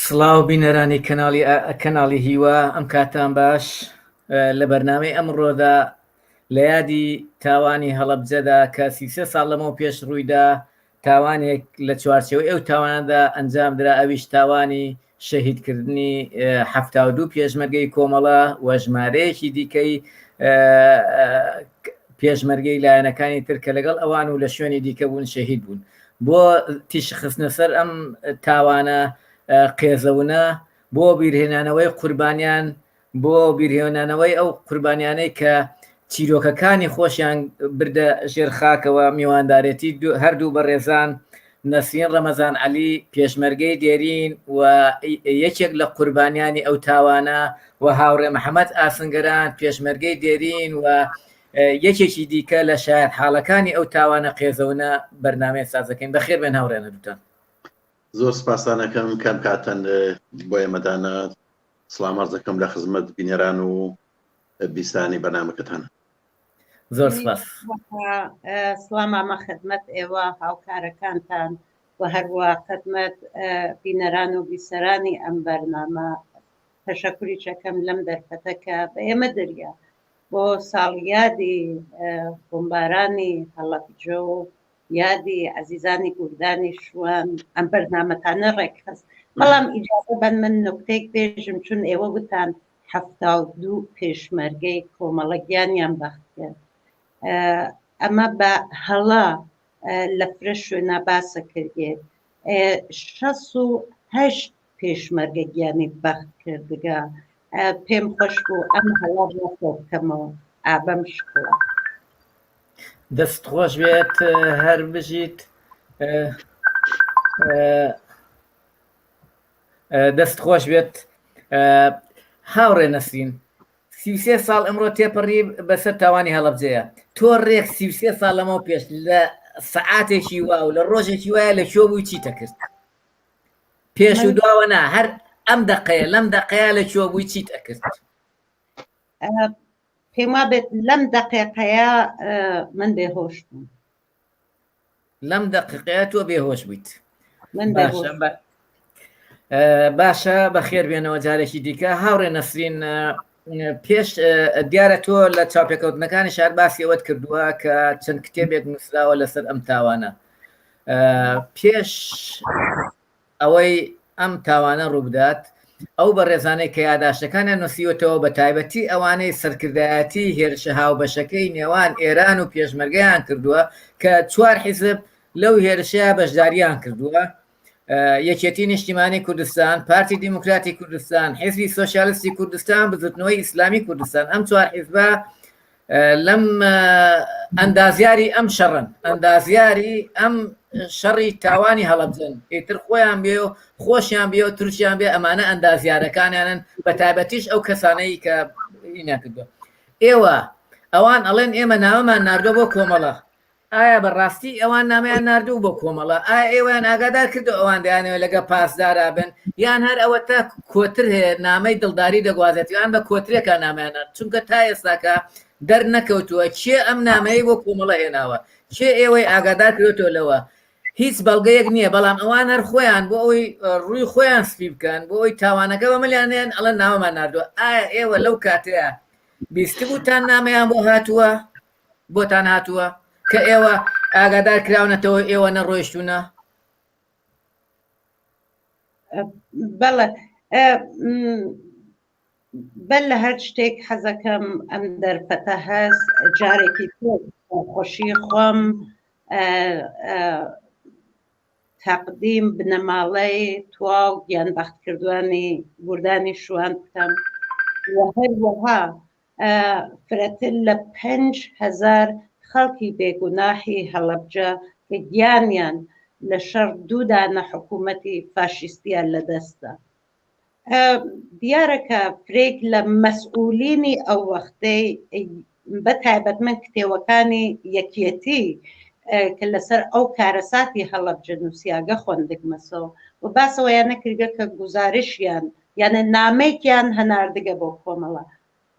سڵاو بینەرانی کەناڵی هیوا ئەم کاتان باش لە بەرنامەی ئەمڕۆدا لە یادی تاوانی هەڵەبجەدا کە 300 ساڵ لەمەوە پێش ڕوویدا تاوانێک لە چوارچەوەی ئەو تاوانەدا ئەنجام درا، ئەویش تاوانی شەهیدکردنی 72 پێشمەرگەی کۆمەڵە و ژمارەیەکی دیکەی پێشمەرگەی لایەنەکانی تر کە لەگەڵ ئەوان و لە شوێنی دیکە بوون شەهید بوون. بۆ تیشخستنە سەر ئەم تاوانە قێزەونە، بۆ بیرهێنانەوەی قوربانیان، بۆ بیرهێنانەوەی ئەو قوربانیانەی کە چیرۆکەکانی خۆشیان بردە ژێر خاکەوە، میواندارێتی هەردوو بەڕێزان نەسرین ڕەمەزان عەلی پێشمەرگەی دێرین و یەکێک لە قوربانیانی ئەو تاوانە، و هاوڕێ محەممەد ئاسنگەران پێشمەرگەی دێرین و یەکێکی دیکە لە شایەت حاڵەکانی ئەو تاوانە قێزەونە بەرنامەیە سازەکەین. بەخێر بێن هاوڕێنە دوتان. زۆر سپاسانەکەم کەم کاتەن بۆ ئێمەدانە. سڵام عەرز دەکەم لە خزمەت بینەران و بیستانی بەرنامەکەتان. زۆر سپاس. سڵام ئەمە خدمەت ئێوە هاوکارەکانتان و هەروە خدمەت بینەران و بیسەرانی ئەم بەرنامە. تەشەکوری چەکەم لەم دەرفەتەکە بە ئێمە دەریا بۆ ساڵیادی بۆمبارانی هەڵەبجە و یادی عەزیزانی کوردانی شوان ئەم بەرنامەتانە ڕێکخست. بەڵام ئیجازە بەن من نوکتەیەک بێژم، چون ئێوە گوتان 72 پێشمەرگەی کۆمەڵە گیانیان بەخت کرد. ئەمە بە هەڵا لە فرە شوێنە باسە کردێ 68 پێشمەرگە گیانی بەخت کردگە. پێم خۆش بوو ئەم هەڵا بۆ بکەمەوە ئابەم شکڵە. دەست خۆش بێت هەر بژیت، دەست خۆش بێت هاوڕێ نەسرین. 33 ساڵ ئەمڕۆ تێپەڕی بەسەر تاوانی هەڵەبجەیە. تۆ ڕێک 33 ساڵ لەمەوە پێش لە سەعاتێکی وا و لە ڕۆژێکی وایە لە کێ بووی چیتە کرد؟ پێش و دواوە نا، هەر ئەم دەقەیە لەم دەقەیە لە کێ بووی چیتە کرد؟ پێم وابێت لەم دەقیقەیە من بێهۆش بووم. لەم دەقیقەیە تۆ بێهۆش بوویت. من بێهۆش. باشە، بەخێر بێنەوە جارێکی دیکە. هاوڕێ نەسرین، پێش دیارە تۆ لە چاپێکەوتنەکانی شار باسی ئەوەت کردووە کە چەند کتێبێک نووسراوە لەسەر ئەم تاوانە. پێش ئەوەی ئەم تاوانە ڕووبدات، ئەو بەڕێزانەی کە یاداشتەکانیان نووسیوەتەوە بە تایبەتی ئەوانەی سەرکردایەتی هێرشە هاوبەشەکەی نێوان ئێران و پێشمەرگەیان کردووە کە 4 حیزب لەو هێرشەیە بەشداریان کردووە: یەکێتی نیشتیمانی کوردستان، پارتی دیموکراتی کوردستان، حیزبی سۆشیالیستی کوردستان، بزرگنەوەی ئیسلامی کوردستان. ئەم 4 حیزبە لەم ئەندازیاری ئەم شەڕن، ئەندازیاری ئەم شەڕی تاوانی هەڵەبجەن. ئیتر خۆیان بێ و خۆشیان بێ و تروشیان بێ، ئەمانە ئەندازیارەکانیانن، بە تایبەتیش ئەو کەسانەی کە نەکردووە. ئێوە ئەوان ئەڵێن ئێمە نامەمان ناردووە بۆ کۆمەڵە. ئایا بەڕاستی ئەوان نامەیان ناردوو بۆ کۆمەڵە؟ ئایا ئێوەیان ئاگادار کردو ئەوان دەیانەوە لەگە پاسدارا بن، یان هەر ئەوە تا کۆتر هەیە نامەی دڵداری دەگوازێت، یان بە کۆترێکە نامەیان نارد؟ چونکە تا ئێستاکە دەرنەکەوتووە کێ ئەم نامەیە بۆ کۆمەڵە هێناوە، کێ ئێوەی ئاگادار کردوێتەوە لەوە. هیچ بەڵگەیەک نییە، بەڵام ئەوان هەر خۆیان بۆ ئەوی ڕووی خۆیان سپی بکەن، بۆ ئەوی تاوانەکە بەمەلیانێن ئەڵەن نامەمان ناردووە. ئایا ئێوە لەو کاتەیە بیستبووتان نامەیان بۆ هاتووە، بۆتان هاتووە کە ئێوە ئاگادار کراونەتەوە ئێوە نەڕۆیشتونە؟ بەڵێ، بەل لە هەر شتێک حەزەکەم ئەم دەرفەتە هەست جارێکی خۆشی خۆم تەقدیم بنەماڵەی تواو گیانبەخت کردوانی گوردانی شوان بکەم، و هەروەها فرەتر لە 5,000 خەڵکی بێگوناحی هەڵەبجە کە گیانیان لە شەڕ دوودانە حکوومەتی فاشیستیان لەدەستە. دیارەکە فرێک لە مەسئولینی ئەو وەختەی بە تایبەتمەند کتێوەکانی یەکێتی کە لەسەر ئەو کارەساتی هەڵەبجە نووسیاگە خوێندگمەسەوە و باسەوەیان نەکردگە کە گوزارشیان یانە نامەیەکیان هەناردگە بۆ کۆمەڵە.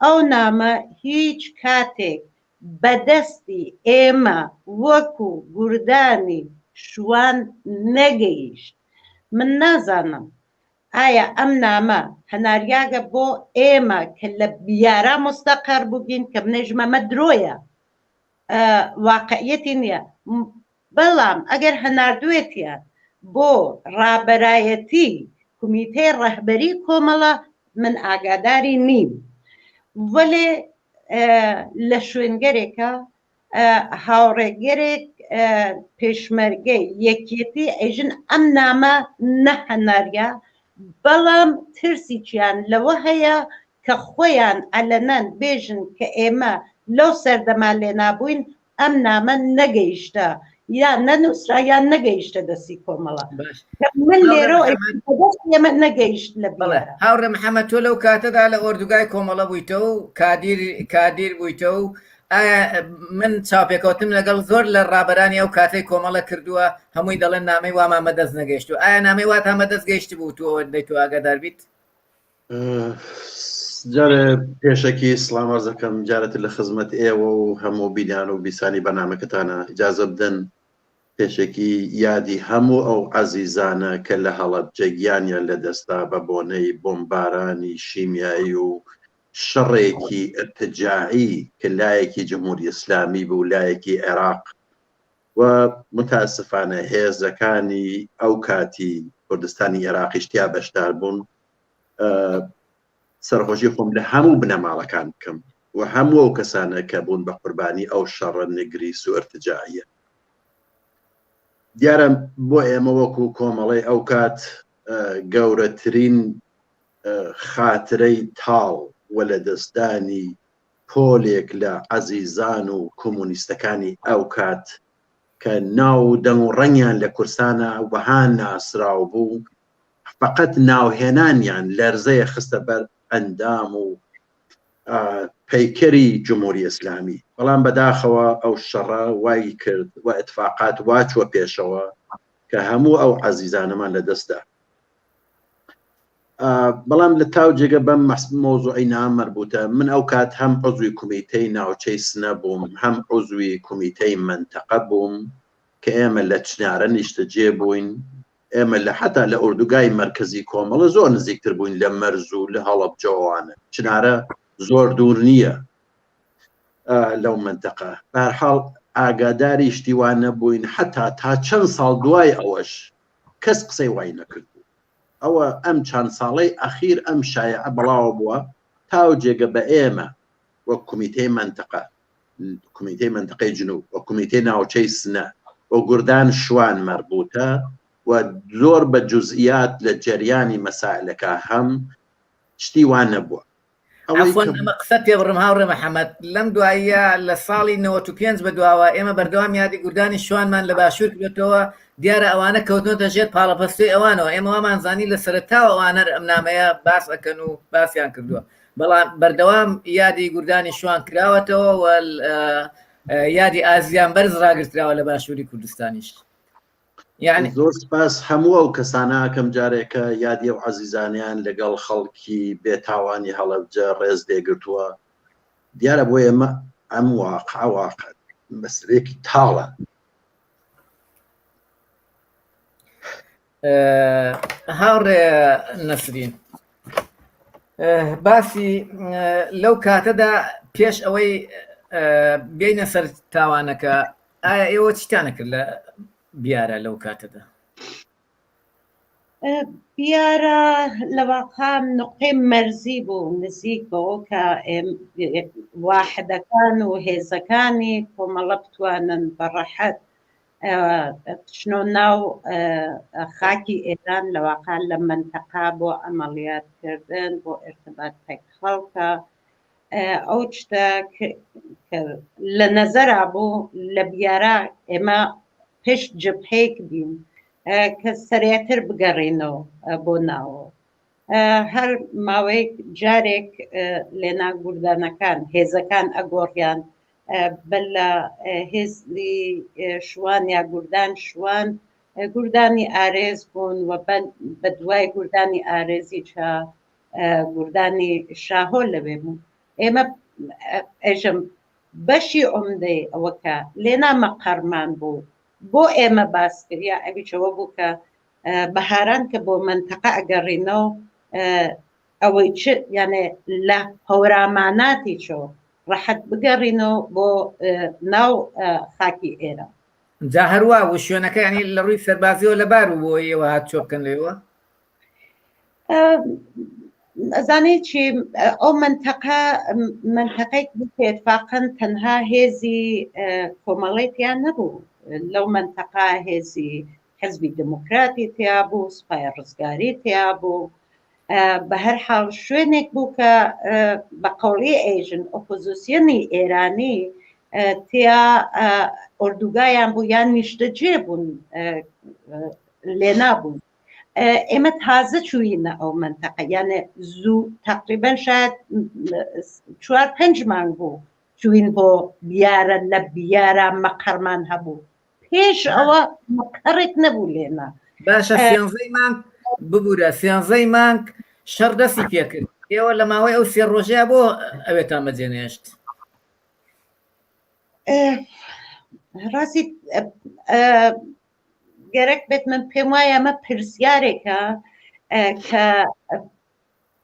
ئەو نامە هیچ کاتێک بەدەستی ئێمە وەکو گوردانی شوان نەگەیشت. من نازانم ئایا ئەم نامە هەناریاگە بۆ ئێمە کە لە بیارا مستەقەر بووبین کە منێژمەمە درۆیە واقعیەتی نییە بەڵام ئەگەر هەناردوێتیان بۆ ڕابەرایەتی کومیتەی ڕەهبەری کۆمەڵە من ئاگاداری نیم وەلێ لە شوێنگەرێکە هاوڕێگەرێک پێشمەرگەی یەکێتی ئەیژن ئەم نامە نەهەناریە بەڵام ترسییان لەوە هەیە کە خۆیان ئەلەنەن بێژن کە ئێمە لەو سەردەما لێ نابووین ئەم نامە نەگەیشتە یان نەنووسرا یان نەگەیشتە دەستی کۆمەڵە من لێرە ئێمە نەگەیشت لە هاوڕێ محەممەد تۆ لەو کاتەدا لە ئۆردوگای کۆمەڵە بوویتەوە و کادیر بوویتەوە و من چاپێکەوتم لەگەڵ زۆر لە ڕابەرانی ئەو کاتەی کۆمەڵە کردووە هەمووی دەڵێن نامەی وامامە دەست نەگەیشت و ئایا نامەی وات هەمە دەست گەیشت بوو تۆ دەی تو ئاگادار بیت جارە پێشەکی سڵام عەرز دەکەم جارەتر لە خزمەت ئێوە و هەموو بینیان و بیسانی بەنامەکەتانە ئیجازە بدەن پێشێکی یادی هەموو ئەو عەزیزانە کە لە هەڵەبجە گیانیان لە دەستا بە بۆنەی بۆمبارانی شیمیایی و شەڕێکی ئەرتجاعی کە لایەکی جمهوری ئیسلامی بوو لایەکی عێراق و متاسفانە هێزەکانی ئەو کاتی کوردستانی عێراقی شتیا بەشدار بوون سەرخۆشی خۆم لە هەموو بنەماڵەکان بکەم و هەموو ئەو کەسانە کە بوون بە قوربانی ئەو شەڕە نگریس و ئەرتجاعیە دیارە بۆ ئێمە وەکو کۆمەڵی ئەو کات گەورەترین خاترەی تاڵ و لە دەستدانی پۆلێک لە عەزیزان و کۆمونیستەکانی ئەو کات کە ناو دەنگ و ڕەنگیان لە کورسانە وەها ناسرااو بوو فقط ناوهێنانیان لەرزەیە خستە بەر ئەندام و پەیکەری جمهوری ئیسلامی بەڵام بەداخەوە ئەو شەڕە وای کرد و ئەتفاقات واچوە پێشەوە کە هەموو ئەو عەزیزانەمان لە دەستدا بەڵام لە تاو جێگە بەم مۆزوعی نام مربوطە من ئەو کات هەم عضوی کومیتەی ناوچەی سنە بووم هەم عضوی کومیتەی منتەقە بووم کە ئێمە لە چنارە نیشتەجێ بووین ئێمە لە حتا لە ئوردوگای مرکزی کۆمەڵە زۆر نزیکتر بووین لە مەرز و لە هەڵەبجەوانە چنارە زۆر دوور نییە لەو منتەقە بە هەر حاڵ ئاگاداری شتیوان نەبووین حتا تا چەند ساڵ دوای ئەوەش کەس قسەی وای نەکرد ئەوە ئەم چەند ساڵەی ئەخیر ئەم شایعە بڵاو بووە تاو جێگە بە ئێمە وەک کومیتەی منتەقە کومیتەی منتەقەی جنوب وە کومیتەی ناوچەی سنە وە گوردان شوان مربوطە و زۆر بە جوزئیات لە جەریانی مەسائلەکە هەم شتی وان نەبووە ئەمە قسە تێ بڕم هاوڕێ محەممەد لەم دواییە لە ساڵی 95 بەدواوە ئێمە بەردەوام یادی گوردانی شوانمان لە باشوور کردێتەوە دیارە ئەوانە کەوتنەوە ژێر پاڵەپەستەی ئەوانەوە ئێمە وامانزانی لە سەرەتاوە ئەوانە ئەم نامەیە باس ئەکەن و باسییان کردووە بەڵام بەردەوام یادی گوردانی شوان کراوەتەوە و یادی ئازیان بەرز ڕاگرتراوە لە باشووری کوردستانیش یعنی زۆر سپاس هەموو ئەو کەسانە کەم جارێکە یادی ئەو عەزیزانیان لەگەڵ خەڵکی بێتاوانی هەڵەبجە ڕێز دێگرتووە دیارە بۆ ئێمە ئەم واقع مەسلەیەکی تاڵە هاوڕێ نەسرین باسی لەو کاتەدا پێش ئەوەی بێینە سەر تاوانەکە ئایا ئێوە چیتانە کرد لە بیارە لەو کاتەدا بیارە لەواقام نقطەی مەرزی بوو نزیک بەوە کە واحدەکان و هێزەکانی کۆمەڵە بتوانن بەڕەحەت چنۆ ناو خاکی ئێران لەواقع لە منتەقا بۆ ئەمەڵیاتکردن بۆ ئێرتباط تەک خەڵکە ئەو شتە لە نەزەرا بوو لە بیارە ئێمە پشت جبهەیەک بین کە سەرێتر بگەڕێنەوە بۆ ناوە هەر ماوەیەک جارێک لێنا گوردانەکان هێزەکان ئەگۆڕیان بەلە هێزی شوان یا گوردان شوان گوردانی ئارێز بوون و بە دوای گوردانی ئارێزی چا گوردانی شاهۆ لەوێ بوون ئێمە ئێژم بەشی عومدەی ئەوەکە لێنا مەقەرمان بوو بۆ ئێمە باسکردیا ئەویچەوە بوو کە بەهاران کە بۆ منتەقە ئەگەڕینەوە ئەوەی چ یانێ لە هەوراماناتی چۆ ڕەحەت بگەڕینەوە بۆ ناو خاکی ئێرە. جا هەروە و شوێنەکە ینی لە ڕووی سەربازیەوە لەبار و بۆ ئێوە هات چۆ بکەن لێوە؟ ئەزانەی چی ئەو منتەقەی اتفاقاً تەنها هێزی کۆمەڵێتیان نەبوو. لەو منتەقە هێزی حزبی دموکراتی تیا بوو، سوپای ڕزگاری تیا بوو، بە هەر حاڵ شوێنێک بوو کە بە قەوڵی ئێژن ئۆپۆزیسیۆنی ئێرانی تیا ئۆردوگایان بوو یان نیشتەجێ بوون لێ نابوون. ئێمە تازە چووینە ئەو منتەقە یانێ زوو تقریبەن شاید 4-5 مانگ بوو چوین بۆ بیارە لە بیارە مەقەرمان هەبوو، پێش ئەوە مەقەڕێک نەبوو لێنە. باشە 13 مانگ ببوورە 13 مانگ شەڕ دەستی پێکرد، ئێوە لە ماوەی ئەو 3 ڕۆژەیە بۆ ئەوێتان بەجێنێشت؟ ڕاستی گەرەک بێت من پێم وایە ئەمە پرسیارێکە کە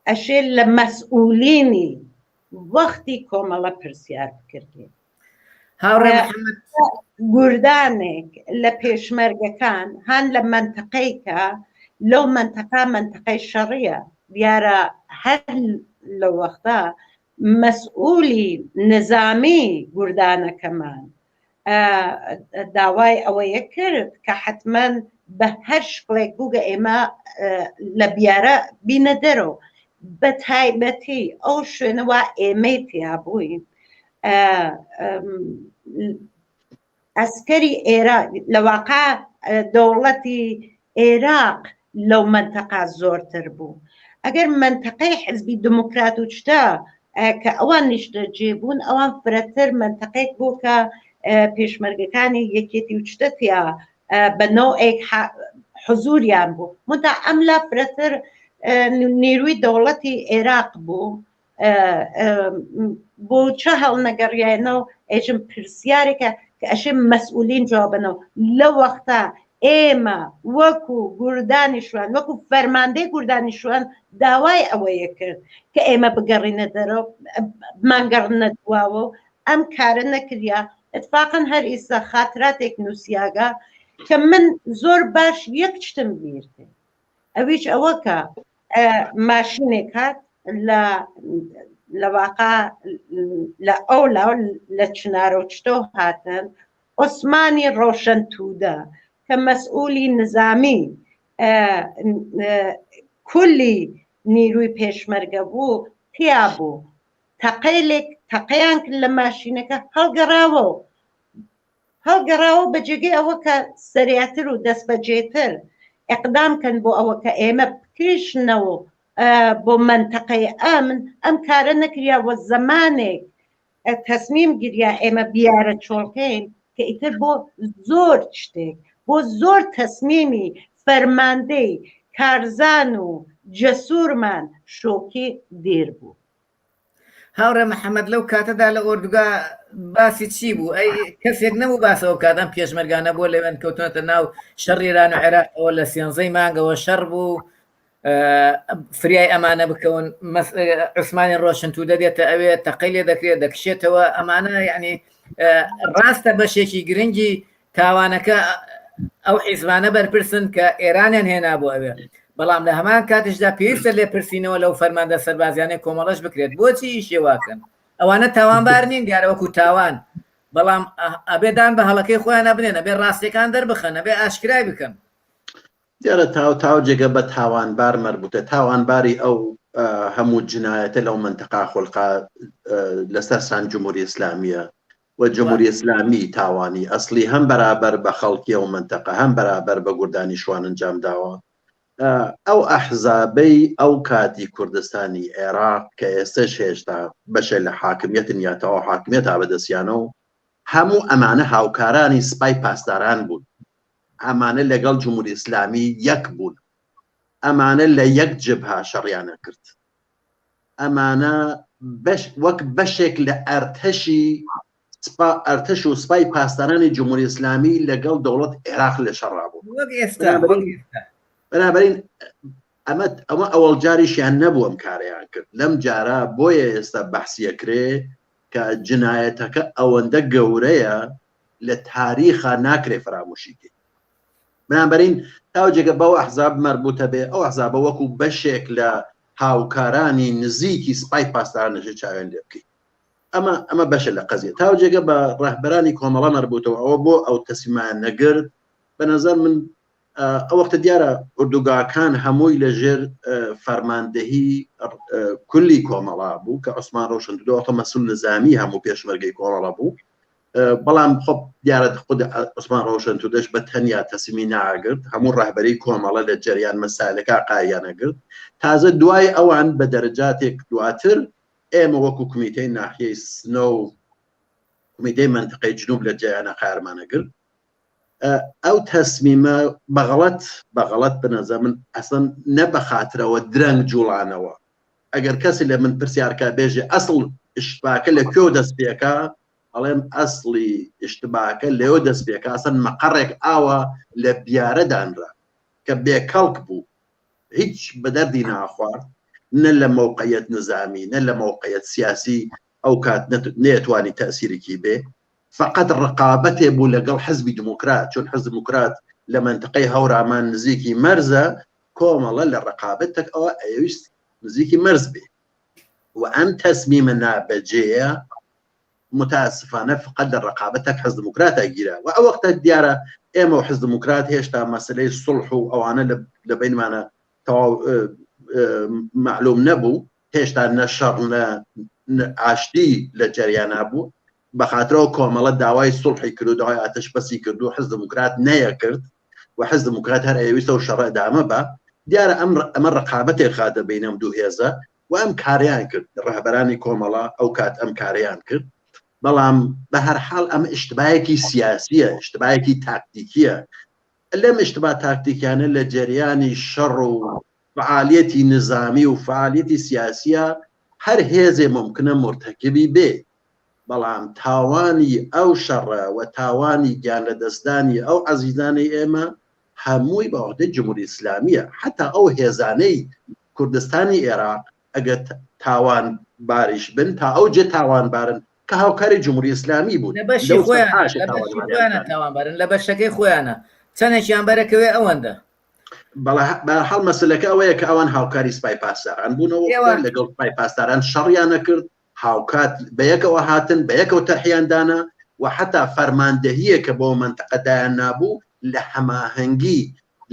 ئەشێ لە مەسئولینی وەختی کۆمەڵە پرسیار بکردێت. گوردانێک لە پێشمەرگەکان هەن لە منتەقەیکە لەو منتەقەی شەڕیە دیارە هەر لە وەختا مەسئولی نظامی گوردانەکەمان داوای ئەوەیە کرد کە حتمما بە هەر شکڵێک بووگە ئێمە لە بیارە بینە دەرەوە، بە تایبەتی ئەو شوێنەوە ئێمەی تیا بووین ئەسکەری عێراق لەواقع دەوڵەتی عێراق لەو منتەقە زۆرتر بوو. ئەگەر منتەقەی حزبی دموکرات و شتە کە ئەوان نیشتەجێ بوون ئەوان فرەتر منتەقەیەک بوو کە پێشمەرگەکانی یەکێتی و شتەتیا بە نەوعێک حزوریان بوو، منتە ئەم لا فرەتر نیروی دەوڵەتی عێراق بوو. بۆ چه هەڵنەگەڕیانەوە ئێژم پرسیارێکە کە ئەشێ مەسئولین جوابنەوە لە وەختە ئێمە وەکو گوردانی شوان وەکو فەرماندەی گوردانی شوان داوای ئەوەیە کرد کە ئێمە بگەڕینە دەرەوە مانگەڕنە دواوە و ئەم کارە نەکردیا. اتفاقا هەر ئیسا خاتراتێک نووسیاگە کە من زۆر باش یەک شتم بیرتێ ئەویش ئەوە کە ماشینێک هات لە واقع لە ئەولا لە چنارە و چتۆ هاتن عوسمانی ڕۆشن توودە کە مەسئولی نظامی کولی نیروی پێشمەرگە بوو تیا بوو تەقەیان کرد لە ماشینەکە هەڵگەڕاوە بە جێگەی ئەوە کە سەریعتر و دەست بەجێتر ئەقدام کەن بۆ ئەوە کە ئێمە بکریشنەوە بۆ منتەقەی ئەم کارە نەکریاوە زەمانێک تەسمیم گریا ئێمە بیارە چۆڵکەین کە ئیتر بۆ زۆر شتێک بۆ زۆر تەسمیمی فەرماندەی کارزان و جەسوورمان شۆکی دێر بوو. هاوڕێ محەممەد لەو کاتەدا لە ئۆردوگا باسی چی بوو؟ ئەی کەسێک نەبوو باسەوە کاتەم پێشمەرگانە بۆ لەوێن کەوتونەتە ناو شەڕی ئێران و عێراقەوە لە 13 مانگەوە شەڕ بوو فریای ئەمانە بکەون عوسمانی ڕۆشن توودە دێتە ئەوێ تەقەی لێ دەکرێت دەکشێتەوە ئەمانە یعنی ڕاستە بەشێکی گرنگی تاوانەکە ئەو حیزبانە بەرپرسن کە ئێرانیان هێنا بۆ ئەوێ، بەڵام لە هەمان کاتشدا پێویستە لێ پرسینەوە لەو فەرماندە سەربازیانەی کۆمەڵەش بکرێت بۆچی شێواکەن ئەوانە تاوانبار نین دیارە وەکو تاوان، بەڵام ئەبێدان بە هەڵەکەی خۆیان نەبنێن ئەبێ ڕاستیەکان دەربخەن ئەبێ ئاشکرای بکەن. دیارە تاو جێگە بە تاوانبار مربوطە تاوانباری ئەو هەموو جنایەتە لەو منتەقا خۆڵقا لەسەر سان جمهوری ئیسلامیە و جمهوری ئیسلامی تاوانی ئەسلی هەم بەرابەر بە خەڵکی ئەو منتەقە هەم بەرابەر بە گوردانی شوان ئەنجام داوە. ئەو ئەحزابەی ئەو کاتی کوردستانی عێراق کە ئێستش هێشتا بەشە لە حاکمیەتن یاتەوە حاکمیەت بەدەستیانە و هەموو ئەمانە هاوکارانی سپای پاسداران بوون، ئەمانە لەگەڵ جمهوری ئیسلامی یەک بوون، ئەمانە لە یەک جبهە شەڕیانە کرد، ئەمانە وەک بەشێک لە ئەرتەش و سپای پاسدارانی جمهوری ئیسلامی لەگەڵ دەوڵەت عێراق لە شەڕا بوون. بنابراین ئەمە ئەوەڵ جاریشیان نەبوو ئەم کارەیان کرد لەم جارە بۆیە ئێستا بەحسیەکرێ کە جنایەتەکە ئەوەندە گەورەیە لە تاریخە ناکرێ فراموشیکە. بنابراین تاوجێگە بەو ئەحزاب مربوطە بێ ئەو ئەحزابە وەکو بەشێک لە هاوکارانی نزیکی سپای پاسدارانەژە چاوێن لێ بکەیت. ئەمە بەشە لە قەزیە تاوجێگە بە ڕەهبەرانی کۆمەڵە مربوطەوە ئەوە بۆ ئەو تەسمیمان نەگرت بە نەزەر من ئەو وەختە دیارە ئوردوگاکان هەمووی لەژێر فەرماندەهی کولی کۆمەڵا بوو کە عوسمان ڕۆشنتودۆ مەسئول نظامی هەموو پێشمەرگەی کۆمەڵە بوو بەڵام خۆ دیارە خود عوسمان ڕۆشنتودەش بە تەنیا تەسمی ناگرت هەموو ڕەهبەری کۆمەڵە لە جەریان مەسائلەکە قایانەگرت تازە دوای ئەوان بە دەرەجاتێک دواتر ئێمە وەکو کمیتەی ناحیەی سنۆ و کمیتەی منتقەی جنوب لە جیانە قایارمانەگرت ئەو تەسمیمە بەغەڵەت بنەزە من ئەسڵن نە بە خاترەوە درەنگ جوڵانەوە ئەگەر کەسی لە من پرسیارکە بێژێ ئەسڵ ئیشتباکە لە کوێ دەست پێکە ئەڵێم ئەسڵی ئیشتباکە لێوە دەست پێکە ئەسەن مەقەڕێک ئاوە لە بیارە دانرا کە بێکەڵک بوو هیچ بەدەردی ناخوارد نە لە موقعیت نظامی نە لە موقعیت سیاسی ئەو کات نێتوانی تەسیرێکی بێ فقط ڕقابەتێ بوو لەگەڵ حزبی دموکرات چون حزب دموکرات لە منطقەی هەورامان نزیکی مەرزە کۆمەڵە لە ڕقابەتێک ئەوە ئەویست نزیکی مەرز بێ و ئەم تەسمیمە نابەجێیە متاسفانە فقط لە ڕقابەتێک حزب دموکراتە گیرا و ئەو وەختە دیارە ئێمە و حزب دموکرات هێشتا مەسلەی سڵح و ئەوانە لە بینمانە تەواو معلوم نەبوو هێشتا نەشەڕ ئاشتی لە جەریانە بوو بەخاترەوە کۆمەڵە داوای سڵحی کرد و داوای ئاتش بەسی کرد و حزب دموکرات نەیەکرد و حزب دموکرات هەر ئەویستە و شەڕ ئەدامە بە دیارە ئەمە ڕقابەتێک خاتە بینەم دوو هێزە و ئەم کاریان کرد ڕەهبەرانی کۆمەڵە ئەو کات ئەم کاریان کرد بەڵام بە هەر حاڵ ئەمە ئیشتبایەکی سیاسیە ئیشتبایەکی تاکتیکیە لەم ئیشتبا تاکتیکیانە لە جەریانی شەڕ و فعالیەتی نظامی و فعالیەتی سیاسیە هەر هێزێ ممکنە مرتەکبی بێ بەڵام تاوانی ئەو شەڕە و تاوانی گیان لە دەستدانی ئەو عەزیزانەی ئێمە هەمووی بە عەهدەی جمهوری ئیسلامیە حتا ئەو هێزانەی کوردستانی عێراق ئەگەر تاوان باریش بن تا ئەو جێ تاوان بارن کە هاوکاری جمهوری ئیسلامی بوون لە بەشی خۆیانە تاوانبارن لە بەشەکەی خۆیانە چەندێکیان بەرەکەوێ ئەوەندە بەرحاڵ مەسلەکە ئەوەیە کە ئەوان هاوکاری سپای پاسداران بوونەوە لەگەڵ سپای پاسداران شەڕیانە کرد هاوکات بەیەکەوە هاتن بەیەکەوە تەرحیاندانە و حتا فەرماندەهیە کە بۆ منتەقەدایان نابوو لە هەماهەنگی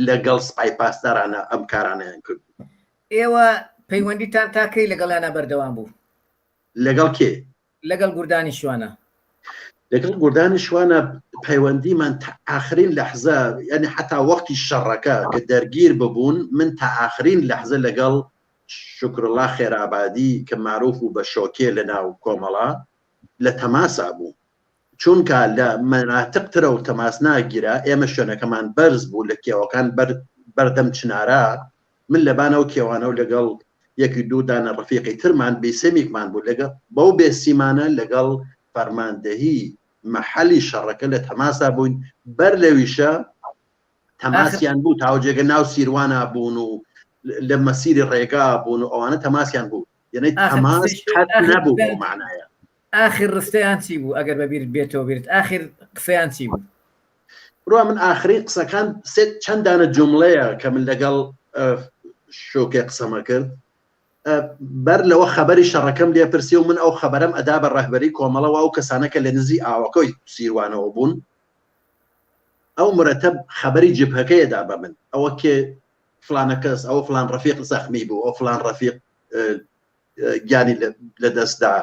لەگەڵ سپای پاسدارانە ئەم کارانیان کرد. ئێوە پەیوەندیتان تاکەی لەگەڵیانە بەردەوام بوو لەگەڵ کێ؟ لەگەڵ گوردانی شوانە لەگەڵ گوردانی شوانە پەیوەندیمان تا ئاخرین لەحزە یعنی حتا وەختی شەڕەکە کە دەرگیر ببوون من تا ئاخرین لەحزە لەگەڵ شکرڵا خێرابادی کە معروف و بە شۆکێ لە ناو کۆمەڵا لە تەماسا بوو چونکە لە مەناتقترە و تەماس ناگیرە ئێمە شوێنەکەمان بەرز بوو لە کێوەکان بەردەم چنارە من لەبانە و کێوانە و لەگەڵ یەکی دوو دانە ڕفیقی ترمان بێسێمیکمان بوو لەگەڵ بەو بێسیمانە لەگەڵ فەرماندەهی مەحەلی شەڕەکە لە تەماسا بووین بەر لەویشە تەماسیان بوو تاوجێگە ناو سیروانە بوون و لە مەسیری ڕێگا بوون و ئەوانە تەماسیان بوو یعنی تەماس قەت نەبوو بۆ معنایە. ئاخر ڕستەیان چی بوو ئەگەر بەبیرت بێتەوە بیرت ئاخر قسەیان چی بوو؟ بڕوا من ئاخری قسەکان چەند دانە جومڵەیە کە من لەگەڵ شۆکێ قسەمە کرد بەر لەوە خەبەری شەڕەکەم لێ پرسی و من ئەو خەبەرم ئەدا بە ڕەهبەری کۆمەڵەوە ئەو کەسانەکە لە نزی ئاوەکەی سیروانەوە بوون ئەو مرەتەب خەبەری جبهەکەیەدا بە من ئەوە کێ فلانە کەس ئەو فلان ڕەفیق زەخمی بوو ئەو فلان ڕەفیق گیانی لە دەستدا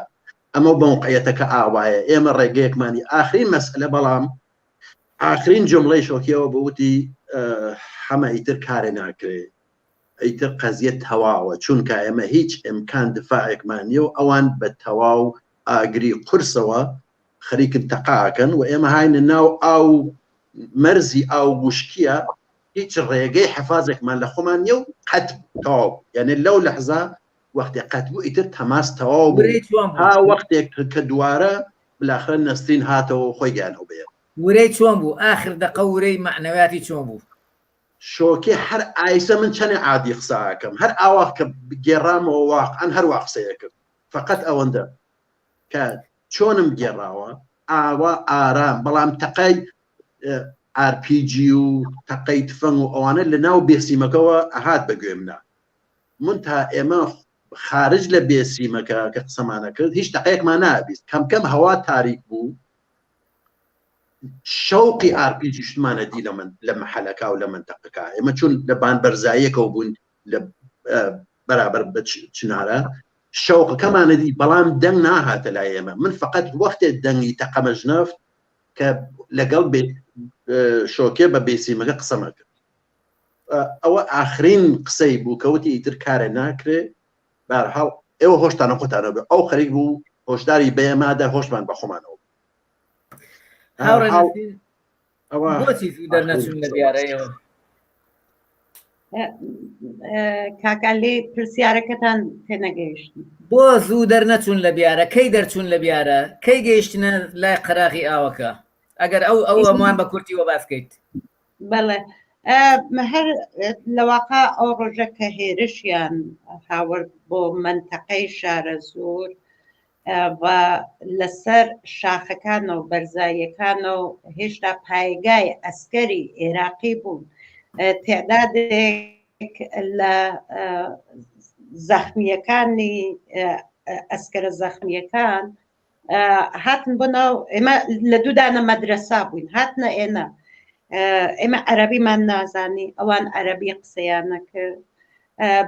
ئەمە بە موقعیەتەکە ئاوایە ئێمە ڕێگەیەکمانی ئاخرین مەسئلە بەڵام ئاخرین جملەی شۆکیەوە بوتی حەمە ئیتر کارێ ناکرێت ئیتر قەزیە تەواوە چونکە ئێمە هیچ ئیمکان دفاعێکمان نییە و ئەوان بە تەواو ئاگری قورسەوە خەریکن تەقاکەن و ئێمە هاینە ناو ئاو مەرزی ئاو گوشکیە هیچ ڕێگەی حەفازێکمان لە خۆمان نیە و قەت تەواو یعنی لەو لەحزە وەختی قەت بوو ئیتر تەماس تەواو بوو ها وەختێک کە دوارە بلاخرە نەسترین هاتەوە خۆی گیانەوە بێت ورەی چۆن بوو ئاخر دەقە ورەی معنەویاتی چۆن بوو؟ شۆکێ هەر ئایسە من چەنێ عادی قساکەم هەر ئاوا کە گێڕامەوە واقعەن هەروە قسەیە کرد فقط ئەوەندە کە چۆنم گێڕاوە ئاوا ئارام بەڵام تەقای RPG و تەقەی تفەنگ و ئەوانە لە ناو بێسیمەکەەوە ئەهات بەگوێمنا من تا ئێمە خارج لە بێسیمەکە کە قسەمانە کرد هیچ تەقەیەکمان نابیست کەم هەوا تاریک بوو شەوقی RPG شتمانە دی لە مەحەلەکە و لە منتەقەکە ئێمە چون لە بانبەرزاییەکەەوە بوون لە بەرابەر بە چنارە شەوقەکەمانە دی بەڵام دەنگ ناهاتە لای ئێمە من فقط وەختێ دەنگی تەقەمەژ نەفت کە لەگەڵ شۆکێ بە بێسیمەکە قسەمە کرد ئەوە ئاخرین قسەی بوو کەوتی ئیتر کارە ناکرێ بەهەرحاڵ ئێوە هۆشتانە خۆتانە بێ ئەو خەریک بوو هۆشداری بەیەمادا هۆشمان بە خۆمانەوە بۆچی زوو دەرنەچوون لە دیارەیەوە کاکالی پرسیارەکەتان تێنەگەیشتن بۆ زوو دەرنەچوون لە بیارە کەی دەرچوون لە بیارە کەی گەیشتنە لای قەراغی ئاوەکە ئەگەر ئەو ئەوەمان بە کورتیوە باسکەیت بەڵێ هەر لەواقع ئەو ڕۆژە کە هێرشیان هاورد بۆ منتەقەی شارە زۆر و لەسەر شاخەکان و بەرزاییەکان و هێشتا پایگای ئەسکەری عێراقی بوون تێعدادێک لە زەخمیەکانی ئەسکەرە زەخمیەکان هاتن بۆ ناو ئێمە لە دوودانە مەدرسا بووین هاتنە ئێمە عەرەبیمان نازانی ئەوان عەرەبی قسەیان نەکرد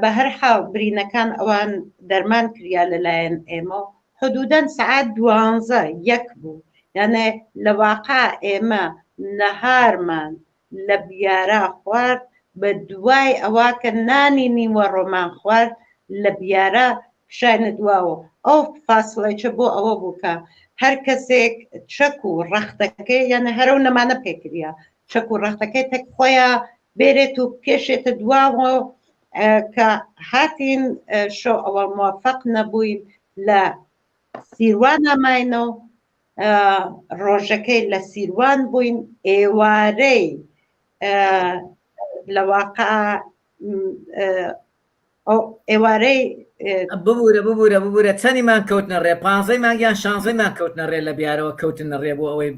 بە هەر حاڵ برینەکان ئەوان دەرمان کریا لەلایەن ئێمە حدودەن سعات 12 بوو یانێ لە واقع ئێمە نەهارمان لە بیارە خوارد بە دوای ئەوە کە نانی نیوە ڕۆمان خوارد لە بیارە شانە دواوە ئەو فاصلەیە بۆ ئەوە بووکە هەر کەسێک چەک و ڕەختەکەی یانە هەرە و نەمانە پێکریا چەک و ڕەختەکەی تەک خۆیان بێرێت و کێشێتە دواوە کە هاتین شەو ئەوە موافق نەبووین لە سیروان ئەماینەوە ڕۆژەکەی لە سیروان بووین ئێوارەی لە واقع ئێوارەی ببوورە چەندیمان کەوتنە ڕێ 15 مانگیان 16 مان کەوتنە ڕێ لە بیارەوە کەوتنە ڕێ بۆ ئەوەی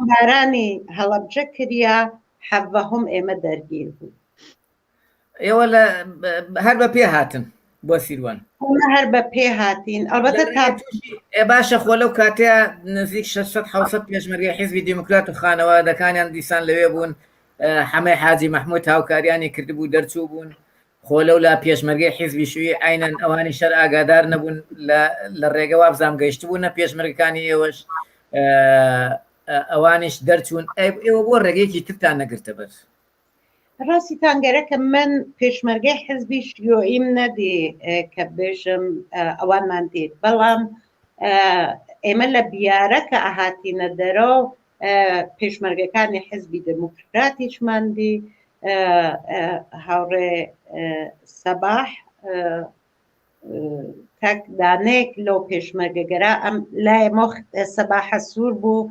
بارانی هەڵەبجە کریا حەڤەهم ئێمە دەرگیر بوو ئێوە لە هەر بە پێ هاتن بۆ سیروان هەر بە پێ هاتین ئەلبەتە باشە خۆ لەو کاتەیە نزیک 600 پێشمەرگەی حیزبی دیموکرات و خانەوادەکانیان دیسان لەوێ بوون حەمەی حاجی مەحموود هاوکاریانی کردبوو دەرچوو بوون خۆ لەو لا پێشمەرگەی حیزبی شووی عینەن ئەوانی شەر ئاگادار نەبوون لە ڕێگە وابزام گەیشت بوونە پێشمەرگەکانی ئێوەش ئەوانیش دەرچوون ئێوە بۆ ڕێگەیەکی ترتان نەگرتە بەر ڕاستی تانگەرەکە من پێشمەرگەی حزبی شیوعیم نەدی کە بێژم ئەوانمان دێت بەڵام ئێمە لە بیارە کە ئاهاتینە دەرەوە پێشمەرگەکانی حزبی دموکراتیشمان دی هاوڕێ سەباح تاک دانێک لەو پێشمەرگەگەرا ئەم لای مۆخ سەباحە سوور بوو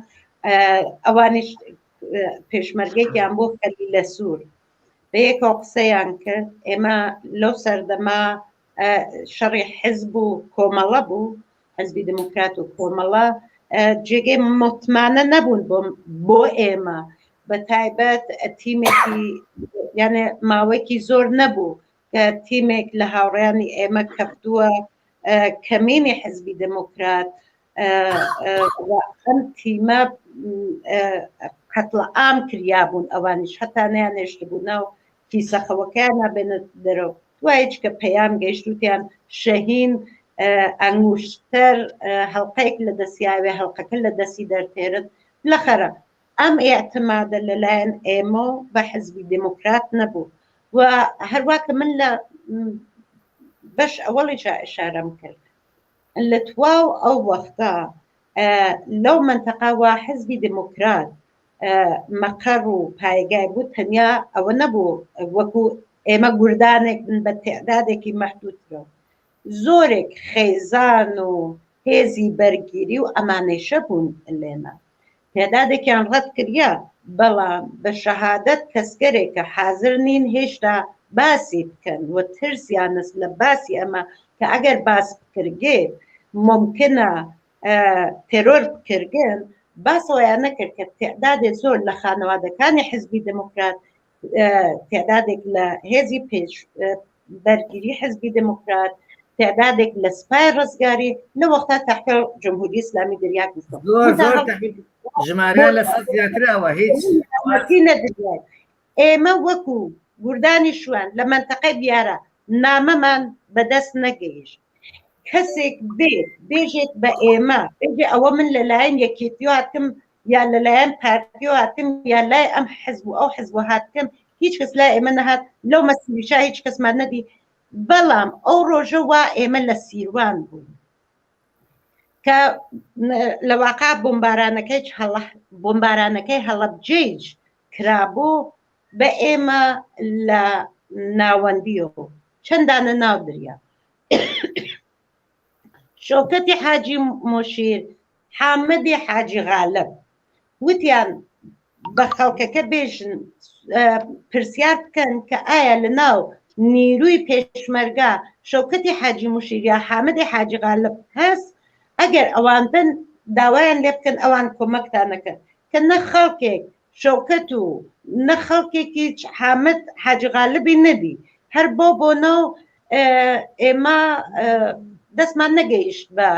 ئەوانش پێشمەرگێکیان بۆ خەلیلە سوور بە یەکەوە قسەیان کرد ئێمە لەو سەردەما شەڕی حزب و کۆمەڵە بوو حزبی دموکرات و کۆمەڵە جێگەی متمانە نەبوون بۆ ئێمە بە تایبەت تیمێکی یانێ ماوەیەکی زۆر نەبوو کە تیمێک لە هاوڕێیانی ئێمە کەفتووە کەمینی حزبی دموکرات ئەم تیمە قەتڵە ئام کریا بوون ئەوانیش هەتا نەیانێشت بوو ناو کیسەخەوەکەیان نابێنێت دەرەوە دوایچ کە پەیام گەیشتوتیان شەهین ئەنگوشتەر هەڵقەیەک لە دەستیاوێ هەڵقەکە لە دەستی دەرتێرن لەخەرە ئەم ئێعتمادە لەلایەن ئێمە بە حزبی دموکرات نەبوو و هەروواکە من لە بەش ئەوەڵیشا ئشارەم کرد لە تواو ئەو وەختە لەو منتەقا وا حزبی دموکرات مەقەڕ و پایگای بوو تەنیا ئەوە نەبوو وەکو ئێمە گوردانێک بە تێعدادێکی مەحدودرەوە زۆرێک خێزان و هێزی بەرگیری و ئەمانەیشە بوون لێمە تێعدادێکیان ڕەت کردیا بەڵام بە شەهادەت کەسگەرێک کە حاضر نین هێشتا باسی بکەن و ترسیانس لە باسی ئەمە کە ئەگەر باس بکرگێ ممکنە تێرۆر بکردن باسەوەیان نەکرد کە تعدادێک زۆر لە خانەوادەکانی حزبی دموکرات تعدادێک لە هێزی پێش بەرگیری حزبی دموکرات تعدادێک لە سپای ڕزگاری لە وەختا تحت جمهوری اسلامی دەریاک ژمارە لە زیاترەوە هیچ نەدرێت ئێمە وەکو گوردانی شوان لە منتەقەی بیارە نامەمان بەدەست نەگەیشت کەسێک بێژێت بە ئێمە بێژێ ئەوە من لەلایەن یەکێتی هاتم یا لەلایەن پارتی هاتم یا لای ئەم حزب و ئەو حزب هاتکەم هیچ کەس لای ئێمە نەهات لەو مەسیریشا هیچ کەسمان نەدی بەڵام ئەو ڕۆژە وا ئێمە لە سیروان بوون کە لە واقع بۆمبارانەکەی هەڵەبجێج کرابوو بە ئێمە لە ناوەندیەوە چەندانە ناو دریا شەوکەتی حاجی مۆشیر حامەدی حاجی غالب وتیان بە خەڵکەکە بێژن پرسیار بکەن کە ئایا لە ناو نیروی پێشمەرگا شەوکەتی حاجی مۆشیر یا حامەدی حاجی غالب هەست ئەگەر ئەوان بن داوایان لێ بکەن ئەوان کۆمەکتانەکەن کە نە خەڵکێک شەوکەت و نە خەڵکێکی حامەد حاجی غالبی نەبی هەر بۆ ناو ئێمە دەستمان نەگەیشت بە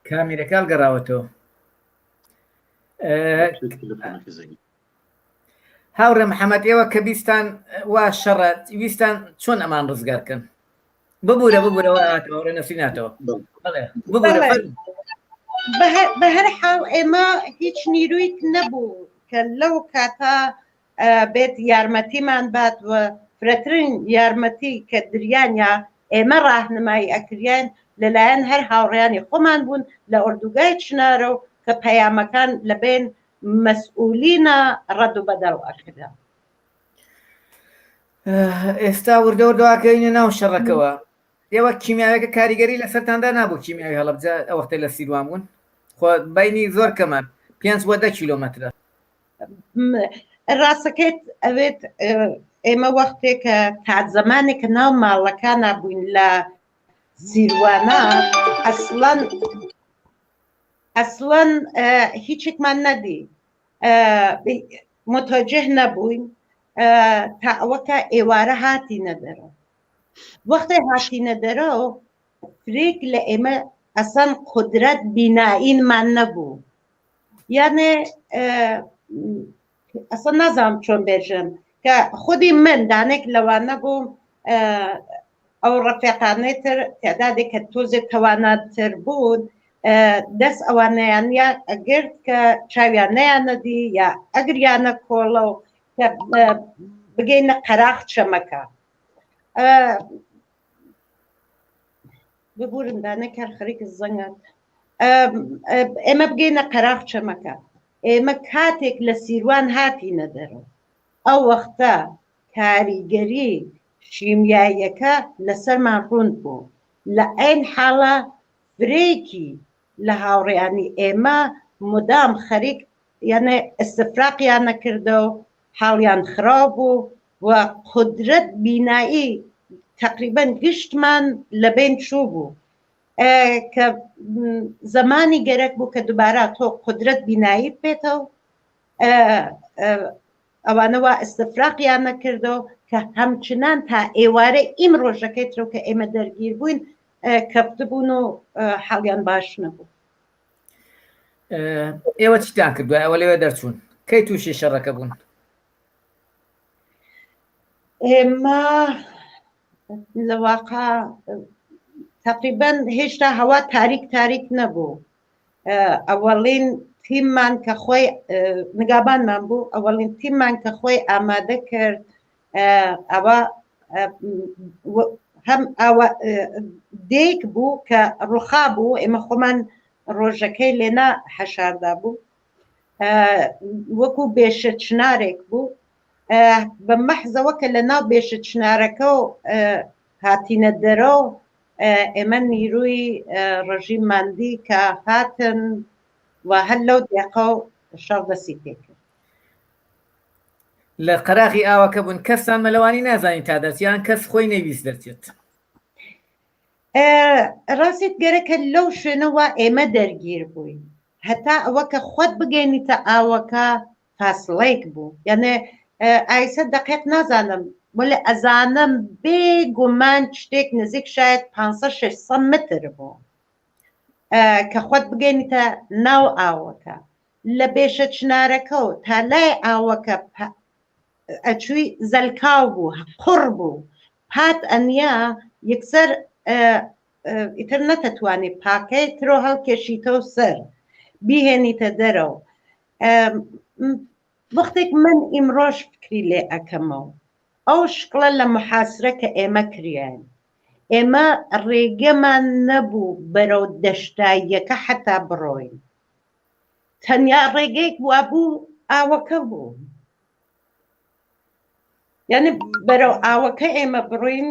کامیرەکە گەڕاوەتەوە هاوڕێ محەممەد ئێوە کە بیستان وا شەڕەت ویستان چۆن ئەمان ڕزگارکەن ببوورەوە هاتەوە نەسی ناتەوە بە هەر حاڵ ئێمە هیچ نیرویت نەبوو کە لەو کاتا بێت یارمەتیمان بات و فرەترین یارمەتی کە دریانیا ئێمە ڕاهنمایی ئەکریان لەلایەن هەر هاوڕێیانی خۆمان بوون لە ئوردوگای چنارە و کە پەیامەکان لە بین مەسئولینە ڕەد و بەدەڵ ئەکردا ئێستا وردەوردەواکەینە ناو شەڕەکەەوە ئێوە کیمیاوەکە کاریگەری لە سەرتاندا نبوو کیمیاوی هەڵەبجە ئەوەختە لە سیروان بوون خۆ بینی زۆر کەمان 5 کیلۆمەترە ڕاستەکەیت ئەوێت ئێمە وەختێکە کات زمانێکە ناو ماڵەکان نبووین لە سیروانە ئەسڵەن هیچێکمان نەدی متوجه نەبووین تا ئەوەکە ئێوارە هاتینە دەرەوە وەختی هاتینە دەرەوە فرێک لە ئێمە ئەسەن قودرەت بیناییمان نەبوو یانێ ئەسڵ نازانم چۆن بێژم کە خودی من دانێک لەوانە بووم ئەو ڕەفیقانەی تر تعدادێک کە تۆزێک تەواناتر بوون دەست ئەوانەیانە ئەگرت کە چاویان نەیانەدی یا ئەگریانە کۆڵە و کە بگەینە قەراق چەمەکە ببورن دانێک هەر خەریکە زەنگات ئێمە بگەینە قەراق چەمەکە ئێمە کاتێک لە سیروان هاتینە دەرەوە ئەو وەختە کاریگەری شیمیاییەکە لەسەرمان ڕوند بوو لە ئەین حاڵە فرێکی لە هاوڕێیانی ئێمە مدام خەریک یانە ئەستفراقیان نەکردە و حاڵیان خراپ بوو و قودرەت بینایی تقریبەن گشتمان لەبین چوو بوو کە زمانی گەرەک بوو کە دووبارە تۆ قودرەت بینایی بێتەوە ئەوانەوە ئەستفراقیان نەکردەوە کە هەمچنان تا ئێوارە ئیم ڕۆژەکەی ترۆ کە ئێمە دەرگیر بووین کەفتبوون و حاڵیان باش نەبوو ئێوە چیتان کردووە ئەوە لێوە دەرچوون کەی تووشی شەڕەکە بوون ئێمە لە واقع تقریبەن هێشتا هەوا تاریک نەبوو ئەوەڵین تیممان کە خۆی نگابانمان بوو ئەوەڵین تیممان کە خۆی ئامادە کرد ئەوە هەم دێک بوو کە ڕووخا بوو ئێمە خۆمان ڕۆژەکەی لێنا حەشاردا بوو وەکو بێشە چنارێک بوو بە مەحزەوە کە لە ناو بێشە چنارەکە و هاتینە دەرەوە ئێمە نیروی ڕژیمماندی کە هاتن و هەر لەو دێقە و شەڕ دەستی پێکرد. لە قەراغی ئاوەکە بوون کەسان مەلەوانی نازانی تا دەچیان کەس خۆی نەیویست دەچێت. ڕاستیت گەرەکە لەو شوێنەوە ئێمە دەرگیر بووین هەتا ئەوە کە خۆت بگەینیتە ئاوەکە فاسڵەیەک بوو یعنی ئایسە دقیق نازانم ولی ئەزانم بێگومان شتێک نزیک شاید 500-600 متر بوو کە خۆت بگەینیتە ناو ئاوەکە لە بێشە چنارەکە و تا لای ئاوەکە ئەچووی زەلکاو بوو قڕ بوو پات ئەنیا یەکسەر ئیتر نەتەتوانی پاکەی ترۆ هەڵکێشیتەوە سەر بیهێنیتە دەرەوە. وەختێک من ئیمڕۆژ فکری لێ ئەەکەمەوە ئەو شکڵە لە محاسرە کە ئێمە کریان ئێمە ڕێگەمان نەبوو بەرەو دەشتاییەکە حتا بڕۆین تەنیا ڕێگەیەک وا بوو ئاوەکە بوو یعنی بەرەو ئاوەکە ئێمە بڕۆین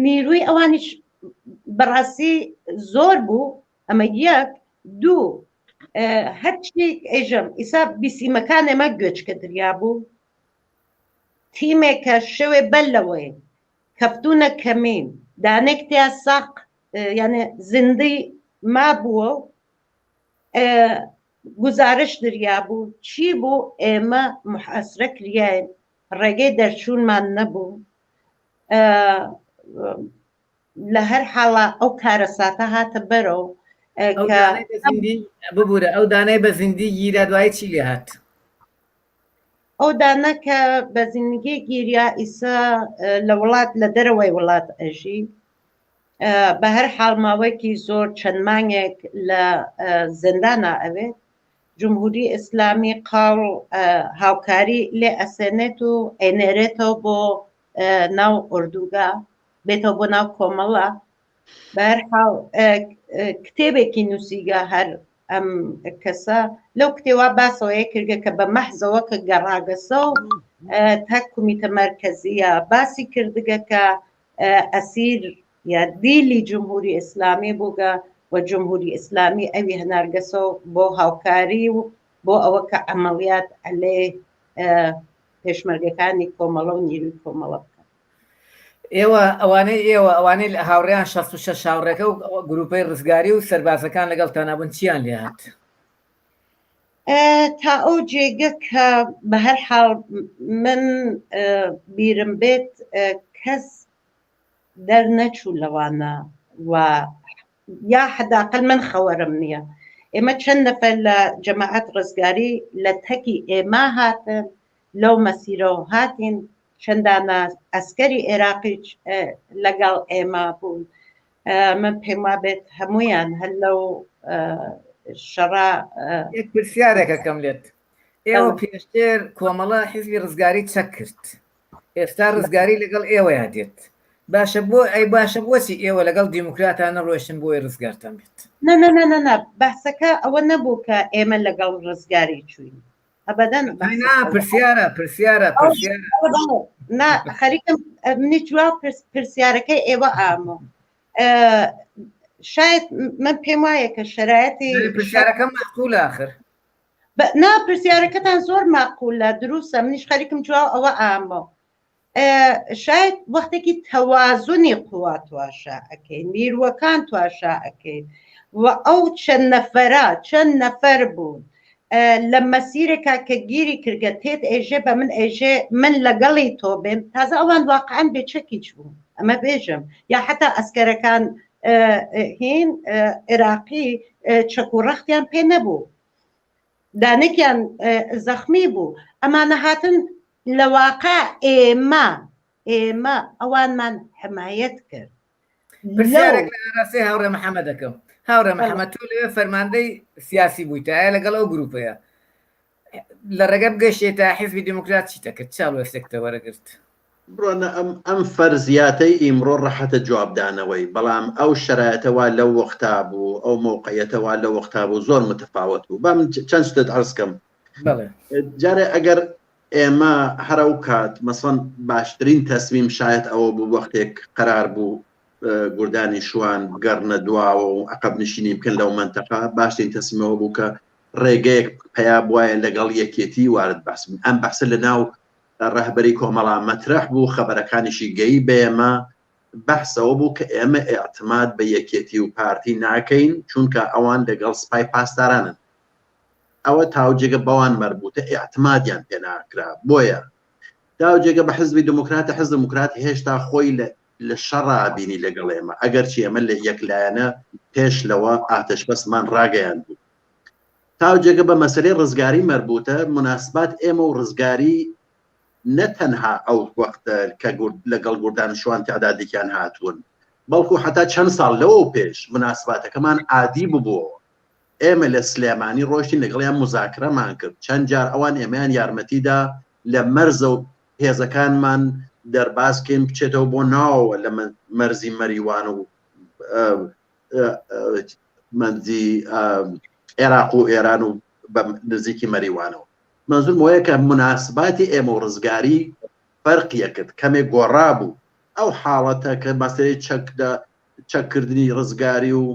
نیروی ئەوانیش بەڕاستی زۆر بوو ئەمە یەک دوو هەرچێک ئێژەم ئیسا بیسیمەکان ئێمە گوێچکە دریا بوو تیمێکە شەوێ بەلەوەی کەفتونە کەمین دانێک تیا ساق یعنی زیندەی مابووە گزارش دریا بوو چی بوو ئێمە محاسرە کریایە ڕێگەی دەرچوونمان نەبوو لە هەر حاڵە ئەو کارە ساتە هاتە بەرەو ببوورە ئەو دانای بە زیندی گیرە دوای چی لێ هات ئەو دانە کە بە زیندگی گیریا ئیسا لە وڵات لە دەرەوەی وڵات ئەژی بە هەر حاڵ ماوەیەکی زۆر چەند مانگێک لە زندانە ئەوێت جمهوری ئیسلامی قاڵ هاوکاری لێ ئەسێنێت و ئێنێرێتەوە بۆ ناو ئوردوگا بێتەوە بۆ ناو کۆمەڵە بە هەر حاڵ کتێبێکی نووسیگە هەر ئەم کەسە لەو کتێوا باسەوەیە کردگە کە بە مەحزەوە کە گەڕاگەسە و تا کومیتە مەرکەزیە باسی کردگە کە ئەسیر یا دیلی جمهوری ئیسلامی بووگە و جمهوری ئیسلامی ئەوی هەنارگەسە بۆ هاوکاری و بۆ ئەوە کە ئەمەڵیات ئەلێ پێشمەرگەکانی کۆمەڵە و نیروی کۆمەڵە بکەن. ئێوە ئەوانەی هاوڕێیان 66 هاوڕێکە و گروپەی ڕزگاری و سەربازەکان لەگەڵ تانابوون چیان لێ هات؟ تا ئەو جێگە کە بە هەر حاڵ من بیرم بێت کەس دەرنەچوو لەوانە و یا حداقل من خەوەرم نییە ئێمە چەند نەفەر لە جەماعەت ڕزگاری لە تەکی ئێمە هاتن لەو مەسیرەوە هاتین چەندانە ئەسکەری عێراقی لەگەڵ ئێمە بوون من پێم وابێت هەمویان هەر لەو شەڕا یەک پرسیارێکەکەم لێت ئێوە پێشتر کۆمەڵە حیزبی ڕزگاری چەک کرد ئێستا ڕزگاری لەگەڵ ئێوەیان دێت باشە بۆ ئەی باشە بۆچی ئێوە لەگەڵ دیموکراتانە ڕۆشتن بۆی ڕزگارتان بێت نە بەسەکە ئەوە نەبوو کە ئێمە لەگەڵ ڕزگاری چوین ئەبەدەن پرسیارە خەریکم منی جواب پرسیارەکەی ئێوە ئامۆ شاید من پێم وایە کە شەرایەتی پرسیارەکەم مەعقولە ئاخر نا پرسیارەکەتان زۆر ماقولە دروستە منیش خەریکم جواب ئەوە ئامۆ شاید وەختێکی تەوازنی قووا تواشا ئەەکەین نیروەکان تواشا ئەەکەین و ئەو چەند نەفەر بوون لە مەسیرێکا کە گیری کردگە تێت ئێژێ بە من ئێژێ من لەگەڵی تۆ بێم تازە ئەوان واقعان بێچەکیچ بوون ئەمە بێژم یا حتا ئەسکەرەکان هین عێراقی چەک و ڕەختیان پێ نەبوو دانێکیان زەخمی بوو ئەمانە هاتن لە واقع ئێمە ئەوانمان حمایەت کرد. پرسیارێک لە ئاراسی هاوڕێ محەممەد دەکەم هاوڕێ محەممەد تۆ لەوێ فەرماندەی سیاسی بوویتە لەگەڵ ئەو گروپەیە لە ڕێگە بگەشتێتە حیزبی دیموکرات چیتە کرد چاڵ وەستێکتە وەرەگرت بڕۆنە ئەم فەرزیاتەی ئیمڕۆ ڕەحەتە جوابدانەوەی بەڵام ئەو شەرایەتەوە لەو وەختا بوو ئەو موقعیەتەوە لەو وەختا بوو زۆر متفاوت بوو با من چەند شتت عەرزکەم جارێ ئەگەر ئێمە هەرە و کات مەسڵەن باشترین تەسمیم شاید ئەوە بوو وەختێک قەرار بوو گوردانی شوان گەڕنە دواوە و عقب نشینی بکەن لەو منتەقە باشترین تەسمیمەوە بوو کە ڕێگەیەک پیا بواە لەگەڵ یەکێتی وارد باسم ئەم بەحسە لە ناو ڕەهبەری کۆمەڵا مەترەح بوو خەبەرەکانیشی گەی بێمە بەحسەوە بوو کە ئێمە ئێعتماد بە یەکێتی و پارتی ناکەین چونکە ئەوان لەگەڵ سپای پاسدارانن ئەوە تاوجێگە بەوان مەربوتە ئێعتمادیان پێ ناکرا بۆیە تاوجێگە بە حزبی دموکراتە حزب دموکرات هێشتا خۆی لە شەڕا بینی لەگەڵ ئێمە ئەگەر چی ئێمە لە یەکلایەنە پێش لەوە ئاتەش بەسمان ڕاگەیان بوو تاوجێگە بە مەسەلەی ڕزگاری مەربوتە مناسبات ئێمە و ڕزگاری نەتەنها ئەو وەختە کە لەگەڵ گوردان شوان تعدادێکیان هاتوون بەڵکو حتا چەند ساڵ لەوە پێش مناسباتەکەمان عادی ببووە ئێمە لە سلێمانی ڕۆشتین لەگەڵیان مزاکرەمان کرد چەند جار ئەوان ئێمەیان یارمەتیدا لە مەرزە و هێزەکانمان دەرباسکەین بچێتەوە بۆ ناوەوە لە مەرزی مەریوان و مەرزی عێراق و ئێران و بە نزیکی مەریوانەوە منزوم وەیە کە مناسباتی ئێمە و ڕزگاری فەرقیە کرد کەمێک گۆڕا بوو ئەو حاڵەتە کە مەسەلەی چەککردنی ڕزگاری و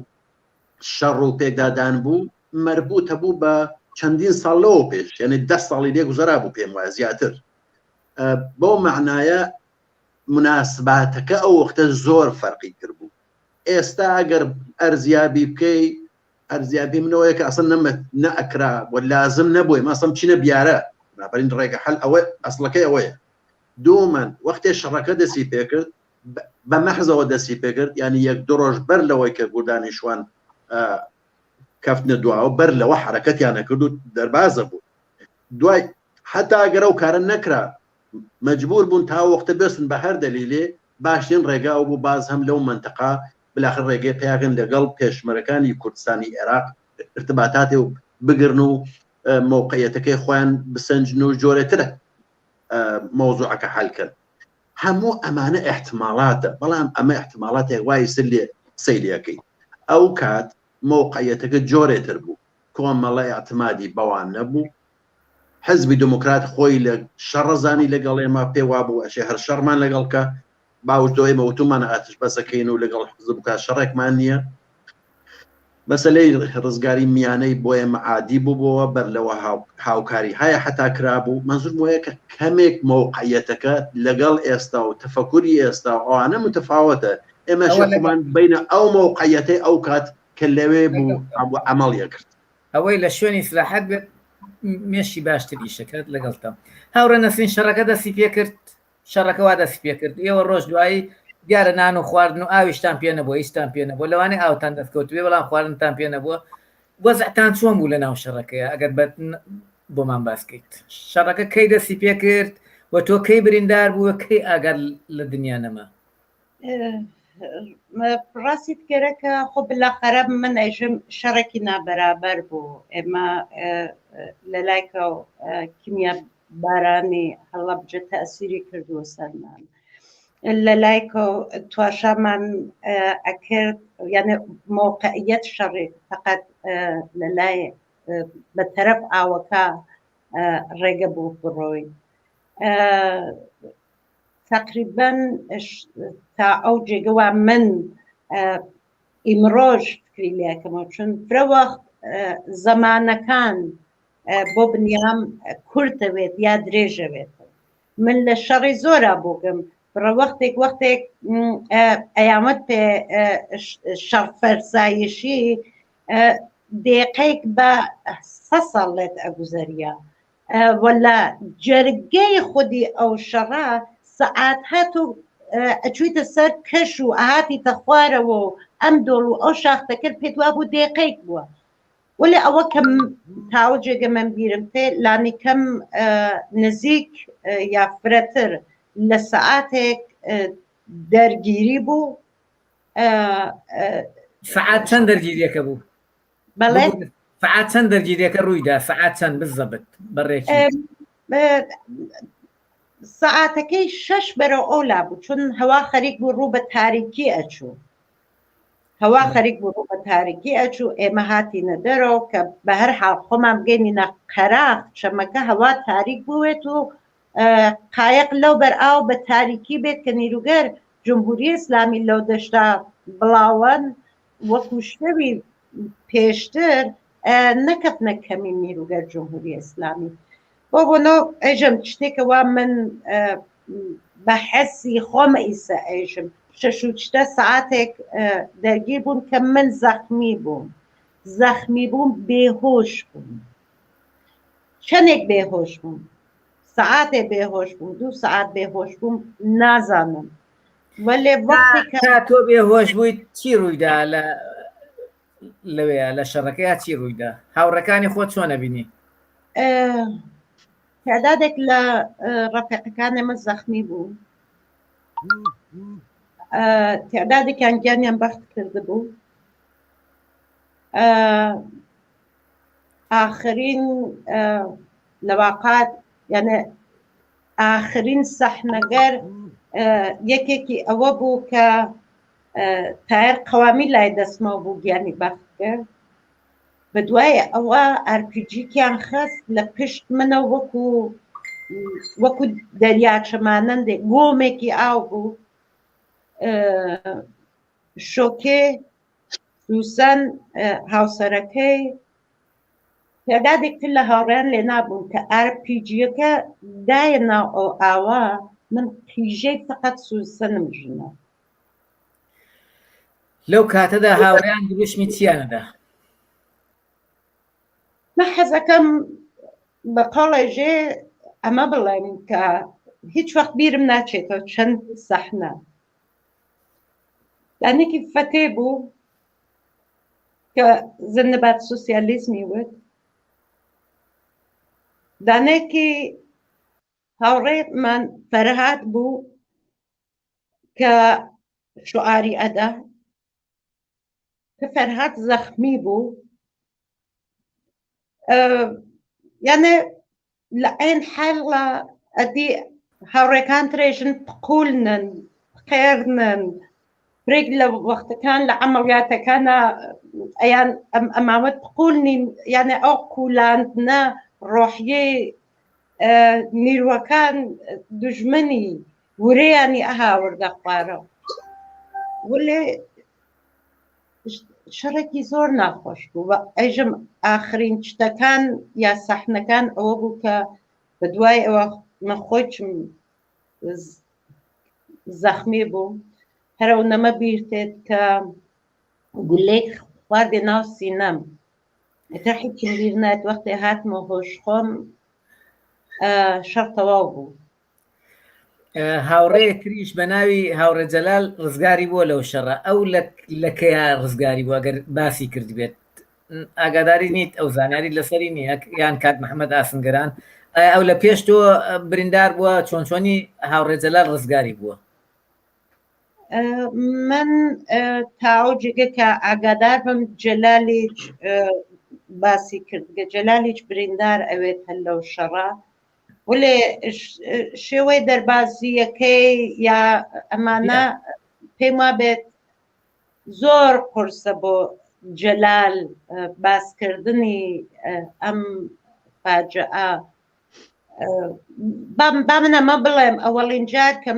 شەڕ و پێکدادان بوو مربوطە بوو بە چەندین ساڵ لەوە پێش یعنی 10 ساڵی لێ گوزەرا بوو پێم وایە زیاتر بۆ معنایە مناسباتەکە ئەو وەختە زۆر فەرقی کرد بوو ئێستا ئەگەر ئەرزیابی بکەی ئەرزیابی منەوەیە کە ئەسڵ نەئەکرا و لازم نەبووی مەسەڵەن بچینە بیارە بەرین ڕێگە حەل ئەوە ئەسڵەکەی ئەوەیە دوومەن وەختێ شەڕەکە دەستی پێکرد بە مەحزەوە دەستی پێکرد ینی 1-2 ڕۆژ بەر لەوەی کە گوردانی شوان کەفتنە دواوە بەر لەوە حرەکەتیانە کرد و دەربازە بوو دوای حتا ئەگەر ئەو کارە نەکرا مەجبور بوون تا وەختە بێستن بە هەر دەلیلێ باشترین ڕێگاوە بوو باز هەم لەو منتەقا بلاخر ڕێگەی پیاگەن لەگەڵ پێشمەرەکانی کوردستانی عێراق ارتباطاتی و بگرن و موقعیتەکەی خۆیان بسەنجن و جۆرەترە مۆزوعەکە حەلکرد هەموو ئەمانە احتمالاتە بەڵام ئەمە احتمالاتێک وای سەیریەکەی ئەو کات موقعیتەکە جۆرێتر بوو کۆمەڵە اعتمادی بەوان نەبوو حزبی دموکرات خۆی لە شەڕەزانی لەگەڵ ئێمە پێوا بوو ئەشێ هەر شەڕمان لەگەڵکە باوشدۆی مەوتومانە ئاتش بەسەکەین و لەگەڵ حزب بکات شەڕێکمان نییە مەسەلەی ڕزگاری میانەی بۆ ئێمە عادی بووبەوە بەر لەوە هاوکاری هەیە حتا کرابوو منزور وەیە کە کەمێک موقعیتەکە لەگەڵ ئێستا و تەفەکوری ئێستا ئەوانە متفاوتە ئێمە شەخمان بینە ئەو موقعیتەی ئەو کات کە لەوێ بوو عملیە کرد ئەوەی لە شوێنی سلاحەت بێت مێشی باشتر ئیشەکەت لەگەڵتە هاوڕە نەسرین شەڕەکە دەستی پێ کرد شەڕەکە وا دەستی پێ کرد ئێوە ڕۆژ دوایی دیارە نان و خواردن و ئاویشتان پێ نەبووە هیچتان پێ نەبووە لەوانەیە ئاوتان دەستکەوتوێ بەڵام خواردنتان پێ نەبووە وەزعتان چۆن بوو لە ناو شەڕەکەیە ئەگەر بۆمان باسکەیت شەڕەکە کەی دەستی پێ کرد و تۆ کەی بریندار بووە کەی ئاگەر لە دنیا نەما ڕاستیت گەرەکە خۆ بلاخەرە من ئەژم شەڕێکی نابەرابەر بوو ئێمە لە لایکە و کیمیا بارانی هەڵە بجە تەئسیری کردووە سەرمان لە لایکە و تواشامان ئەکرد یعنی موقعیت شەڕی فقط لە لای بە تەرەف ئاوەکە ڕێگە بوو بڕۆی تقریبا تا ئەو جێگەوە من ئیمڕۆژ فکری لێکەمەوە چون فرە وەخت زەمانەکان بۆ بنیام کورتەوێت یا درێژەوێت من لە شەڕی زۆرە بووگم بڕە وەختێک ئەیامەت پێ شەڕفەرسایشی دێقەیەک بە 100 ساڵ لێت ئەگوزەریە وەلا جەرگەی خودی ئەو شەڕە سەعات هات و ئەچوویتە سەر کەش و ئاهاتیتە خوارەوە و ئەم دۆڵ و ئەو شاختەکرد پێت وا بوو دێقەیەک بووە ولی ئەوە کەم تاوە جێگە من بیرم تێ لانی کەم نزیک یا فرەتر لە سەعاتێک دەرگیری بوو سەعات چەند دەرگیریەکە بوو بەڵێ سەعات چەند دەرگیریەکە ڕوویدا سەعات چەند بزەبت بەڕێکی سەعاتەکەی 6 بەرەو ئەولا بوو چون هەوا خەریک بوو ڕوو بە تاریکی ئەچوو هەوا خەریک بوو ڕوو بە تاریکی ئەچوو ئێمە هاتینە دەرەوە کە بە هەر حاڵ خۆمان بگەینینە قەراق چەمەکە هەوا تاریک بوێت و قایق لەو بەر ئاو بە تاریکی بێت کە نیروگەر جمهوری اسلامی لەو دەشتا بڵاوان وەکو شەوی پێشتر نەکەتنە کەمی میرروگەر جمهوری اسلامی بۆ بۆنەوە ئەژەم شتێکەوە من بە حەسی خۆمە ئیسە ئەژم شەش و چتە سعاتێک دەرگیر بوون کە من زەخمی بووم بێهۆش بووم چەندێک بێهۆش بووم سعاتێ بێهۆش بووم 2 سعات بێهۆش بووم نازانم وەلێ وەختی کە تۆ بێهۆش بوویت چی ڕوویدا لەوەیە لە شەڕەکەی چی ڕوویدا هاوڕەکانی خۆت چۆنە بینی تعدادێک لە ڕەفیقەکانی من زەخمی بوو تعدادێکیان گیانیان بەخت کرده بوو آخرین لەواقات یعنی آخرین سەحنەگەر یەکێکی ئەوە بوو کە تایر قەوامی لای دەستمەوە بوو گیانی بەخت کرد بە دوایە ئەوە ئەرپیجیکیان خەست لە پشت منە وەکو دەریاچەمانەندێ گۆمێکی ئاو بوو شۆکێ سوسەن هاوسەرەکەی تعدادێکتر لە هاوڕێیان لێ نابوون کە ئەرپیجیەکە دایە ناو ئەو ئاوا من قیژەی فقط سوسەنم ژنە لەو کاتەدا هاوڕێیان دروشمی چیانەدا من حەزەکەم بە قەڵێژێ ئەمە بڵێم کە هیچ وەخت بیرم ناچێتەوە چەند سەحنە لانێکی فەتێ بوو کە زنەبات سوسیالیزمی وت دانێکی هاوڕێمان فەرهاد بوو کە شعاری ئەدا کە فەرهاد زەخمی بوو یعنی لە ئەین حاڵە ئەدی هاوڕێکان ترێژن پقولنن خێرنن فرێک لە وەختەکان لە عەمەڵیاتەکانە ئەیان ئەماوەت پقولنین یعنی ئەو قولاندنە ڕۆحیێ نیروەکان دوژمنی ورەیانی ئەهاوردە خوارە وەلێ شەڕێکی زۆر ناخۆش بوو ئەژم ئاخرین شتەکان یا سەحنەکان ئەوە بوو کە بە دوای ئەوە من خۆیچم زەخمی بوو هەرەو نەمە بیرتێت کە گولەی خواردێ ناو سینەم ئەتا هیچم بیر نایەت وەختێ هاتمە هۆش خۆم شەڕ تەواو بوو هاوڕێ تریش بە ناوی هاوڕێ جەلال ڕزگاری بووە لەو شەڕە ئەو لەکەیە ڕزگاری بووە ئەگەر باسی کرد بێت ئاگاداری نیت ئەو زانیاری لەسەری نییە یان کات محەممەد ئاسنگەران ئەو لە پێش تۆ بریندار بووە چۆنچۆنی هاوڕێ جەلال ڕزگاری بووە من تاو جگە کە ئاگادار بم جەلالیچ باسی کردگە جەلالیچ بریندار ئەوێت هەر لەو شەڕە وڵێ شێوەی دەربازیەکەی یا ئەمانە پێم وا بێت زۆر قورسە بۆ جەلال باسکردنی ئەم فاجعە با من ئەمە بڵێم ئەوەڵین جار کە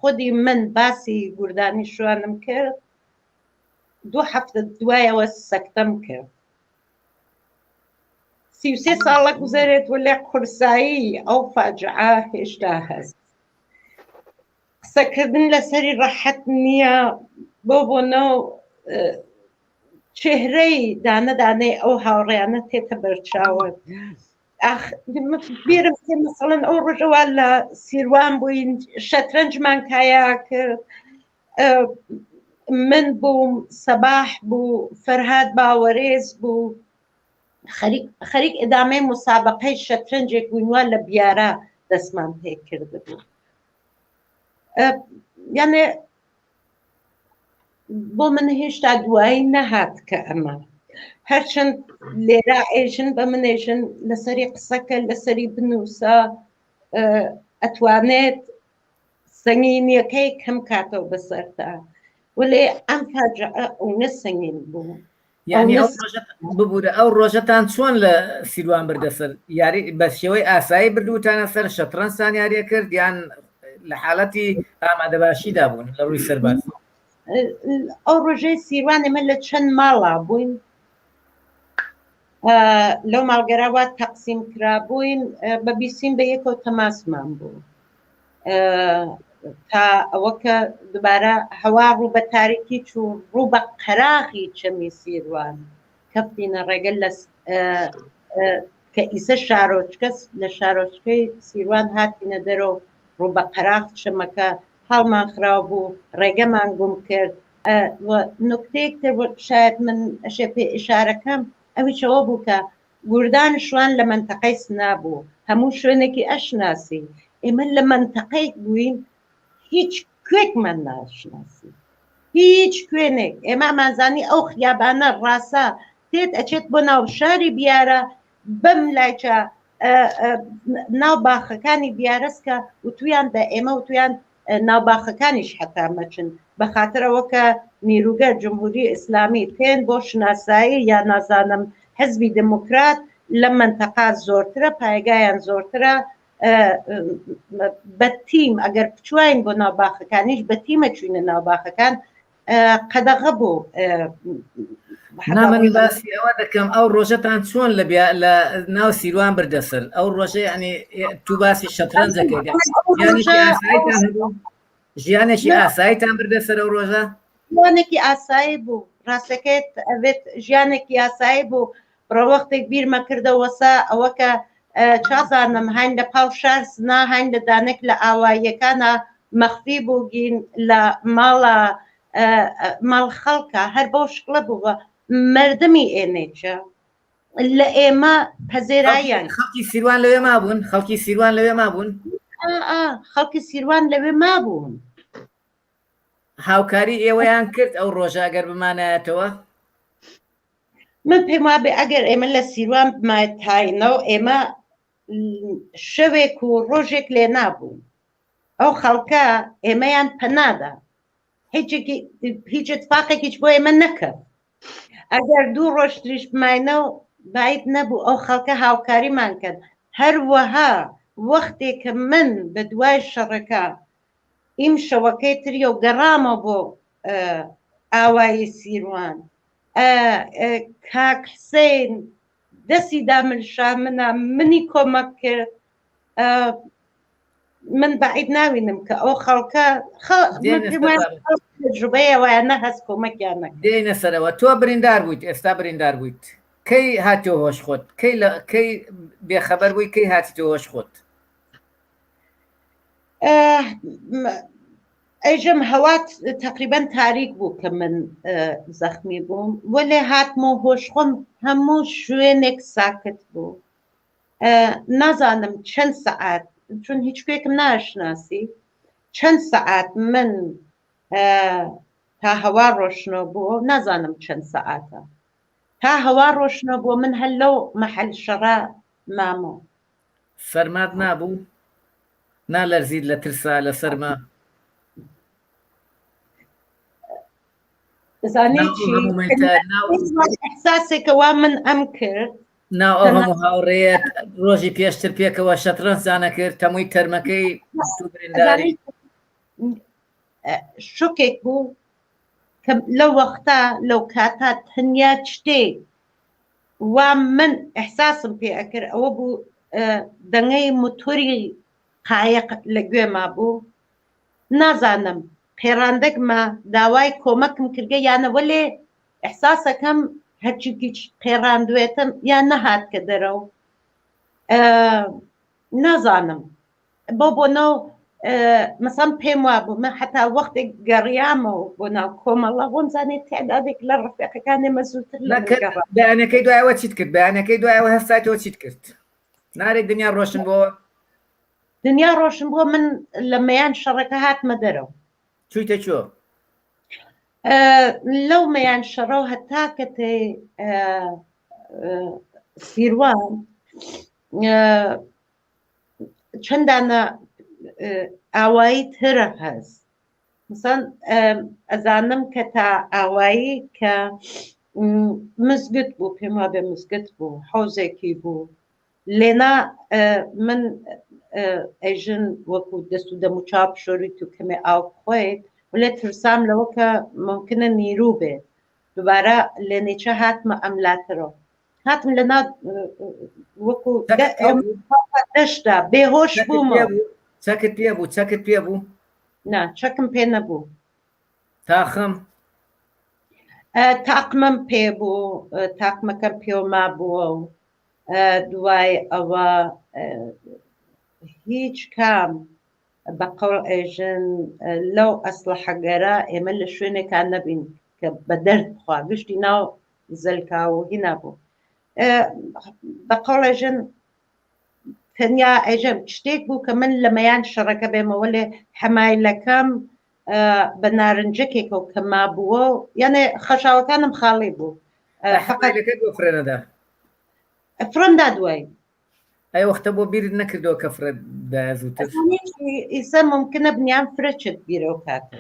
خودی من باسی گوردانی شوانم کرد 2 هەفتە دوایەوە سەکتەم کرد 33 ساڵە گوزارێت و لێ قورسایی ئەو فاجعە هێشتا هەست قسەکردن لەسەری ڕەحەت نییە بۆنەوە چهرەی دانەدانەی ئەو هاوڕێیانە تێتە بەرچاوت بیرم پێ مەسەڵەن ئەو ڕۆژەوە لە سیروان بووین شەترەنجمان کایا کرد من بووم سەباح بوو فەرهاد باوەرێز بوو خەریک ئێدامەی مسابقەی شەترەنجێک بووینوە لە بیارە دەستمان پێ کرده بوو یعنی بۆ من هێشتا دوایی نەهات کە ئەمە هەرچەند لێرا ئێژن بە منێژن لەسەری قسەکە لەسەری بنووسە ئەتوانێت سەنگینیەکەی کەم کاتەوە بەسەرتا وەلێ ئەم فاجعە ئەوە سەنگین بوو یعنی ببوورە ئەو ڕۆژەتان چۆن لە سیروان بردەسەر یاری بە شێوەی ئاسایی بردووتانە سەر شەترەنجتان یاریە کرد یان لە حاڵەتی ئامادەباشیدا بوون لە ڕووی سەرباز ئەو ڕۆژەی سیروان ئێمە لە چەند ماڵا بووین لەو ماڵگەراوە تەقسیم کرا بووین بە بیستین بە یەکەوە تەماسمان بوو تا ئەوەکە دووبارە هەوا ڕوو بە تاریکی چوو ڕوو بە قەراغی چەمی سیروان کەفتینە ڕێگەل لە کە ئیسە شارۆچکەس لە شارۆچکەی سیروان هاتینە دەرەوە ڕوو بە قەراغ چەمەکە هەڵمان خراو بوو ڕێگەمان گوم کرد نکتەیەک تر شاید من ئەشێ پێ ئیشارەکەم ئەویشەوە بوو کە گوردان شوان لە منتەقەی سنا بوو هەموو شوێنێکی ئەشناسی ئێمە لە منتەقەی بووین هیچ کوێکمان ناشناسی هیچ کوێنێک ئێمە مازانی ئەو خیابانە ڕاستە تێت ئەچێت بۆ ناو شاری بیارە بەم لایچە ناو باخەکانی دیارەستکە وتویان بە ئێمە وتویان ناوباخەکانیش حتا مەچن بە خاطرەوە کە نیروگە جمهوری ئیسلامی پێن بۆ شناسایی یا نازانم حزبی دموکرات لە منتەقا زۆرترە پایگایان زۆرترە بە تیم ئەگەر بچوین بۆ ناوباخەکانیش بە تیمە چوینە ناوباخەکان قەدەغە بوو نامەن باسی ئەوە دەکەم ئەو ڕۆژەتان چۆن لە ناو سیروان بردەسەر ئەو ڕۆژە ینی تو باسی شەترەنجەکەی ژیانێکی ئاساییتان بردەسەر ئەو ڕۆژە ژیانێکی ئاسایی بوو ڕاستەکەیت ئەوێت ژیانێکی ئاسایی بوو ڕەوەختێک بیرمە کردەوەسا ئەوە کە چازانم هاین لە پاو شار سنا هاین لە دانێک لە ئاواییەکانە مەخفی بووگین لە ماڵ خەڵکە هەر بەو شکڵە بووە مردمی ئێنێچە لە ئێمە پەزێراییان خەڵکی سیروان لەوێ مابوون خەڵکی سیروان لەوێ مابوون خەڵکی سیروان لەوێ مابوون هاوکاری ئێوەیان کرد ئەو ڕۆژە ئەگەر بمانایەتەوە من پێم وابێ ئەگەر ئێمە لە سیروان بمایەتاینەوە ئێمە شەوێک و ڕۆژێک لێ نابوون ئەو خەڵکە ئێمەیان پەنادا هیچ اتفاقێکیش بۆ ئێمە نەکرد ئەگەر دوو ڕۆژ تریش بماینەوە باید نەبوو ئەو خەڵکە هاوکاریمان کرد هەروەها وەختێککە من بە دوای شەڕەکە ئیم شەوەکەی تریە و گەڕامە بۆ ئاوایی سیروان کاک حسێن دەستی داملشا منە منی کۆمەک کرد من بەعید ناوینم کە ئەو خەڵکە تجربەیەوەیانە هەست کۆمەکیان نەکرد دێنە سەرەوە تۆ بریندار بوویت ئێستا بریندار بوویت کەی هاتیۆ هۆش خۆت کەی بێخەبەر بووی کەی هاتیتۆ هۆش خۆت ئەیژەم هەوات تقریبەن تاریک بوو کە من زەخمی بووم وەلێ هاتمە هۆشخۆم هەموو شوێنێک ساکت بوو نازانم چەند سەعات چون هیچ کوێکم ناشناسی چەند سەعات من تا هەوا ڕۆشنە بووە نازانم چەند سەعاتە تا هەوا ڕۆشنە بووە من هەر لەو مەحەل شەڕا مامەوە سەرمات نابوو نالەرزید لە ترسا لە سەرما ئەحساسێکەوە من ئەم کرد ناو ئەو هەموو هاوڕێیەت ڕۆژی پێشتر پێکەوە شەترەنج زانە کرد هەمووی تەرمەکەی برینداری شوکێک بوو کە لەو وەختا لەو کاتا تەنیا شتێک وا من ئەحساسم پێ ئەکرد ئەوە بوو دەنگەی موتۆری قایق لە گوێما بوو نازانم پێڕاندەکمە داوای کۆمەکم کردگە یانەوە لێ ئەحساسەکەم هەرچی پێڕاندوێتم یان نەهات کە دەرەوە نازانم بۆ ناو مەسەڵەن پێم وابوو من حتا وەختێک گەڕیامەوە بۆ ناو کۆمەڵە بۆم زانێت تعدادێک لە ڕفێقەکانی ئێمە زووتر بەیانەکەی دوایەوە چیت کرد بەیانەکەی دوایەوە هەستایەوە چیت کرد نارێک دنیا ڕۆشن بۆ دنیا ڕۆشن بۆ من لە مەیان شەڕەکە هاتمە دەرەوە چوویتە چۆ لەو مەیان شەڕە و هەتا کە تێ سیروان چەندانە ئاوایی ترە هەست مثلا ئەزانم کە تا ئاوایی کە مزگت بوو پێم وابێ مزگت بوو حوزێکی بوو لێنا من ئەژن وەکو دەست و دەم و چاپ شۆریت و کەمێ ئاو بخۆیت ولێ ترسام لەوە کە ممکنە نیرو بێت دووبارە لە نێچە هاتمە ئەملاتەرەوە هاتم لە ناو وەکو دەشتا بێهۆش بوومە چەکت پێ بوو نا چەکم پێ نەبوو تاخم تاقمم پێ بوو تاقمەکەم پێوما بووە و دوای ئەوە هیچ کام بەقەڵ ئێژن لەو ئەسلحەگەرە ئێمە لە شوێنێکان نەبین کە بە دەرد بخوا گشتی ناو زەلکا و هینا بوو بەقەڵ ئێژن تەنیا ئێژەم شتێک بوو کە من لە مەیان شەڕەکە بێمەوە لێ حەمایلەکەم بە نارنجەکێکە و کە مابووە یانێ خەشاوەکانم خاڵی بوو فرێنەدا فرەندا دوای ئەی وەختە بۆ بیرت نەکردەوە کە فرەتدا زووتر ئیسا ممکنە بنیان فرەچێت بیرەوە کاتە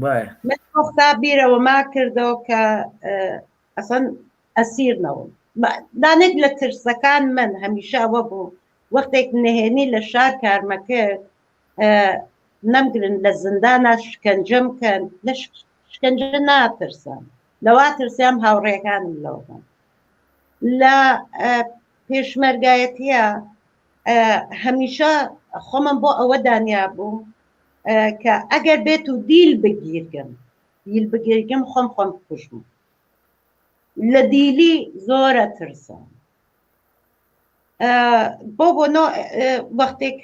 وایە من وەختا بیرەوە ما کردەوە کە ئەسەن ئەسیرنەوە دانێت لە ترسەکان من هەمیشە ئەوە بوو وەختێک نهێنی لە شار کارمەکرد نەمگرن لە زندانە شکنجەم کەن لە شکنجە ناترسان لەوا ترسیام هاوڕێکانم لەوە لە پێشمەرگایەتیە هەمیشە خۆمم بۆ ئەوە دانیا بوو کە ئەگەر بێت و دیل بگیرگەم خۆم کوشم لە دیلی زۆرە ترسان بۆ وەختێک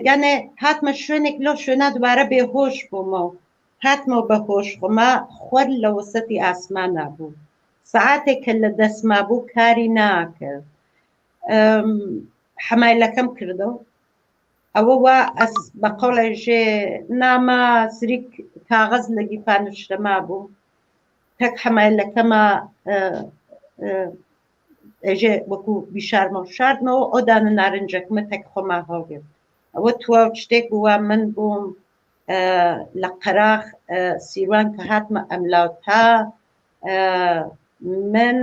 یانێ هاتمە شوێنێک لەو شوێنە دوبارە بێهۆش بوومە و هاتمەوە بە هۆشخۆما خوەر لە وەسەتی ئاسمان نبوو سعاتێک کە لە دەستما بوو کاری ناکرد حەمایلەکەم کردەوە ئەوە وا بە قەڵێژێ نامە سریک کاغەز لە گیپانشتەما بوو تەک حەمایلەکەمە ئێژێ وەکو بیشارمە و شاردمەوە ئەودانە نارنجەکمە تەک خۆما هەڵگرت ئەوە تواو شتێک بووە من بووم لە قەراخ سیروان کە هاتمە ئەملاو تا من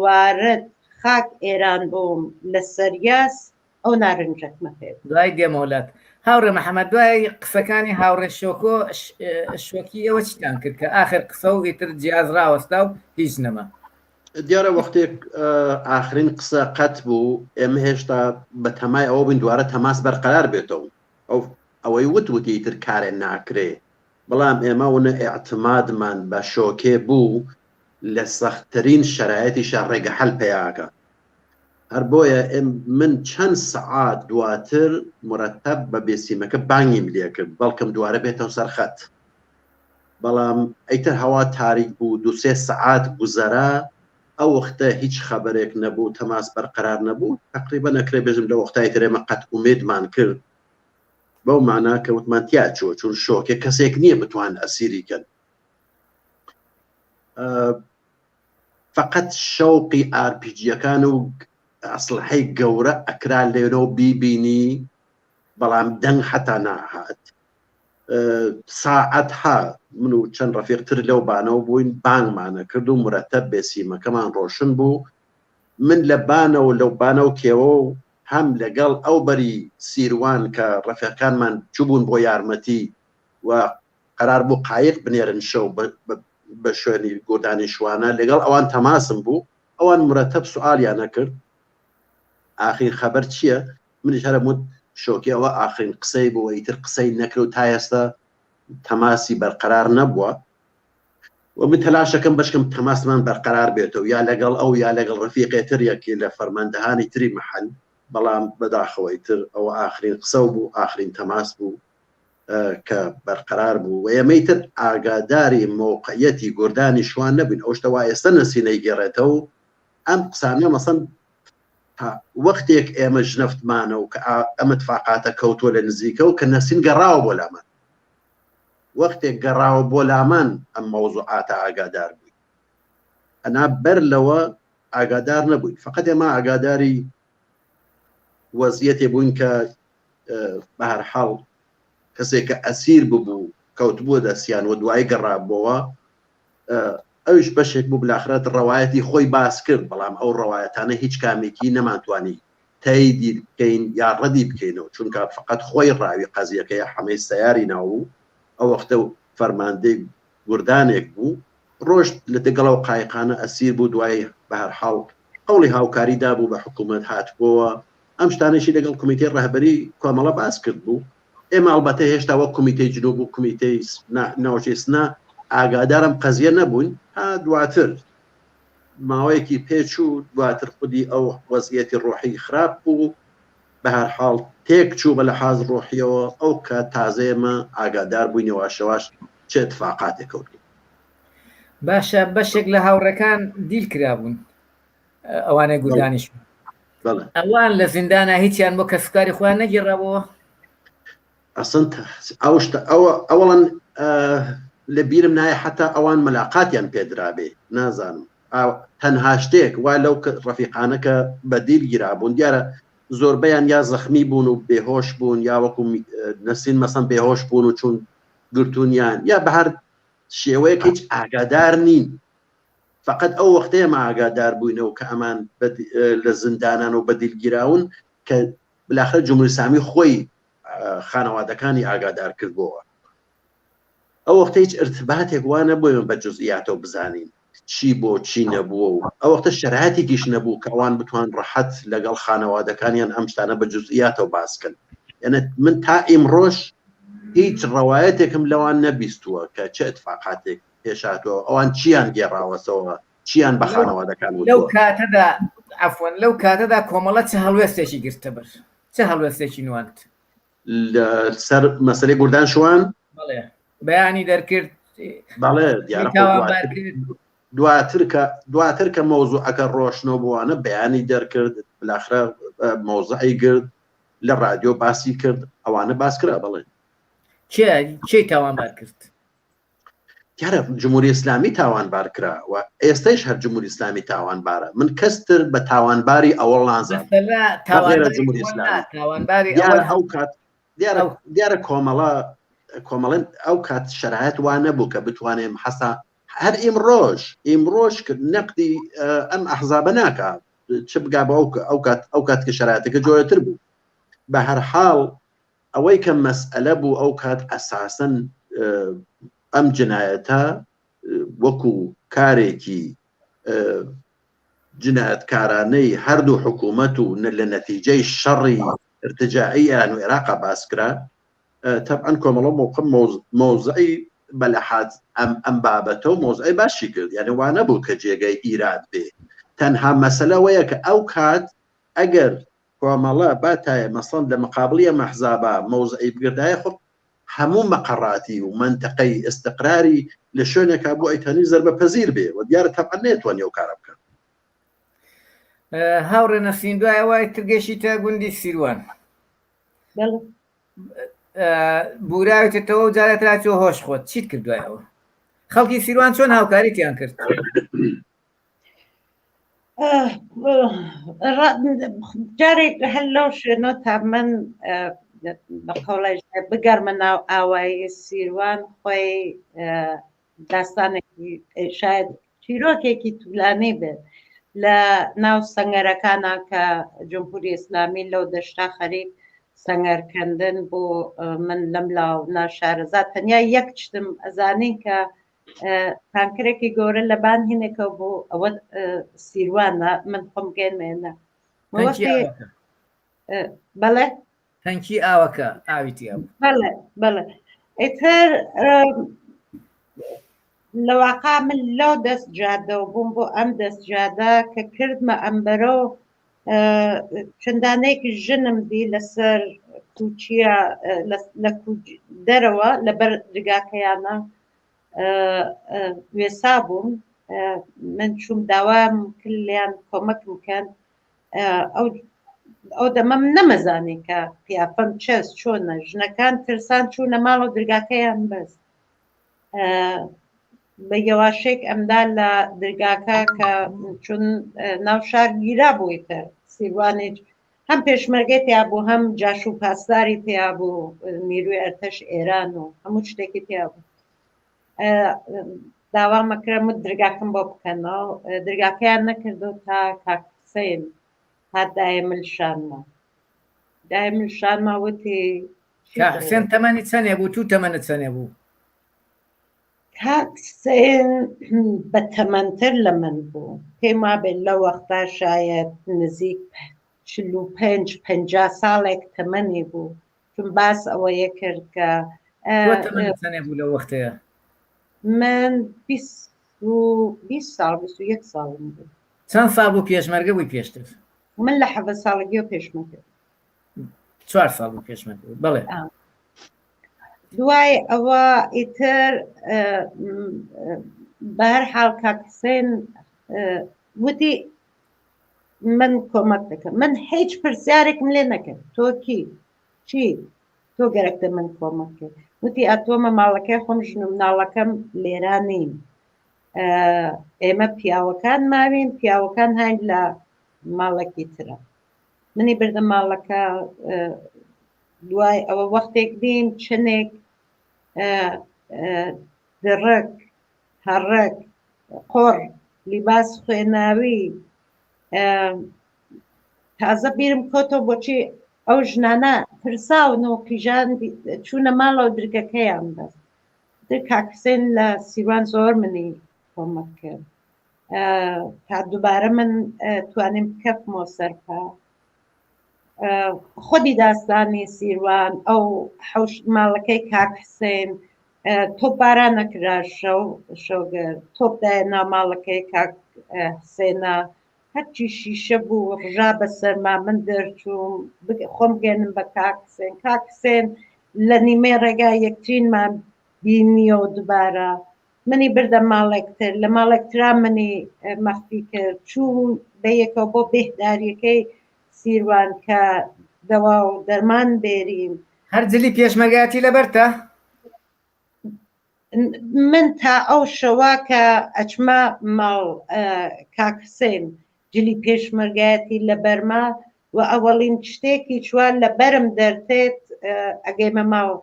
وارد خاک ئێران بووم لە سەریاس ئەو نارنجەکمە پێ دوای دێمەولات هاوڕێ محەممەد دوای قسەکانی هاوڕێ شۆکۆ شۆکی ئەوە چیتان کرد کە ئاخر قسە و ئیتر جیاز ڕاوەستا و هیچ نەما دیارە وەختێک ئاخرین قسە قەت بوو ئێمە هێشتا بە تەمای ئەوە بین دوارە تەماس بەرقەرار بێتەوە ئەوەی وتوتی تر کارێ ناکرێ بەڵام ئێمە ونە ئێعتمادمان بە شۆکێ بوو لە سەختترین شەرایەتیشە ڕێگە حەل پێیاکە هەر بۆیە من چەند سەعات دواتر مرەتەب بە بێسیمەکە بانگیم لێ کرد بەڵکم دوارە بێتەوە سەرخەت بەڵام ئەیتر هەوا تاریک بوو 2-3 سەعات گوزەرا ئەو وەختە هیچ خەبەرێک نەبوو تەماس بەرقەرار نەبوو تقریبا نەکرێ بێژم لە وەختای تر ئێمە قەت ئومێدمان کرد بەو معنا کە وتمان تیا چوە چون شۆکێ کەسێک نییە بتوان ئەسیریکەن فقط شەوقی ئارپیجیەکان و ئەسلحەی گەورە ئەکرا لێرەوە بیبینی بەڵام دەنگ حتا ناهات ساعت ها من و چەند ڕەفیقتر لەو بانەوە بووین بانگمانە کرد و مرەتەب بێسیمەکەمان ڕۆشن بوو من لە بانەوە لەو بانە و کێوە و هەم لەگەڵ ئەو بەری سیروان کە ڕەفیقەکانمان چوبوون بۆ یارمەتی و قەرار بوو قایق بنێرن شەو بە شوێنی گۆدانی شوانە لەگەڵ ئەوان تەماسم بوو ئەوان مرەتەب سوالیان نەکرد ئاخرین خەبەر چییە منیش هەرموت شۆکی ئەوە ئاخرین قسەی بووە ئیتر قسەی نەکرد و تا ئێستا تەماسی بەرقەرار نەبووە و من تەلاشەکەم بەشکم تەماسمان بەرقەرار بێتەوە یا لەگەڵ ئەو یا لەگەڵ ڕەفیقێتر یەکی لە فەرماندەهانی تری مەحەل بەڵام بەداخەوەی تر ئەوە ئاخرین قسە بوو ئاخرین تەماس بوو کە بەرقەرار بوو و ئێمەی تر ئاگاداری مۆقعەتی گۆردانی شوان نەبین ئەو شتەوە ئێستا نەسینەی گێڕێتەوە ئەم قسانە مەسەن وەختێک ئێمە ژنەفتمانە و کە ئەمە اتفاقاتە کەوتووە لە نزیکە و کە نەسین گەڕاوە بۆ لامان وەختێک گەڕاوە بۆ لامان ئەم مەوزوعاتە ئاگادار بووین ئەنا بەر لەوە ئاگادار نەبووین فقط ئێمە ئاگاداری وەزیەتێ بووین کە بە هەر حاڵ کەسێک کە ئەسیر ببوو کەوتبووە دەستیان و دوای گەڕابەوە ئەوش بەشێک بوو بلاخرەت ڕەوایەتی خۆی باس کرد بەڵام ئەو ڕەوایەتانە هیچ کامێکی نەمانتوانی تاییدی بکەین یا ڕەدی بکەینەوە چونکە فقط خۆی ڕاوی قەزیەکەی هەمەی سەیاری ناو ئەو وەختە فەرماندەی گوردانێک بوو ڕۆشت لە دەگەڵەوە قایقانە ئەسیر بوو دوای بە هەر حاڵ قەوڵی هاوکاریدا بوو بە حکوومەت هاتبووە ئەم شتانێکی لەگەڵ کمیتەی ڕەهبەری کۆمەڵە باس کرد بوو ئێمە ئەڵبەتە هێشتا وە کمیتەی جنوب و کمیتەی ناوچەی سنا ئاگادارم قەزیە نەبوون تا دواتر ماوەیەکی پێچوو دواتر خودی ئەو وەزعیەتی ڕۆحی خراپ بوو بە هەر حاڵ تێک چوو بە لە حاز ڕۆحیەوە ئەو کە تازەیەمە ئاگادار بووینەوە شەواش چه اتفاقاتێک کەوت باشە بەشێک لە هاوڕەکان دیل کرابوون ئەوانەی گوردانیش ئەوان لە زیندانە هیچیان بۆ کەسکاری خۆیان نەگیڕەوە ئەسن ئەوڵەن لە بیرم نایە حتا ئەوان مەلاقاتیان پێدرابێ نازانم تەنها شتێک وا لەو ڕەفیقانەکە بەدیل گیرابوون دیارە زۆربەیان یا زەخمی بوون و بێهۆش بوون یا وەکو نەسین مەسەن بێهۆش بوون و چون گرتوونیان یا بە هەر شێوەیەک هیچ ئاگادار نین فقط ئەو وەختەیەمە ئاگادار بووینەوە کە ئەمان لە زیندانان و بەدیلگیراون کە بلاخرە جمهوری ئیسلامی خۆی خانەوادەکانی ئاگادار کردبووە ئەو وەختە هیچ ارتباتێک وانە بووین بە جزئیاتەوە بزانین چی بۆ چی نەبووە و ئەو وەختە شەرایەتێکیش نەبوو کە ئەوان بتوان ڕەحەت لەگەڵ خانەوادەکانیان ئەم شتانە بە جزئیاتەوە باسکەن یعنی من تا ئیمڕۆژ هیچ ڕەوایەتێکم لەوان نەبیستووە کە چه اتفاقاتێک پێشاتەوە ئەوان چیان گێڕاوەسەوە چیان بە خانەوادەکان لەو کاتەدا عەفوەن لەو کاتەدا کۆمەڵە چه هەڵوێستێکی گرتە بەر چه هەڵوێستێکی نواند سەر مەسەلەی گوردان شوان بەڵێ بەیانی دەرکرد بەڵێ دواتر کە مەوزوعەکە ڕۆشنەوە بووانە بەیانی دەرکرد بالاخرە مەوزعی گرت لە رادیۆ باسی کرد ئەوانە باس کرا بڵێن چی تاوانبار کرد دیارە جمهوری ئیسلامی تاوانبار کرا و ئێستش هەر جمهوری ئیسلامی تاوانبارە من کەستر بە تاوانباری ئەوەڵ نازانم ئەو کات دیارە کۆمەڵێن ئەو کات شەرایەت وان نەبوو کە بتوانێم حەسا هەر ئیمڕۆژ کرد نەقدی ئەم ئەحزابە ناکات چ بگا بە ئەو کات کە شەرایەتەکە جۆرەتر بوو بە هەر حاڵ ئەوەی کە مەسئلە بوو ئەو کات ئەساسەن ئەم جنایەتە وەکو کارێکی جنایەتکارانەی هەردوو حکوومەت و لە نەتیجەی شەڕی ارتجاعی ئێران و عێراق باسکرا طبعا کۆمەڵە مۆزعی بەلەحاز ئەم بابەتە و مۆزعی باشی کرد یعنی وا نەبوو کە جێگەی ئیراد بێ تەنها مەسەلە وەیە کە ئەو کات ئەگەر کۆمەڵە باتایە مەسڵەن لە مقابلی مەحزابە مۆزعی بگردایە خۆ هەموو مەقەڕاتی و منتەقەی ئستقراری لە شوێنێکا بۆ ئەیتانی زەربەپەزیر بێ و دیارە تەبعا نێتوانێ و کارە بکەن هاوڕێ نەسرین دوایە وای ترگەشیتە گوندی سیروان بوراوێتەوە و جارێت راچۆ هۆش خۆت چیت کردوایەوە خەڵکی سیروان چۆن هاوکاریتیان کرد جارێک هەر لەو شوێنە تا من بە قەوڵی بگەرمە ناو ئاوایی سیروان خۆی داستانێکی شاید چیرۆکێکی توولانەی بێت لە ناو سەنگەرەکانە کە جمهوری ئیسلامی لەو دەشتا خەریک سەنگەرکەندن بۆ من لەم لاو ناشارەزات تەنیا یەک شتم ئەزانین کە تانکرێکی گەورە لە بان هینێکە بۆ ئەوە سیروانە من خۆم گەێنمێنە بەڵێ تەنکی ئاوەکە ئاویتی بەڵێ ئیتر لەواقع من لەو دەست جادەوە بووم بۆ ئەم دەست جادە کە کردمە ئەمبەرە و چەندانەیەکی ژنم دی لەسەر کوچیە لە دەرەوە لەبەر دگاکەیانە وێسا بووم من چوم داوام کلیان کۆمەک بکەن ئەو دەمەم نەمەزانی کە قیافەم چەست چۆنە ژنەکان ترسان چوونە ماڵ و دەرگاکەیان بەست بە یەواشێک ئەمدا لە دەرگاکە کە چون ناو شار گیرا بوویتە سیروانێک هەم پێشمەرگەی تیا بوو هەم جاش و پاسداری تیا بوو نیروی ئەرتەش ئێران و هەموو شتێکی تیا بوو داوامەکرم دەرگاکەم بۆ بکەنەوە دەرگاکەیان نەکردو تا کاکسین هات دایملشانما وتی كحسين تمني سنة بو تو تمنت سنة بو کاکسێن بەتەمەندتر لە من بوو پێما بێت لە وەختا شاید نزیک 45-50 ساڵێک تەمەنی بوو چون باس ئەوەیە کرد کە تو تمنت سنة بو لو وقتها من 20 ساڵ 21 ساڵم بوو چەند ساڵ بوو پێشمەرگە بووی پێشتر من لە 7 ساڵگی و پێشمەکە 4 ساڵ بوو پێشمەرگە بوو بەڵێ دوای ئەوە ئیتر بە هەر حاڵ کاکسێن وتی من کۆمەک دەکەم من هیچ پرسیارێکم لێ نەکرد تۆ کی چی تۆ گەرەکتە من کۆمەک کرد وتی ئەتۆمە ماڵەکەی خۆم ژن و مناڵەکەم لێرا نین ئێمە پیاوەکان ماوین پیاوەکان هاین لە ماڵێکی ترە منی بردە ماڵەکە دوای ئەوە وەختێک بین چنێک درڕک هەڕک قۆڕ لیباس خوێناوی تازە بیرم کۆتەوە بۆچی ئەو ژنانە ترساون و قیژان چوونە ماڵەوە درگەکەیان بەست کاکسێن لە سیروان زۆر منی کۆمەک کرد تا دووبارە من توانیم بکەفمەوە سەرپا خودی داستانی سیروان ئەو حەوش ماڵەکەی کاکسێن تۆپ باران نەکرا شەوگەر تۆپ دایە ناو ماڵەکەی کاک حسێنە هەرچی شیشە بوو ڕژا بە سەرما من دەرچووم خۆم گەێنم بە کاکسێن کاکسێن لە نیمەی ڕێگا یەکترینمان بینیەوە دووبارە منی بردە ماڵێکتر لە ماڵێکترا منی مەخفی کرد چوو بەیەکەوە بۆ بێهداریەکەی سیروان کە دەوا و دەرمان بێرین هەر جلی پێشمەرگاتی لەبەرتە من تا ئەو شەوا کە ئەچمە ماڵ کاکسێن جلی پێشمەرگایەتی لە بەرما و ئەوەڵین شتێکی چوار لە بەرم دەرتێت ئەگەیمە ماوە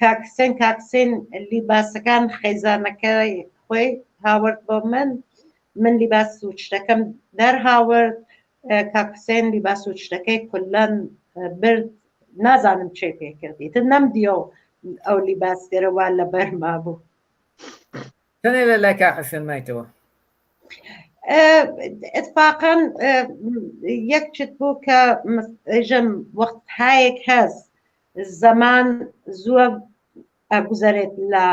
کاکسێن لیباسەکان خەیزانەکەی خۆی هاورد بۆ من لیباس و شتەکەم دەرهاورد کاکسێن لیباس و شتەکەی کولەن برد نازانم چێ پێکردی تر نەمدیۆ ئەو لیباسگەرەوە لە بەرما بوو چەندێ لە لای کاکسێن مایتەوە اتفاقا یەک چت بوو کە ژەم وەخت هایەک هەست زەمان زووە ئەگوزارێت لە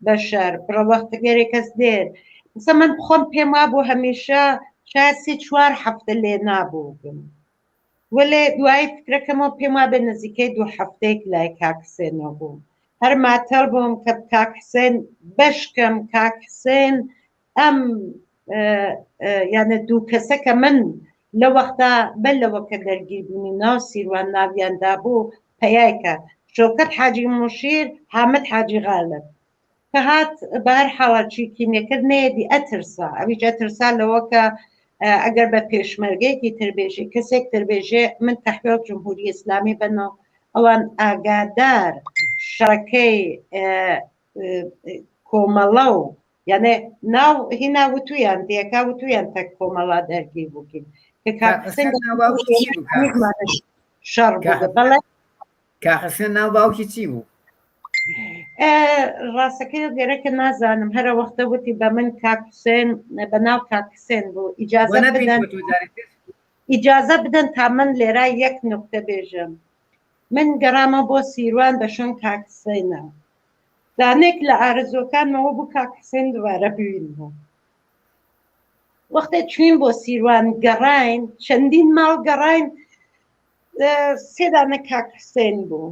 بەشەر بڕەوەختەگەرێک کەس دێر مثلا من خۆم پێم وابوو هەمیشە شاید 3-4 هەفتە لێ نابوو بم وەلێ دوای فکرەکەمەوە پێم وابێ نزیکەی 2 هەفتەیەک لای کاکسێنەوە بووم هەر ماتەڵ بووم کە کاکسێن بەشکەم کاکسێن ئەم یانە دوو کەسە کە من لە وەختا بەلەوە کە دەرگیر بوونی ناو سیروان ناویاندا بوو پەیایکە شەوکەت حاجی موشیر حامد حاجی غالب کە هات بەهەر حاڵەتی کینێکرد نێدی ئەترسا ئەویش ئەترسا لەوە کە ئەگەر بە پێشمەرگەیەکی تربێژی کەسێک تربێژێ من تەحویل جمهوری ئیسلامی بنەوە ئەوان ئاگادار شەڕەکەی کۆمەڵە و یعنی ناو هینا وتویان دێکا وتویان تەک کۆمەڵا دەرگیر بووکین کە کاکسێن شەڕ بوو بەڵێ کاکسێن ناو باوکی چی بوو ڕاستەکەی گەرەکە نازانم هەرە وەختە وتی بە من کاکسێن بە ناو کاکسێن بوو ئیجازە بدەن تا من لێرا یەک نوکتە بێژم من گەڕامە بۆ سیروان بە شوێن کاکسێنە دانێک لە ئارزۆکانمەوە بوو کاکسێن دووارە ببینەوە وەختە چوین بۆ سیروان گەڕاین چەندین ماڵ گەڕاین 3 دانە کاکسێن بوو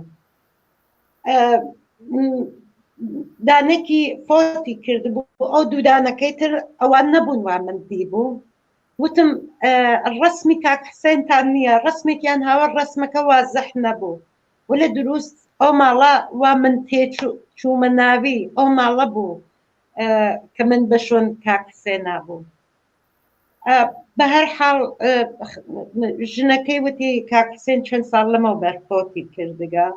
دانێکی فۆتی کرد بوو ئەو دوودانەکەی تر ئەوان نەبوون وا من دی بوو وتم ڕسمی کاکسێنتان نییە ڕسمێکیان هاوە ڕسمەکە وازەح نەبوو وەلە دروست ئەو ماڵە وا من تێچوومە ناوی ئەو ماڵە بوو کە من بە شوێن کاکسێنا بوو بە هەر حاڵ ژنەکەی وتی کاکسێن چەند ساڵ لەمە و بەرفۆتی کردگە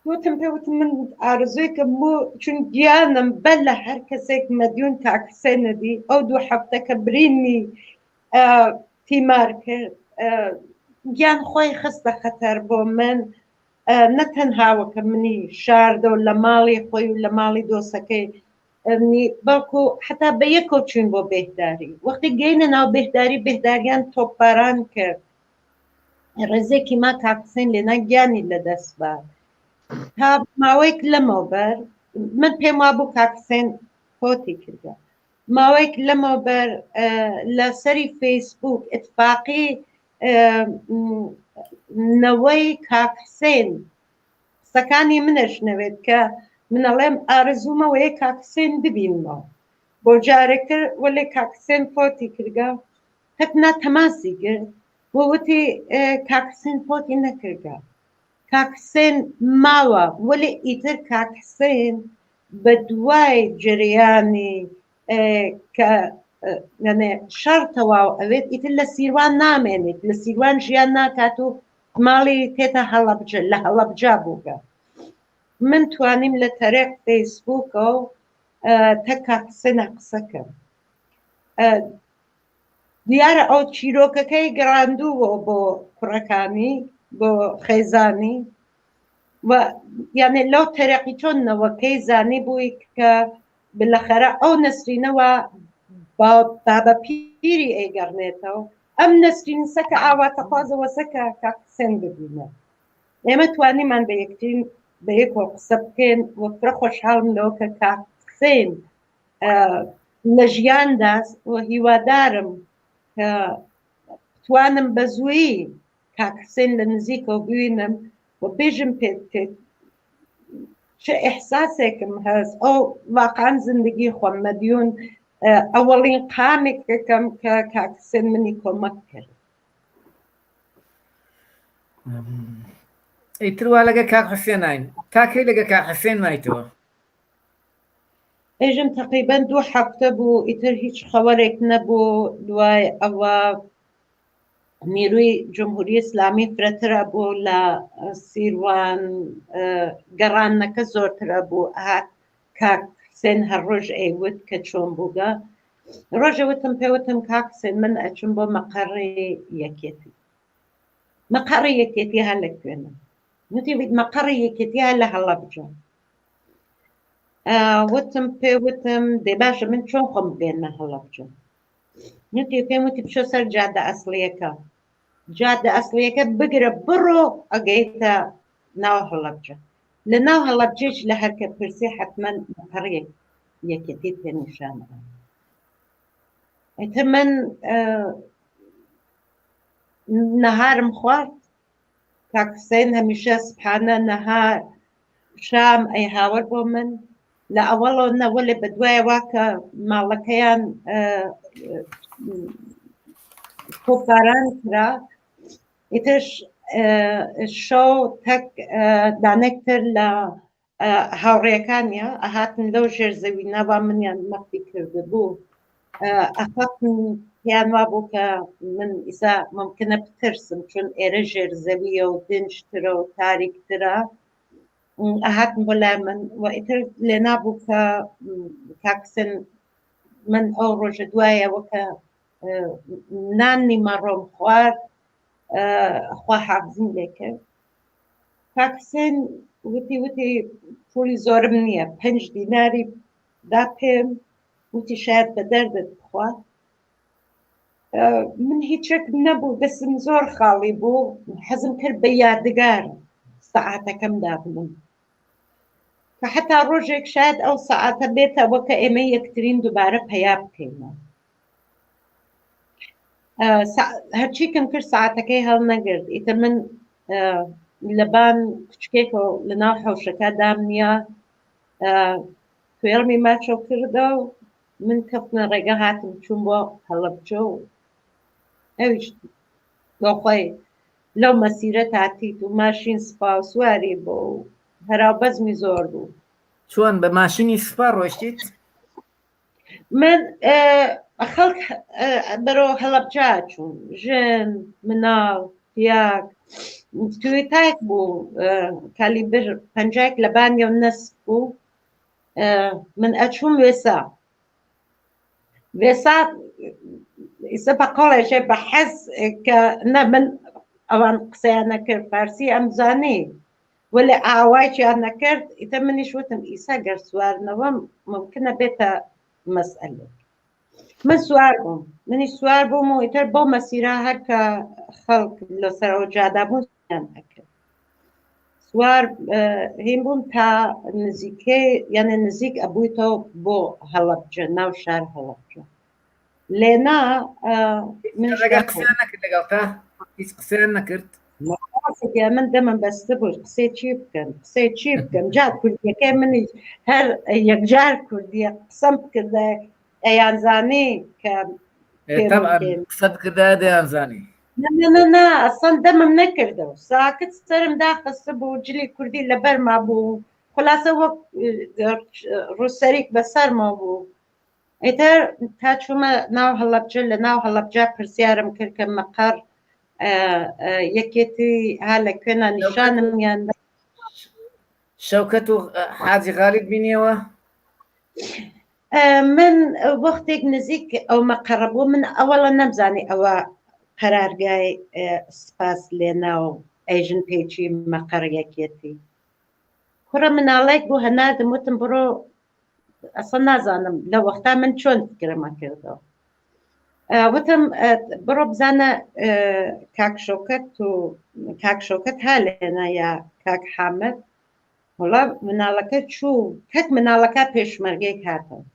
وتم پێوتم من ئارزوێکم بوو چون گیانم بەر لە هەر کەسێک مەدیون تاکسێنەدی ئەو 2 هەفتەکە برینی تیمار کرد گیان خۆی خستە خەتەر بۆ من نەتەنهاوەکە منی شاردە و لە ماڵی خۆی و لە ماڵی دۆسەکەی بەڵکو حتا بە یەکۆ چوین بۆ بێهداری وەختی گەینە ناو بێهداری بێهداریان تۆپباران کرد ڕێزێکی ما کاکسین لێنا گیانی لەدەست بە تا ماوەیەک لەمەوبەر من پێم وابوو کاکسێن فۆتی کردە ماوەیەک لەمەوبەر لە سەری فەیسبوک ئتفاقی نەوەی کاکسێن قسەکانی منەش نەوێت کە منەڵێم ئارزوومەوەیە کاکسێن ببینمەوە بۆ جارێکتر وەلێ کاکسێن فۆتی کردگە هەتنا تەماسی کرد وتی کاکسێن فۆتی نەکردگە کاکسێن ماوە وەلێ ئیتر کاکسێن بە دوای جریانی کە شەڕ تەواو ئەوێت ئیتر لە سیروان نامێنێت لە سیروان ژیان ناکات و ماڵی تێتە هەڵەبجە لە هەڵەبجا بووگە من توانیم لە تەرێق فەیسبووکە و تە کاکسێنە قسەکەم دیارە ئەو چیرۆکەکەی گەڕاندووە بۆ کوڕەکانی بۆ خێزانی یانێ لەو تەرەقی چۆنەوەکەی زانی بووی کە بلەخەرە ئەو نەسرینەوە بابە پیری ئەیگەڕنێتەوە ئەم نەسرین سەکە ئاواتە خوازەوە سەکە کاکسێن ببینە ئێمە توانیمان بە یەکترین بە یەکۆ قسە بکەین وەکرە خۆشحاڵم لەوە کە کاکسێن لە ژیاندا و هیوادارم کە توانم بە زوویی کاکسێن لە نزیکەوە ببینم و بێژم پێ چه ئێحساسێکم هەست ئەو واقعاً زندگی خۆم مەدیون ئەوەڵین قامێکەکەم کە کاکسێن منی کۆمەک کرد ئیتروا لەگە کاک حوسێن ناین تاکەی لەگە کاک حوسێن مایتەوە ئێژم تقریبەن 2 هەفتە بوو ئیتر هیچ خەوەرێک نەبوو دوای ئەوە نیروی جمهوری اسلامی فرەترە بوو لە سیروان گەڕانەکە زۆرترە بوو هات کاکسێن هەر ڕۆژ ئەیوت کە چۆن بووگە ڕۆژەوتم پێوتم کاکسێن من ئەچم بۆ مەقەڕی یەکێتی مەقەڕی یەکێتی هەر لەکوێنە وتی مەقەڕی یەکێتی هەر لە هەڵەبجە وتم پێوتم دێ باشە من چۆن خۆم بێنە هەڵەبجە نوتی پێم وتی بچۆ سەر جادە ئەسڵیەکە جادە ئەسڵیەکە بگرە بڕۆ ئەگەیتە ناو هەڵەبجە لە ناو هەڵەبجەش لە هەرکە پرسی حتمما مەقەڕی یەکێتی پێ نیشانە ئیتر من نەهارم خوارد کاکسێن هەمیشە سبحانە نەهار شام ئەی هاوەر بۆ من لە ئەوەڵۆ نەوەلێ بە دوایەوە کە ماڵەکەیان کۆپاران کرا ئیترش شەو تەک دانێکتر لە هاوڕێیەکانیە ئەهاتن لەو ژێرزەوینەوە منیان مەختی کرده بوو ئەفەقن پیان وابوو کە من ئیسا ممکنە بترسم چون ئێرە ژێرزەویە و دنجترە و تاریکترە ئەهاتن بۆ لای من و ئیتر لێ نابوو کە کاکسن من ئەو ڕۆژە دوایەوە کە نانی مەڕۆم خوارد خوا حافزم لێ کرد کاکسن وتی پولی زۆرم نییە 5 دیناری دا پێم وتی شاید بە دەردت بخوات من هیچێک نەبوو دەستم زۆر خاڵی بوو حەزم کرد بە یادگار سەعاتەکەم دابنم کە حتا ڕۆژێک شاید ئەو سەعاتە بێتەوە کە ئێمە یەکترین دووبارە پەیا بکەینە هەرچیکم کرد سەعاتەکەی هەڵ نەگرت ئیتر من لەبان کچکێکەوە لە ناو حەوشەکە دام نییە کوێڵمی ماچۆ کردە و من کەفتنە ڕێگە هاتم چوون بۆ هەڵەبجە و ئەویش دۆخۆی لەو مەسیرە تاتیت و ماشین سپا و سواری بۆ و هەراو بەزمی زۆر بوو چۆن بە ماشینی سوپا ڕۆشتیت من خەڵک بەرەو هەڵەبجا چوون ژن مناڵ پیاک تویتایك بوو کالیبر پەنجایك لە بانگێ و نەسک بوو من ئەچووم وێسا ئیسە بە قەڵێژێ بە حەز کە نە من ئەوان قسەیان نەکرد فارسی ئەمزانی وەلێ ئاوایکیان نەکرد ئیتە منیش وتم ئیسا گەر سوارنەوەم ممکنە بێتە مەسئلە من سوار بووم منی سوار بووم و ئیتر بۆ مەسیرا هەر کە خەڵک لەسەرەوە جادابوون ئەکرد سوار هین بووم تا نزیکەی یعنی نزیک ئەبوویتەوە بۆ هەڵەبجە ناو شار هەڵەبجە لێنا قسەیان نەکرد لەگەڵ تا هیچ قسەیان نەکرد من دەمە بەستە بوو قسەی چی بکەم جا کوردیەکەی منی هەر یەکجار کوردیە قسەم بکردە ئەیانزانی کە قسەت کردا دەیانزانی نه ئەسڵ دەمم نەکردەوە ساکت سەرم داخستە بوو جلی کوردی لەبەرما بوو خلاصە وەک ڕووسەریک بەسەرما بوو ئیتر تا چوومە ناو هەڵەبجە لە ناو هەڵەبجا پرسیارم کرد کە مەقەر یەکێتی ها لە کوێنە نیشانم یان شەوکەت و حاجی غالیب بینیەوە من وەختێک نزیک ئەو مەقەڕە بوو من ئەوەڵە نەمزانی ئەوە قەرارگای سپاس لێناو ئەیژن پێچی مەقەڕ یەکێتی کوڕە مناڵێک بوو هەناردم وتم بڕۆ ئەسڵ نازانم لە وەختا من چۆن فکرمە کردەوە وتم بڕۆ بزانە کاک شەوکەت ها لێنە یا کاک حامەد وڵا مناڵەکە چوو کەک مناڵەکە پێشمەرگەی هاتەوە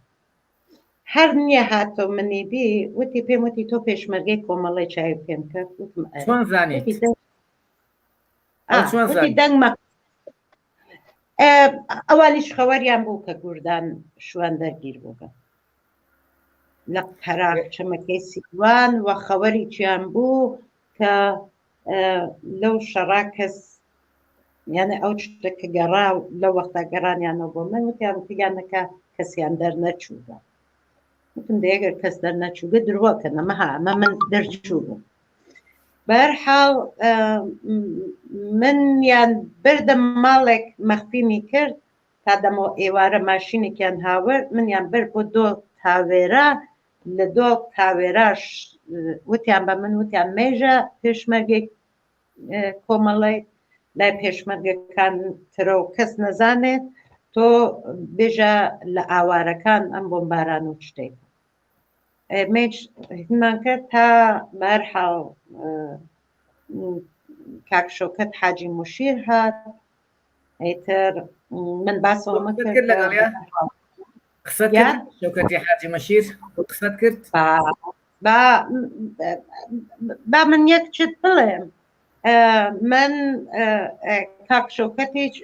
هەر نییە هاتەوە منی بی وتی پێم وتی تۆ پێشمەرگەی کۆمەڵی چاوی پێم کرد چۆن زانیت دەنگمە ئەوانیش خەوەریان بوو کە گوردان شوان دەرگیر بووکە لە پەراغ چەمەکەی سیوان و خەوەری چیان بوو کە لەو شەڕا کەس یعنی ئەو شتێکە گەڕا لە وەختا گەڕانیانەوە بۆ من وتیان وتیانەکە کەسیان دەرنەچووگە وتم دەیەگەر کەس دەرنەچووگە درۆکە نەمەها ئەمە من دەرچوو بوو بەرحاڵ منیان بردم ماڵێک مەخفیمی کرد تا دەمەوە ئێوارە ماشینێکیان هاورد منیان بر بۆ دۆ تاوێرە لە دۆ تاوێراش وتیان بە من وتیان مێژە پێشمەرگێک کۆمەڵی لای پێشمەرگەکان ترە و کەس نەزانێت تۆ بێژە لە ئاوارەکان ئەم بۆمباران و شتێک مێج هیمان کرد تا بەرحاڵ کاک شەوکەت حاجی موشیر هات ئیتر من باسەوە کرد لەگەڵ قسەت کرد شەوکەتی حاجی مەشیر قسەت کرد با من یەک چت بڵێم من کاک شەوکەتیش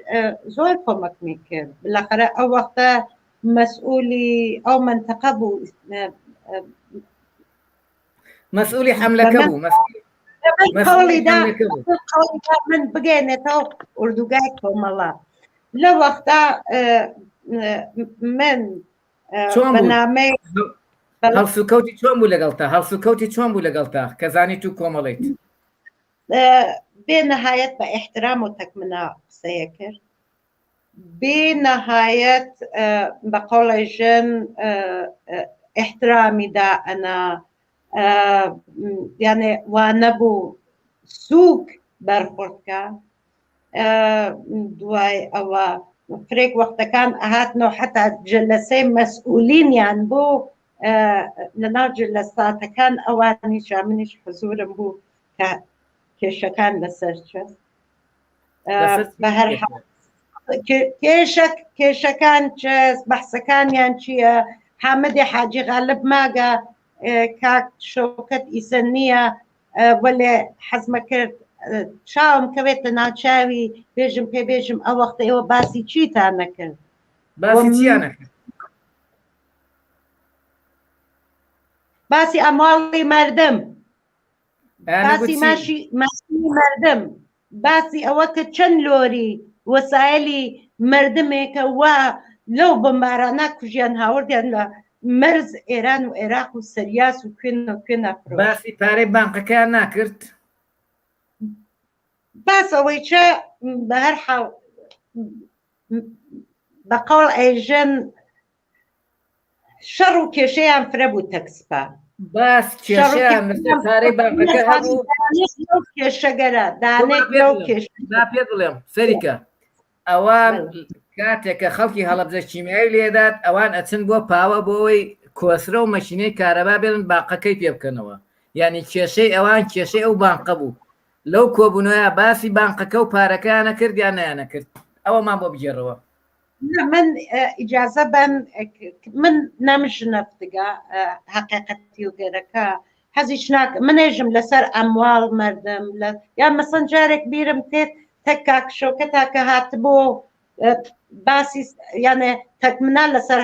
زۆر کۆمەکمی کرد بالاخره ئەو وەختە مەسئولی ئەو منتەقە بوو مەسئولی حەملەکە بوو من بگەێنێتەوە ئوردوگای کۆمەڵە لە وەختا من بەنامەی هەڵسوکەوتی چۆن بوو لەگەڵتا هەڵسوکەوتی چۆن بوو لەگەڵتا کە زانیت و کۆمەڵیت بێ نەهایەت بە ئیحترام و تەکمنا قسەیە کرد بێ نەهایەت بە قەوڵی ژن احترامی دا ئەنا یعنی وانە بوو سووک بەرخوردکە دوای ئەوە فرێک وەختەکان ئەهاتنەوە حتا جلەسەی مەسئولینیان بوو لەناو جلەساتەکان ئەوانیش منیش حزورم بوو کە کێشەکان لەسەر چەست بە هەر کێشەکان چەست بەحسەکانیان چییە حامەدی حاجی غالب ماگە کاک شەوکەت ئیسە نییە وەلێ حەزمە کرد چاوم کەوێتە ناوچاوی بێژم پێ بێژم ئەو وەختە ئێوە باسی چیتان نەکرد باسی ئەمواڵی مردم باسی ماشی مردم باسی ئەوە کە چەند لۆری وەسایلی مردمێکە وا لەو بمبارانە کوژیان هاوردیان لە مەرز ئێران و عێراق و سەریاس و کوێن و کوێنە باسی پارەی بانقەکەیان ناکرد باسەوەی چە بە هەر حاڵ بەقەڵ ئەیژن شەڕ و کێشەیان فرە بوو تەکسپا باس کێشەیان پارەی بانقەکە هەبوو کێشەگەرە دانێک لەو کێش با پێ بڵێم سەریکە ئەوان کاتێک کە خەڵکی هەڵەبجە کیمیایی لێدات ئەوان ئەچن بۆ پاوە بۆەوەی کۆسرە و مەشینەی کارەبا بێن باقەکەی پێ بکەنەوە یعنی کێشەی ئەوان کێشەی ئەو بانقە بوو لەو کۆبوونەوە باسی بانقەکە و پارەکانە کردیان نیانەکرد ئەوەمان بۆ بگێڕەوە من ئیجازە بن من نەمژنە بتگا حقیقەتی و گەرەکە حەزیش ناکە منێژم لەسەر ئەمواڵ مردم یا مەسەن جارێک بیرم تێت تەک کاکشۆکە تاکە هاتبۆ باسی یانێ تەکمنا لەسەر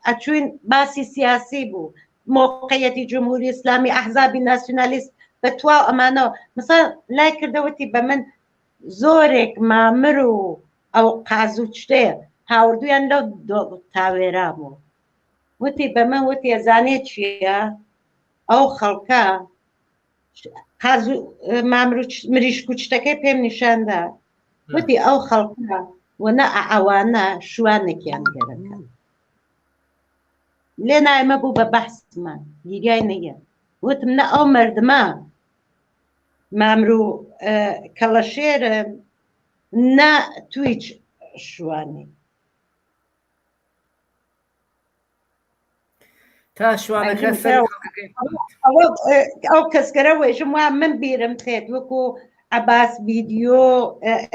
ئەچوین باسی سیاسی بوو موقعیەتی جمهوری ئیسلامی ئەحزابی ناسیۆنالیست بە تواو ئەمانەوە مثلا لای کردەوەتی بە من زۆرێک مامر و ئەو قازوو شتەیە هاوردویان لەو تاوێرا بوو وتی بە من وتی ئەزانێت چییە ئەو خەڵکە مامر مریشک و شتەکەی پێم نیشاندا وتی ئەو خەڵکە وەنە ئەوانە شوانێکیان گەرەکە لێ نایمە بوو بە بەحسمان دیگای نەیە وتم نە ئەو مردمە مامر و کەڵەشێرن نە تویچ شوانی تا شوانەکە ئەو کەسکەرە وێژم وا من بیرم تێت وەکو عباس ویدیۆ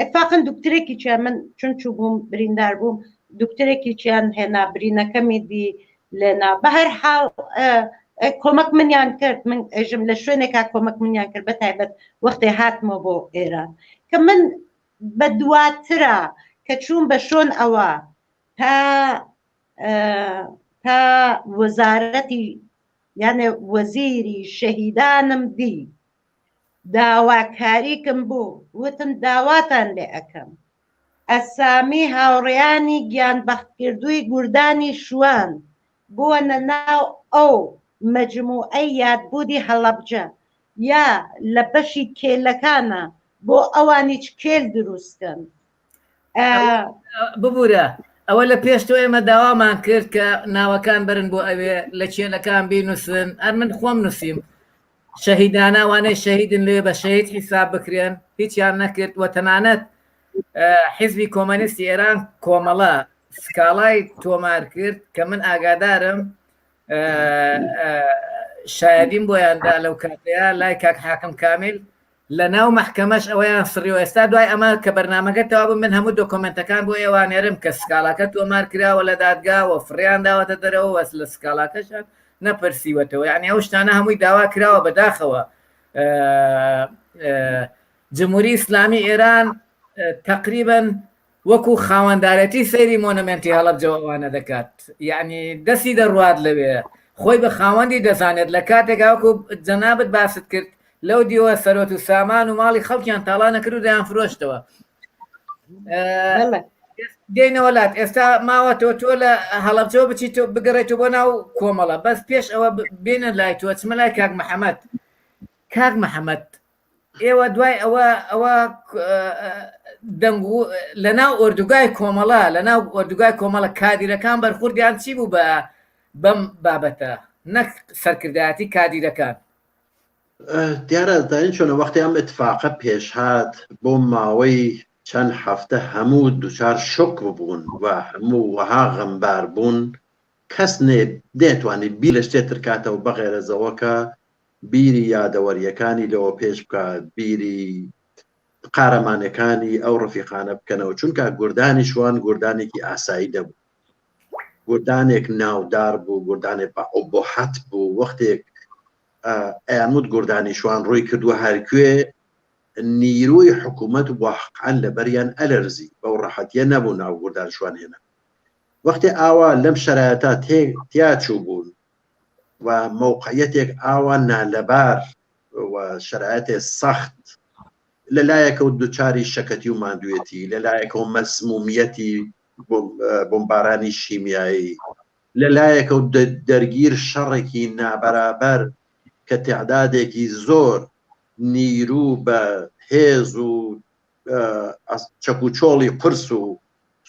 اتفاقا دکتۆرێکی چیان من چون چوو بووم بریندار بووم دکتۆرێکی چیان هێنا برینەکەمی دی لێنا بە هەر حاڵ کۆمەک منیان کرد من ئێژم لە شوێنێکا کۆمەک منیان کرد بە تایبەت وەختێ هاتمەوە بۆ ئێران کە من بە دواترە کە چوون بە شۆن ئەوە تا وەزارەتی یانێ وەزیری شەهیدانم دی داواکاریکم بوو وتم داواتان لێ ئەەکەم ئەسامی هاوڕێیانی گیانبەختکردووی گوردانی شوان بۆنە ناو ئەو مەجموعەی یادبوودی هەڵەبجە یا لە بەشی کێلەکانە بۆ ئەوانیچ کێل دروستکەن ببوورە ئەوە لە پێشتۆ ئێمە داوامان کرد کە ناوەکان برن بۆ ئەوێ لە کێلەکان بینووسن ئەر من خۆم نووسیم شەهیدانەوانەی شەهیدن لێ بە شەهید حیساب بکرێن هیچیان نەکرد وە تەنانەت حیزبی کۆمەنیستی ئێران کۆمەڵە سکاڵای تۆمار کرد کە من ئاگادارم شایدیم بۆیاندا لەو کاتەیە لای کاک حاکم کامیل لە ناو مەحکەمەش ئەوەیان سڕیەوە ئێستا دوای ئەمە کە بەرنامەکە تەوا بوو من هەموو دۆکۆمنتەکان بۆ ئێوانێرم کە سکاڵاکە تۆمار کراوە لە دادگاوە فڕیان داوەتە دەرەوە وەس لە سکاڵاکەشان نەپرسیوەتەوە یعنی ئەو شتانە هەمووی داوا کراوە بەداخەوە جمهوری ئیسلامی ئێران تقریبا وەکو خاوەندارەتی سەیری مۆنمنتی هەڵەبجەوەوانە دەکات یعنی دەستی دەڕوات لەوێ خۆی بە خاوەندی دەزانێت لە کاتێکا وەکو جەنابەت باست کرد لەو دیوە سەرۆت و سامان و ماڵی خەڵکیان تاڵانە کرد و دەیان فرۆشتەوە دێنەوە لات ئێستا ماوەتەوە تۆ لە هەڵەبجەوە بچیت بگەڕێتەوە بۆ ناو کۆمەڵە بەس پێش ئەوە بێنە لای تۆ چمە لای کاک محەممەد ئێوە دوای ئەوە دەنگ لە ناو ئۆردوگای کۆمەڵە لە ناو ئۆردوگای کۆمەڵە کادیرەکان بەرخوردیان چی بوو بەم بابەتە نەک سەرکردایەتی کادیرەکان دیارە داین چۆنە وەختی ئەم اتفاقە پێشهات بۆ ماوەی چەند هەفتە هەموو دووچار شۆک ببوون و هەموو وەها غەمبار بوون کەس نێتوانێت بیر لە شتێتر کاتەوە بەغێرەزەوەکە بیری یادەوەریەکانی لەوە پێش بکات بیری قارەمانەکانی ئەو ڕفیقانە بکەنەوە چونکە گوردانی شوان گوردانێکی ئاسایی دەبوو گوردانێک ناودار بوو گوردانێک بە ئۆبۆحەت بوو وەختێک ئەیانوت گوردانی شوان ڕووی کردووە هەرکوێ نیروی حکوومەت واقعاً لەبەریان ئەلەرزی بەو ڕەحەتیە نەبوو ناو گوردان شوان هێنا وەختی ئاوا لەم شەرایەتە تیاچوو بوون و موقعیەتێک ئاوا نالەبار و شەرایەتێ سەخت لەلایەکە و دووچاری شەکەتی و ماندوێتی لەلایەکە و مەسمومیەتی بۆمبارانی شیمیایی لەلایەکە و دەرگیر شەڕێکی نابەرابەر کە تعدادێکی زۆر نیرو بە هێز و چەک و چۆڵی قرس و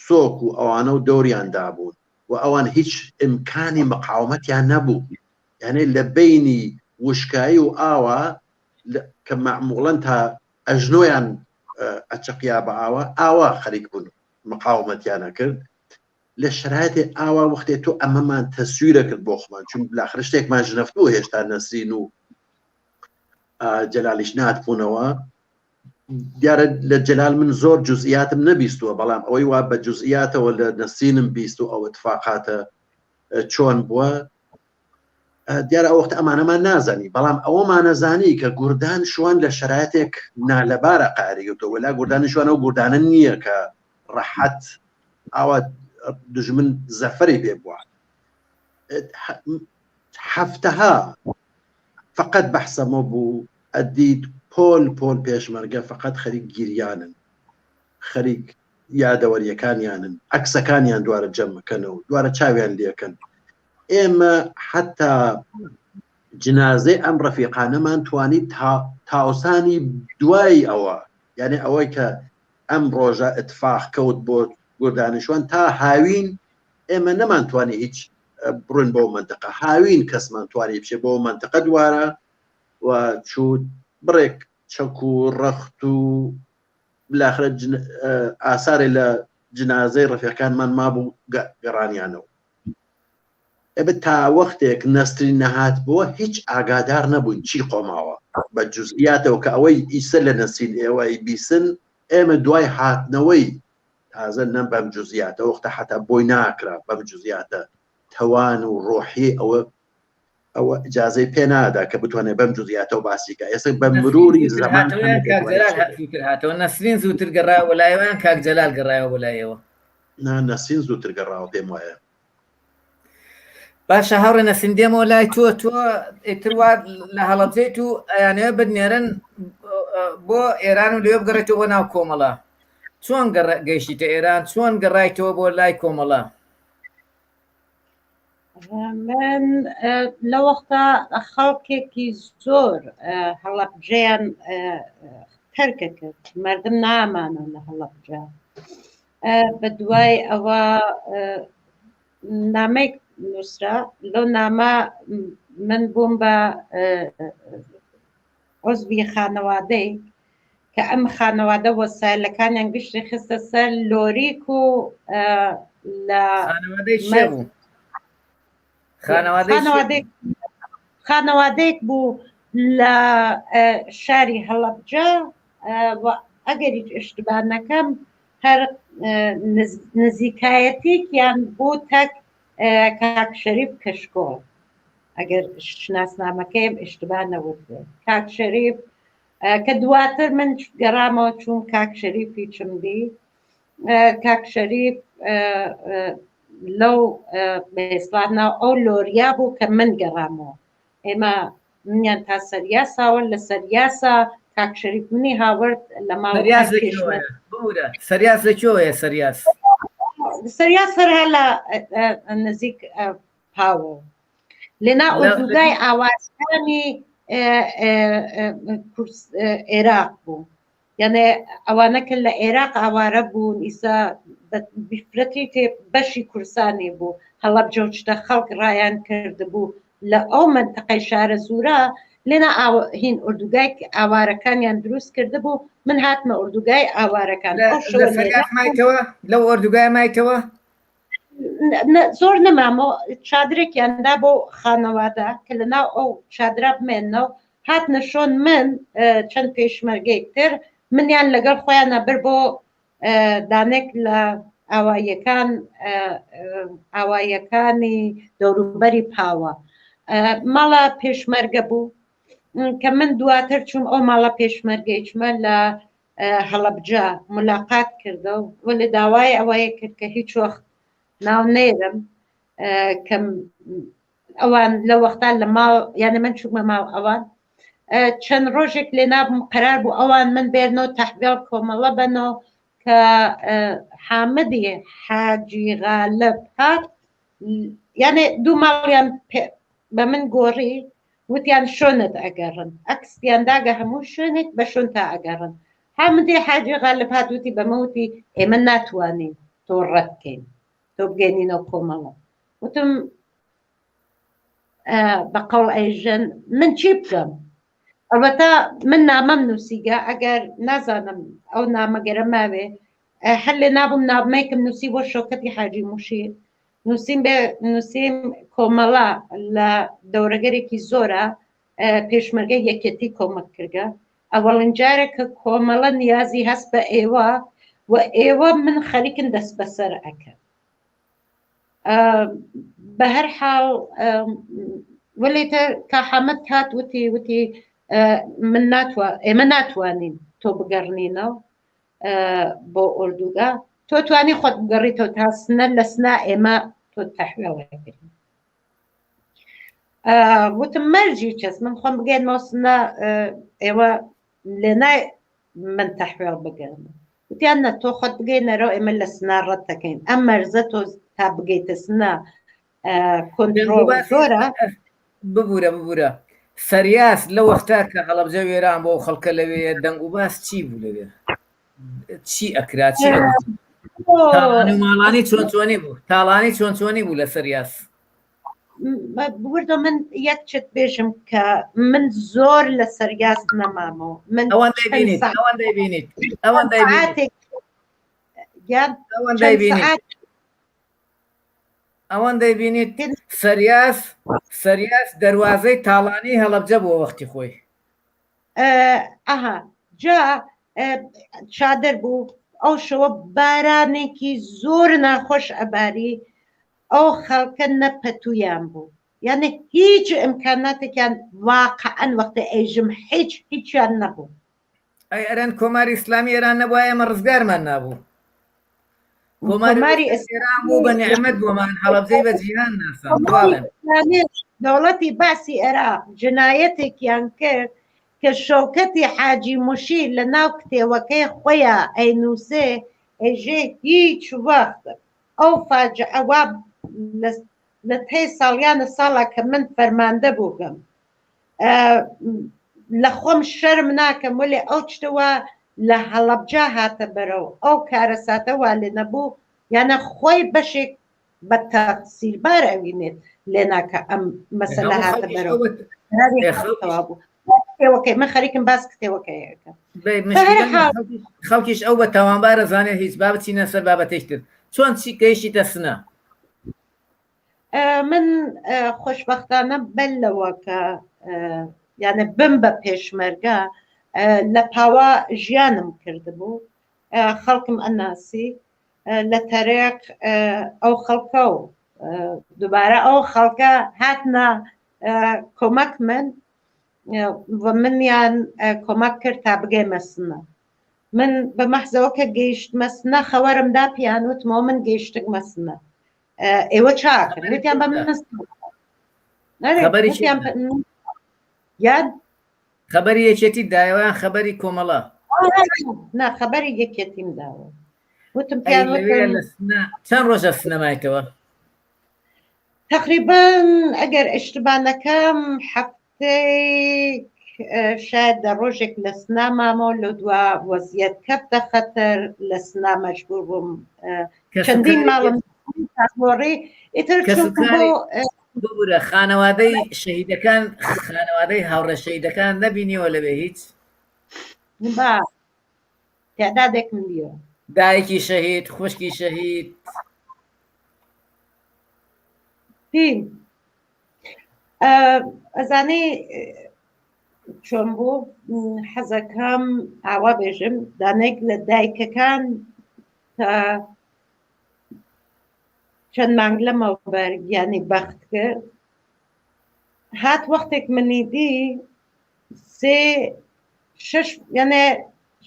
سۆک و ئەوانە و دەوریاندا بوون و ئەوان هیچ ئیمکانی مقاومەتیان نەبوو یعنی لە بینی وشکایی و ئاوا کە معموڵەن تا ئەژنۆیان ئەچقیا بە ئاوا خەریک بوون مقاومەتیانە کرد لە شرایطی ئاوا وەختێ تۆ ئەمەمان تەسویرە کرد بۆ خۆمان چون بالاخره شتێکمان ژنەفت بوو هێشتا نەسرین و جەلالیش ناتبوونەوە دیارە لە جەلال من زۆر جزئیاتم نەبیستووە بەڵام ئەوەی وا بە جزئیاتەوە لە نەسرینم بیست و ئەو اتفاقاتە چۆن بووە دیارە ئەو وەختە ئەمانەمان نازانی بەڵام ئەوەمانەزانی کە گوردان شوان لە شرایطێک نالەبارە قاریوتەوە لا گوردانی شوان ئەو گوردانە نییە کە ڕەحەت ئاوا دژمن زەفەری پێ بووە هەفتەها فقط بەحسەمە بوو ئەدیت پۆل پێشمەرگە فقط خەریک گیریانن خەریک یادەوەریەکانیانن عەکسەکانیان دوارە جەمەکەنەوە دوارە چاویان لێکەن ئێمە حتا جنازەی ئەم ڕەفیقانەمان توانیت تاوسانی دوای ئەوە یعنی ئەوەی کە ئەم ڕۆژە اتفاق کەوت بۆ گوردانیشوان تا هاوین ئێمە نەمانتوانی هیچ بڕون بۆ منتەقە هاوین کەسمان توانی بچێ بۆ منتەقە دوارە و چوت بڕێک چەک و ڕەخت و بالاخرە ئاسارێ لە جنازەی ڕەفیقانمان مابوو گەڕانیانەوە ئەبێت تا وەختێک نەستری نەهات بووە هیچ ئاگادار نەبووین چی قۆماوە بە جزئیاتەوە کە ئەوەی ئیسە لە نەسرین ئێوەی بیسن ئێمە دوای هاتنەوەی تازە نەم بەم جزئیاتە وەختە حتا بۆی ناکرا بەم جزئیاتە تەوان و ڕۆحی ئەوە ئیجازەی پێ نادا کە بتوانێت بەم جزئیاتەوە باسیکە ئێستا بە مروری زەمان هاتەوە نەسرین زووتر گەڕاوە لایەوەیان کاک جەلال گەڕایەوە بۆ لایەوە نەسرین زووتر گەڕاوە پێم وایە باشە هاوڕێ نەسرین دێمەوە لای تۆ ئیتر وا لە هەڵەبجەیت و ئەیانەوە بنێرن بۆ ئێران و لێوە بگەڕێتەوە بۆ ناو کۆمەڵە چۆن گەیشتیتە ئێران چۆن گەڕایتەوە بۆ لای کۆمەڵە من لە وەختە خەڵکێکی زۆر هەڵەبجەیان تەرکە کرد مردم نامانە لە هەڵەبجە بە دوای ئەوە نامەی نووسرا لەو نامە من بووم بە عوزبی خانەوادەی کە ئەم خانەوادە وەسایلەکانیان گشتی خستە سەر لۆریک و لە خانەوادەیەک بوو لە شاری هەڵەبجە و ئەگەری اشتباه نەکەم هەر نزیکایەتێکیان بۆ تەک کاک شەریف کەشکۆڵ ئەگەر شناسنامەکەیم اشتباه نەوتێ کاک شەریف کە دواتر من گەڕامەوە چوون کاک شەریفی چمدی کاک شەریف لەو بێسڵانە ئەو لۆریا بوو کە من گەڕامەوە ئێمە منیان تا سەریاساوە لە سەریاسا کاک شەریف منی هاورد لە سەریاس لەکوێیە سەریاس هەر لە نزیک پاوە لێنا ئوردوگای ئاوازەکانی عێراق بوو یعنی ئەوانەکە لە عێراق ئاوارە بوون ئیسا بفرەتی تێ بەشی کورسانی بوو هەڵەبجە و شتە خەڵک ڕایان کرده بوو لە ئەو منتەقەی شارە زورە لێنا هین ئوردوگای ئاوارەکانیان دروست کرده بوو من هاتمە ئوردوگای ئاوارەکان لەو ئوردوگای مایتەوە زۆر نەمامەوە چادرێکیاندا بۆ خانەوادە کە لە ناو ئەو چادرا بمێنەوە هات نەشۆن من چەند پێشمەرگەی تر منیان لەگەڵ خۆیانە بر بۆ دانێک لە ئاوایەکانی دەوروبەری پاوە ماڵە پێشمەرگە بوو کە من دواتر چوم ئەو ماڵە پێشمەرگەی چمە لە هەڵەبجە ملاقات کردە و لە داوای ئەوەیە کرد کە هیچ وەخت ناو نێرم کەم ئەوان لە وەختان لە ماڵ یعنی من چوومە ماڵ ئەوان چەند ڕۆژێک لێ نابم قەرار بوو ئەوان من بێنەوە تەحویڵ کۆمەڵە بنەوە کە حامدی حاجی غالب هات یعنی دوو ماڵیان بە من گۆڕی وتیان شۆنت ئەگەڕن ئەکسیان داگە هەموو شوێنێک بە شوون تا ئەگەڕن حامدی حاجی غالب هاتوتی بەمەوتی ئێمە ناتوانین تۆ ڕەت بکەین تۆ بگەینینەوە کۆمەڵە وتم بەقەڵ ئەیژەن من چی بکەم ئەلبەتە من نامەم نووسیگە ئەگەر نازانم ئەو نامەگەرە ماوێ هەر لێ نابووم نامەیەکم نووسی بۆ شۆکەتی حاجی موشیر نووسیم کۆمەڵە لە دەورەگەرێکی زۆرە پێشمەرگە یەکێتی کۆمەک کردگە ئەوەڵین جارێک کە کۆمەڵە نیازی هەست بە ئێوە و ئێوە من خەریکن دەست بەسەر ئەکەن بە هەر حاڵ وەلێتە کە حەمەد هات وتی ئێمە ناتوانین تۆ بگەڕنینەوە بۆ ئوردوگا تۆ توانی خۆت بگەڕیتەوە تا سنە لە سنا ئێمە تۆ تەحوێڵەکردین وتم مەرجی چەس من خۆم بگەینەوە سنە ئێوە لێنای من تەحوێڵ بگەن وتیان نە تۆ خۆت بگەینەرەوە ئێمە لە سنا ڕەت دەکەین ئەم مەرزە تۆ تا بگەیتە سنە کۆنترۆڵ زۆرە ببوورە سەریاس لە وەختا کە هەڵەبجە وێران بۆ خەڵکە لەوێ دەنگ و باس چی بوو لەوێ چی ئەکرا چی ماڵانی چۆنچۆنی بوو تاڵانی چۆنچۆنی بوو لە سەریاس بوردە من یەک چت بێژم کە من زۆر لە سەریاس نەمامەوە من ئەوان دەیبینیت سەریاس دەواازەی تاڵانی هەڵەبجە بۆ وەختی خۆی ئەها جا چادر بوو ئەو شەوە بارانێکی زۆر ناخۆش ئەباری ئەو خەڵکە نەپەتویان بوو یعنی هیچ ئیمکاناتێکیان واقعەن وەختە ئەیژم هیچیان نەبوو ئەرەن کۆماری ئیسلامی ئێران نەبووە ئێمە ڕزگارمان نابوو کۆماری ئێران بوو بە نیعمەت بۆمان هەڵەبجەی بە جیهان ناسان دەوڵەتی باسی عێراق جنایەتێکیان کرد کە شەوکەتی حاجی موشیر لە ناو کتێوەکەی خۆیان ئەینووسێ ئەژێ هیچ وەخت ئەو فاجعەوە لە تێی ساڵیانە ساڵە کە من فەرماندە بووگەم لە خۆم شەرم ناکەم وەلێ ئەو شتەوە لە هەڵەبجە هاتە بەرەو ئەو کارە ساتەوا لێ نەبوو یانە خۆی بەشێک بە تەقسیربار ئەوینێت لێ ناکە ئەم مەسەلە هاتە بەرەو بوو کتێوەکەی من خەریکم باس کتێوەکەیەکە خەڵکیش ئەو بە تاوانبارە زانێ هیچ بابچینە سەر بابەتێکتر چۆن چی گەیشتی دەسنە من خۆشبەختانە بەلەوە کە یانە بم بە پێشمەرگە لە پاوا ژیانم کردبوو خەڵکم ئەناسی لە تەرێق ئەو خەڵکە و دووبارە ئەو خەڵکە هاتنە کۆمەک منیان کۆمەک کرد تا بگەیمە سنە من بە مەحزەوە کە گەیشتمە سنە خەوەرمدا پیانوتمەوە من گەیشتمە سنە ئێوە چاکن وتیان بە من یاد خەبەری یەکێتی دایوان خەبەری کۆمەڵە نا خەبەری یەکێتیم داوە وتم چەند ڕۆژە سنەمایتەوە تقریبا ئەگەر ئشتبانەکەم هەفتەی شاید دە ڕۆژێک لە سنا مامەوە لە دوا وەزیەت کەپتە خەتەر لە سنا مەجبور بووم چەندین ماڵم ڕۆڕی ئیتر ببوورە خانەوادەی شەهیدەکان خانەوادەی هاوڕە شەهیدەکان نەبینیەوە لەبێ هیچ تعدادێک ملیۆ دایکی شەهید خوشکی شەهید ئەزانەی چۆن بوو حەزەکەم ئاوا بێژم دانێک لە دایکەکان چەند مانگ لەمەوە بەرگیانی بەخت کرد هات وەختێک منیدی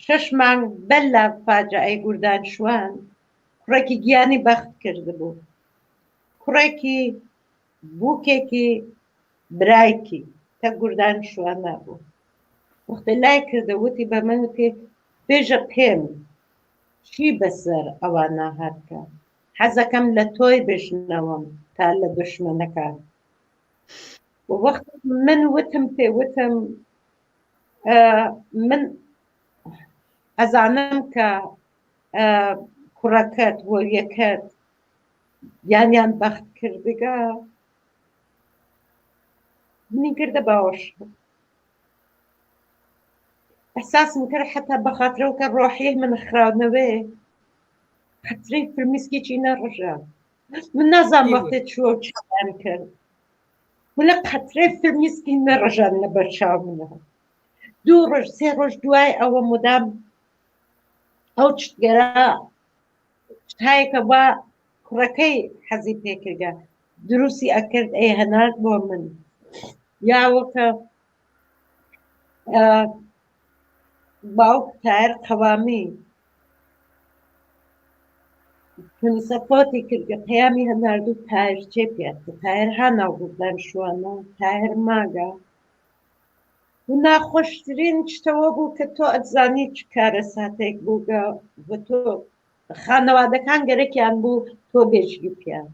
شش مانگ بەل لە فاجعەی گوردان شوان کوڕێکی گیانی بەخت کرده بوو کوڕێکی بووکێکی برایکی کە گوردان شوان نبوو وەختە لای کردە وتی بە من وتی بێژە پێم چی بەسەر ئەوانە هاتکە حەزەکەم لە تۆی بشنەوەم تا لە دشمنەکان وەخت من وتم پێ وتم من ئەزانم کە کوڕەکەت وەریەکەت یانیان بەخت کردگە منی کردە باوەش ئەحساسم کرد حتا بەخاترەوە کە ڕۆحیە من خراونەوێ قەترەی فرمیسکێکی نەڕژە من نازانم وەختێ چووە و چیان کرد ولا قەترەی فرمیسکی نەڕژان لە بەرچاو منە 2 ڕۆژ 3 ڕۆژ دوای ئەوە مدام ئەو چتگەرە هایەکە وا کوڕەکەی حەزی پێکردگە دروستی ئەکرد ئەی هەنارد بۆ من یاوەکە باوک تایر قەوامی کنسەپۆتی کردگە پەیامی هەناردوو تایر چێ پێت تایر هاناو بودان شوانە تایر ماگە و ناخۆشترین شتەوە بوو کە تۆ ئەتزانی چ کارە ساتێک بووگە بە تۆ خانەوادەکان گەرەکیان بوو تۆ بێژگی پیان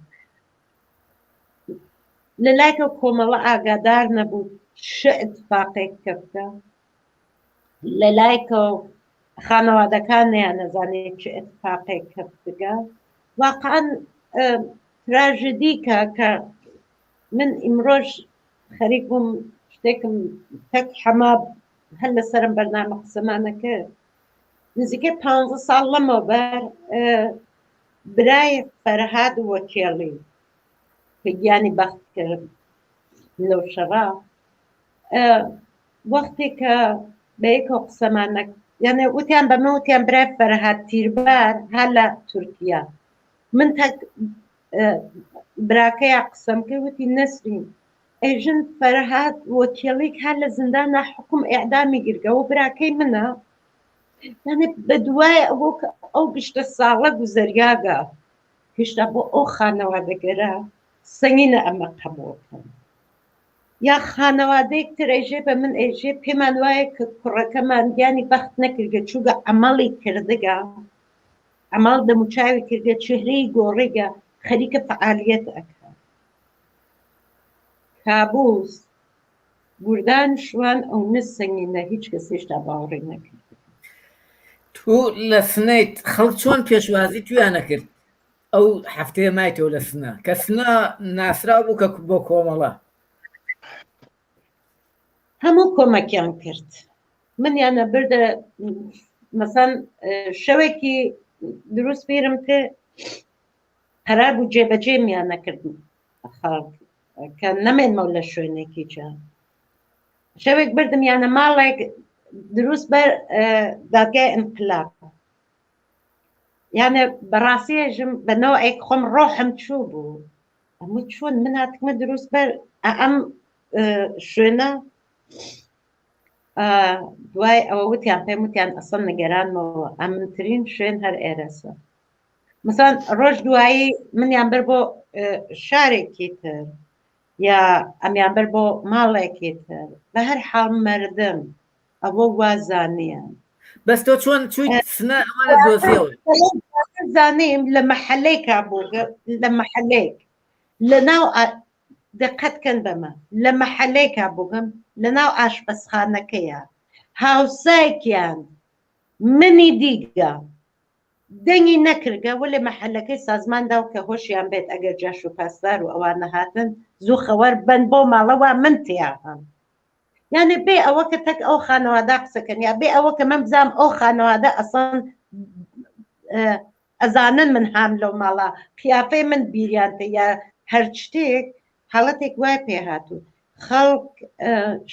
لە لایکە کۆمەڵە ئاگادار نەبوو چ ئەتفاقێک کەفتە لە لایکە خانەوادەکان نیان نەزانێت چ ئەتفاقێک کەفتگە واقعاً تراژدیکە کە من ئیمڕۆژ خەریک بووم شتێکم تەک حەما هەر لەسەرم بەرنامە قسەمانە کرد نزیکەی 15 ساڵ لەمەوبەر برای فەرهاد وەکێڵی کە گیانی بەخت کرد لەو شەڕا وەختێ کە بەیەکەوە قسەمانە یعنی وتیان بەمە وتیان برای فەرهاد تیربار هە لە تورکیا من تەک براکەیە قسەم کرد وتی نەسرین ئێژن فەرهاد وەکێڵێک هەر لە زیندانە حکوم ئیعدامی گرگە و براکەی منە یعنی بە دوای ئەو گشتە ساڵە گوزەریاگە هێشتا بۆ ئەو خانەوادەگەرە سەنگینە ئەمە قبوڵکەن یا خانەوادەیەک تر ئەیژێ بە من ئێژێ پێمان وایە کە کوڕەکەمان گیانی بەخت نەکردگە چووگە ئەمەڵی کردگە ئەمەڵ دەموچاوی کردگە چهرەی گۆڕێگە خەریکە فعالیەت ئەکە کابوس بوردان شوان ئەو نسەنگینە هیچ کەس هێشتا باوەڕی نەکرد تو لە سنەیت خەڵک چۆن پێشوازی تویانە کرد ئەو هەفتەیە مایتەوە لە سنە کە سنە ناسرا بوو کە بۆ کۆمەڵە هەموو کۆمەکیان کرد منیانە بردە مەسەن شەوێکی دروست بیرم کرد قەرار بوو جێبەجێمیان نەکردن خەڵک کە نەمێنمەوە لە شوێنێکی جا شەوێک بردم یانە ماڵێک دروست بەر دادگای ئینقلاب یانە بەڕاستیەژم بەنەوەیەک خۆم ڕۆحم چوو بوو هەموو چۆن من هاتکمە دروست بەر ئەم شوێنە دوای ئەوە وتیان پێم وتیان ئەسڵ نەگەرانمەوە ئەمنترین شوێن هەر ئێرەسە مثلا ڕۆژ دوایی منیان بەر بۆ شارێکی تر یا ئەمیان بەر بۆ ماڵێکی تر بە هەر حاڵ مەردم ئەوە وازانیان بەس تۆ چۆن چوویت سنە ئەمانە دۆزیەوە زانیم لە مەحەلەیەکا بوو لە مەحەلەیەک لە ناو دقتکەن بەمە لە مەحەلەیەکا بووگم لە ناو ئاشپەسخانەکەیە هاوسایەکیان منی دیگە دەنگی نەکردگە وە لە مەحەلەکەی سازماندا و کە هۆشیان بێت ئەگەر جاش و پاسدار و ئەوانە هاتن زوو خەوەر بن بۆ ماڵەوە من تیاهەم یعنی بێ ئەوە کە تەک ئەو خانەوادە قسەکەن یا بێ ئەوە کە من بزانم ئەو خانەوادە ئەسڵ ئەزانن من هام لەو ماڵە قیافەی من بیریانتە یا هەر شتێک حاڵەتێک وای پێ هاتوو خەڵک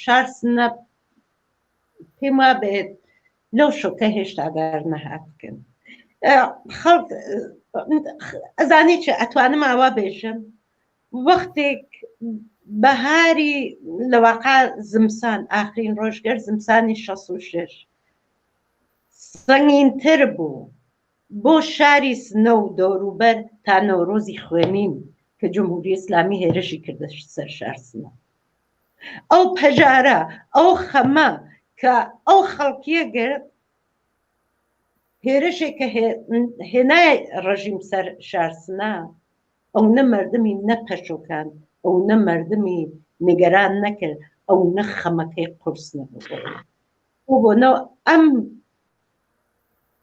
شار سنە پێم وا بێت لەو شۆکە هێشتا ئاگار نەهاتکن خەڵک ئەزانی چ ئەتوانم ئاوا بێژم وەختێک بەهاری لەواقع زمسان ئاخرین ڕۆژگەر زمسانی 66 سەنگینتر بوو بۆ شاری سنە و دەوروبەر تا نەورۆزی خوێنین کە جمهوری ئیسلامی هێرشی کردە سەر شار سنە ئەو پەژارە ئەو خەمە کە ئەو خەڵکیە گرت هێرشێکە هێنای ڕژیم سەر شار سنە ئەو نە مەردمی نەپەشۆکان ئەو نە مەردمی نیگەران نەکرد ئەو نە خەمەکەی قورس نەبوو بۆ ئەم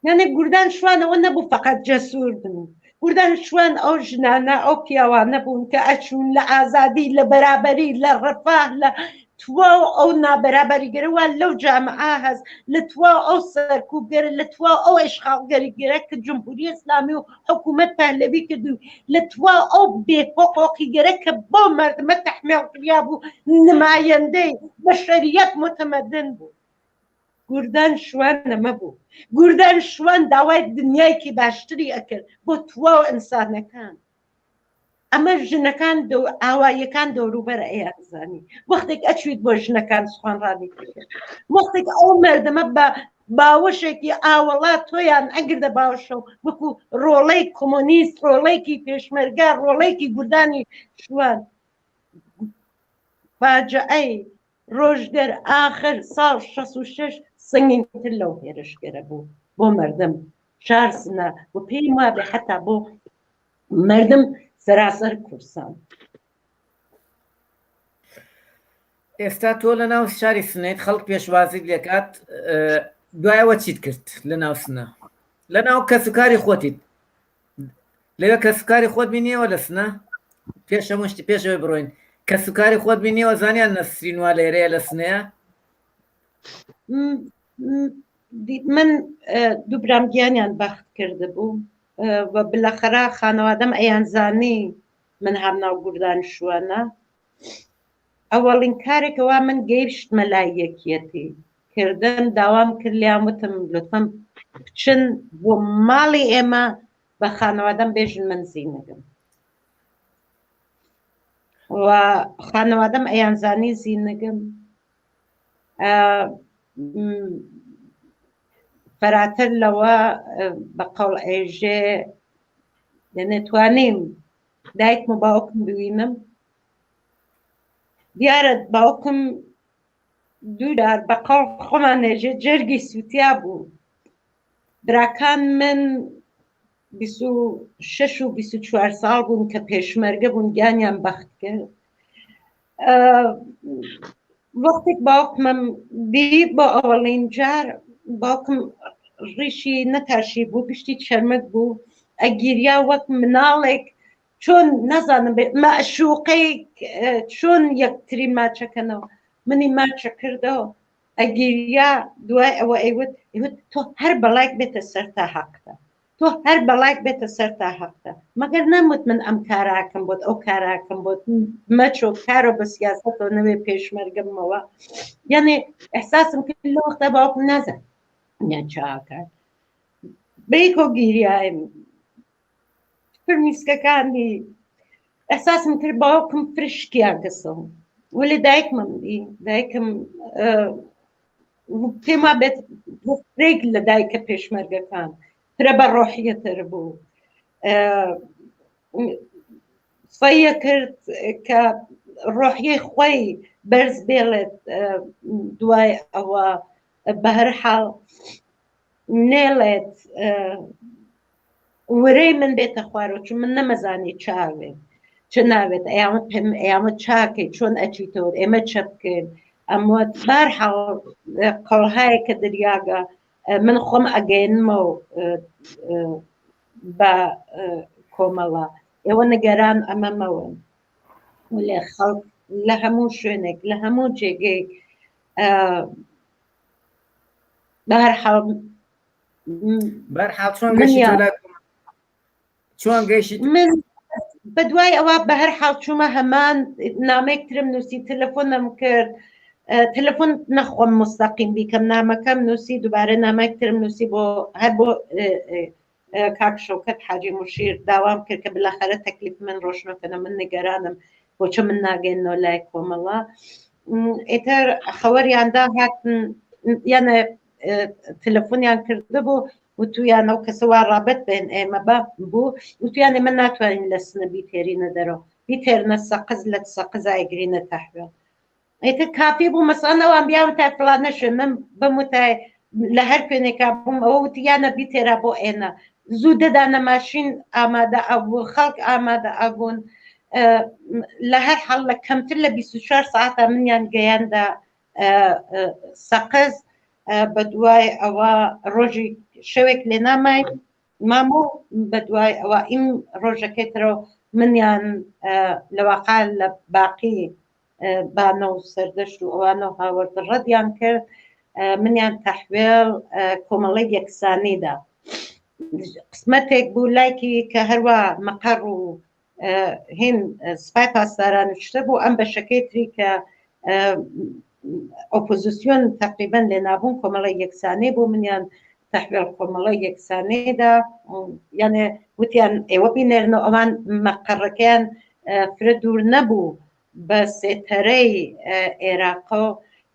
یعنی گوردان شوانەوە نەبوو فقط جەسوور بن گوردان شوان ئەو ژنانە ئەو پیاوانە بوون کە ئەچوون لە ئازادی لە بەرابەری لە ڕەفاه لە تواو ئەو نابەرابەریگەرەوە لەو جامعە هەست لە تواو ئەو سەرکوبگەرە لە تواو ئەو ئێشغاڵگەریگەرە کە جمهوریە ئیسلامی و حکوومەت پەهلەوی کردو لە تواو ئەو بێحقوقیگەرە کە بۆ مەردمە تەحمیل کریا بوو نمایەندەی بەشەریەت متەمەدن بوو گوردان شوان نەمە بوو گوردان شوان داوای دنیایکی باشتری ئەکرد بۆ تواو ئینسانەکان ئەمە ژنەکان ئاواییەکان دەوروبەر ئەیانزانی وەختێک ئەچویت بۆ ژنەکان سوخوانڕانی کرد وەختێک ئەو مەردەمە بە باوەشێکی ئاوەڵات تۆیان ئەگردە باوەشە و وەکو ڕۆڵەی کۆمۆنیست ڕۆڵەیەکی پێشمەرگە ڕۆڵەیەکی گوردانی شوان فاجعەی ڕۆژگەر ئاخر ساڵ 66 سنگینتر لەو هێرشگەرە بوو بۆ مەردم شارسنە و پێی وابێ حتا بۆ مەردم سەراسەر کورسان ئێستا تۆ لە ناو شاری سنەیت خەڵک پێشوازیت لێکات دوایەوە چیت کرد لە ناو سنە لە ناو کەسوکاری خۆتیت لەوێ کەسوکاری خۆت بینیەوە لە سنە پێش هەموو شتی پێشەوەی بڕۆین کەسوکاری خۆت بینیەوە زانیان نەسرین وا لێرەیە لە سنەیە من دوو برامگیانیان بەخت کرده بوو و بلەخەرا خانەوادەم ئەیانزانی من هەمناو گوردان شوانە ئەوەڵین کارێکەوە من گەیشتمە لای یەکیەتی کردن داوام کرد لیان وتم لطفەم بچن بۆ ماڵی ئێمە بە خانەوادەم بێژن من زیینەگەم و خانەوادەم ئەیانزانی زیینەگەم فەراتر لەوە بە قەڵ ئێژێ دەنێتوانیم دایکم و باوکم ببینم دیارە باوکم دوودار بە قەڵ خۆمان ێژێ جەرگی سووتیا بوو براکان من 26 و 24 ساڵ بوون کە پێشمەرگە بوون گیانیان بەخت کرد وەختێک باوکمم دی بۆ ئەوەڵین جار باوکم ڕیشی نەتاشی بوو گشتی چەرمەک بوو ئەگیریا وەک مناڵێک چۆن نەزانم مەعشوقەی چۆن یەکتری ماچەکەنەوە منی ماچە کردەوە ئەگیریا دوای ئەوە ئەیوت تۆ هەر بەڵایك بێتە سەر تا حەقتە تۆ هەر بەڵایك بێتە سەر تا حەقتە مەگەر نەموت من ئەم کاراکەم بۆت ئەو کاراکەم بۆت مەچۆ کارۆ بە سیاسەتەوە نەوێ پێشمەرگەمەوە یعنی ئەحساسم کرد لە وەختە باوکم نازان یان چاکە بەیکۆ گیریایم فرمیسکەکانی ئەحساسم کرد باوکم فرشکیان گەسەوە ولی دایکمم دی دایکم پێما بێت فرێک لە دایکە پێشمەرگەکان فرە بە ڕۆحیەتر بوو فەیە کرد کە ڕۆحیەی خۆی بەرز بێڵێت دوای ئەوە بە هەر حاڵ نێڵێت وەرەی من بێتە خوارەوە چون من نەمەزانی چاوێت چ ناوێت ئەیامە چاکەی چۆن ئەچیتەوە ئێمە چە بکەین ئەمە بار حاڵ قەڵهایە کە دریاگە من خۆم ئەگەینمەوە بە کۆمەڵە ئێوە نەگەران ئەمەمەوە لێ خەڵک لە هەموو شوێنێک لە هەموو جێگەیەک بەهەرحاڵ چۆن گەیشت من بە دوای ئەوە بە هەر حاڵ چوومە هەمان نامەیەکترم نووسی تەلەفۆنم کرد تەلەفۆن نەخۆم مستەقیم بیکەم نامەکەم نووسی دووبارە نامەیەکترم نووسی بۆ هەر بۆ کاک شەوکەت حاجی موشیر داوام کرد کە بلاخەرە تەکلیف من ڕۆشنەکەنە من نگەرانم بۆچە من ناگەێنەوە لای کۆمەڵە ئێتر خەوەریاندا هاتن یانە تەلەفۆنیان کرده بوو وتویان ئەو کەسەوە ڕابەت بێن ئێمە بە بوو وتویانێ من ناتوانین لە سنە بیتێرینە دەرەوە بیتێرنە سەقز لە سەقز ئایگرینە تەحویل ئێتر کافی بوو مەسانەوان بیاون تا فڵانە شوێن من بموتای لە هەر کوێنێکا بووم ئەوە وتیانە بیتێرا بۆ ئێنە زوو دەدانە ماشین ئامادە ئەبوو خەڵک ئامادە ئەبوون لە هەر حەڵ لە کەمتر لە 24 ساعتە منیان گەیاندا سەقز بە دوای ئەوە ڕۆژی شەوێک لێ نامای مامۆ بەدوای ئەوە ئیم ڕۆژەکەیتەوە منیان لەواقع لە باقی بانە و سەردەشت و ئەوانە هاوەردە ڕەدیان کرد منیان تەحویل کۆمەڵی یەکسانیدا قسمەتێک بوو لایکی کە هەروە مەقەڕ و هین سپای پاسداران شتە بوو ئەم بەشەکەی تری کە ئۆپۆزیسیۆن تقریبەن لێ نابوون کۆمەڵی یەکسانەی بوو منیان تحویل کۆمەڵی یەکسانەیدا یانێ وتیان ئێوە بینێرنەوە ئەوان مەقەڕەکەیان فرە دوور نەبوو بە سێتەرەی عێراقۆ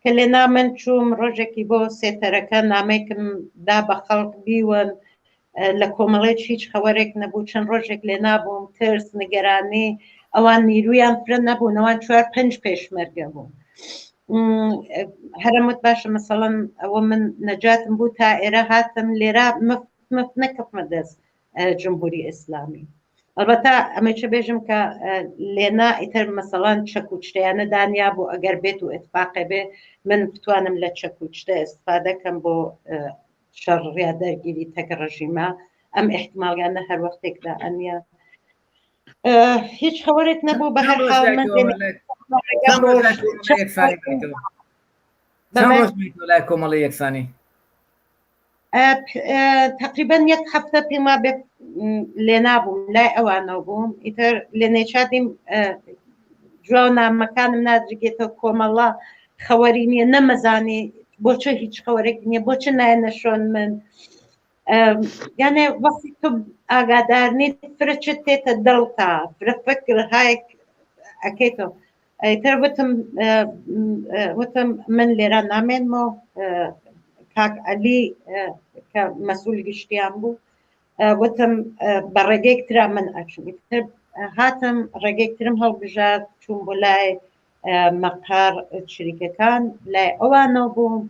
کە لێ نامن چووم ڕۆژێکی بۆ سێتەرەکە نامێکم دا بە خەڵک بیوەن لە کۆمەڵێک هیچ خەوەرێک نەبوو چەند ڕۆژێک لێ نابووم ترس نیگەرانی ئەوان نیرویان فرە نەبوون ئەوان 4-5 پێشمەرگە بوون هەرموت باشە مەسەڵەن ئەوە من نەجاتم بوو تا ئێرە هاتم لێرە مفت نەکەفمە دەست جمهوری ئیسلامی ئەلبەتە ئەمەچە بێژم کە لێنا ئیتر مەسەڵەن چەک و چتەیانە دانیا بوو ئەگەر بێت و ئێتفاقێ بێ من بتوانم لە چەک و چتە ئێستفادەکەم بۆ شەڕیا دەرگیری تەک ڕژیمە ئەم احتمالیانە هەر وەختێکدا ئەنیە هیچ خەوەرێک نەبوو بە هەر حاڵ من لای کۆمەڵی یەکسانی تقریبا 1 هەفتە پێما بێ لێ نابووم لای ئەوانە بووم ئیتر لێ نێچادیم جوان نامەکانم نادرگێتەوە کۆمەڵە خەوەری نییە نەمەزانی بۆچە هیچ خەوەرێک نییە بۆچە نایەنە شۆن من یانێ وەختی تۆ ئاگادارنیت فرەچت تێتە دڵتا فرە فکر هایەک ئەکەیتەوە ئیتر وتم من لێرە نامێنمەوە کاک عەلی کە مەسئول گشتیان بوو وتم بە ڕێگەیەک ترا من ئەچم هاتم ڕێگەیەکترم هەڵبژارد چوون بۆ لای مەقار شریکەکان لای ئەوانەوە بووم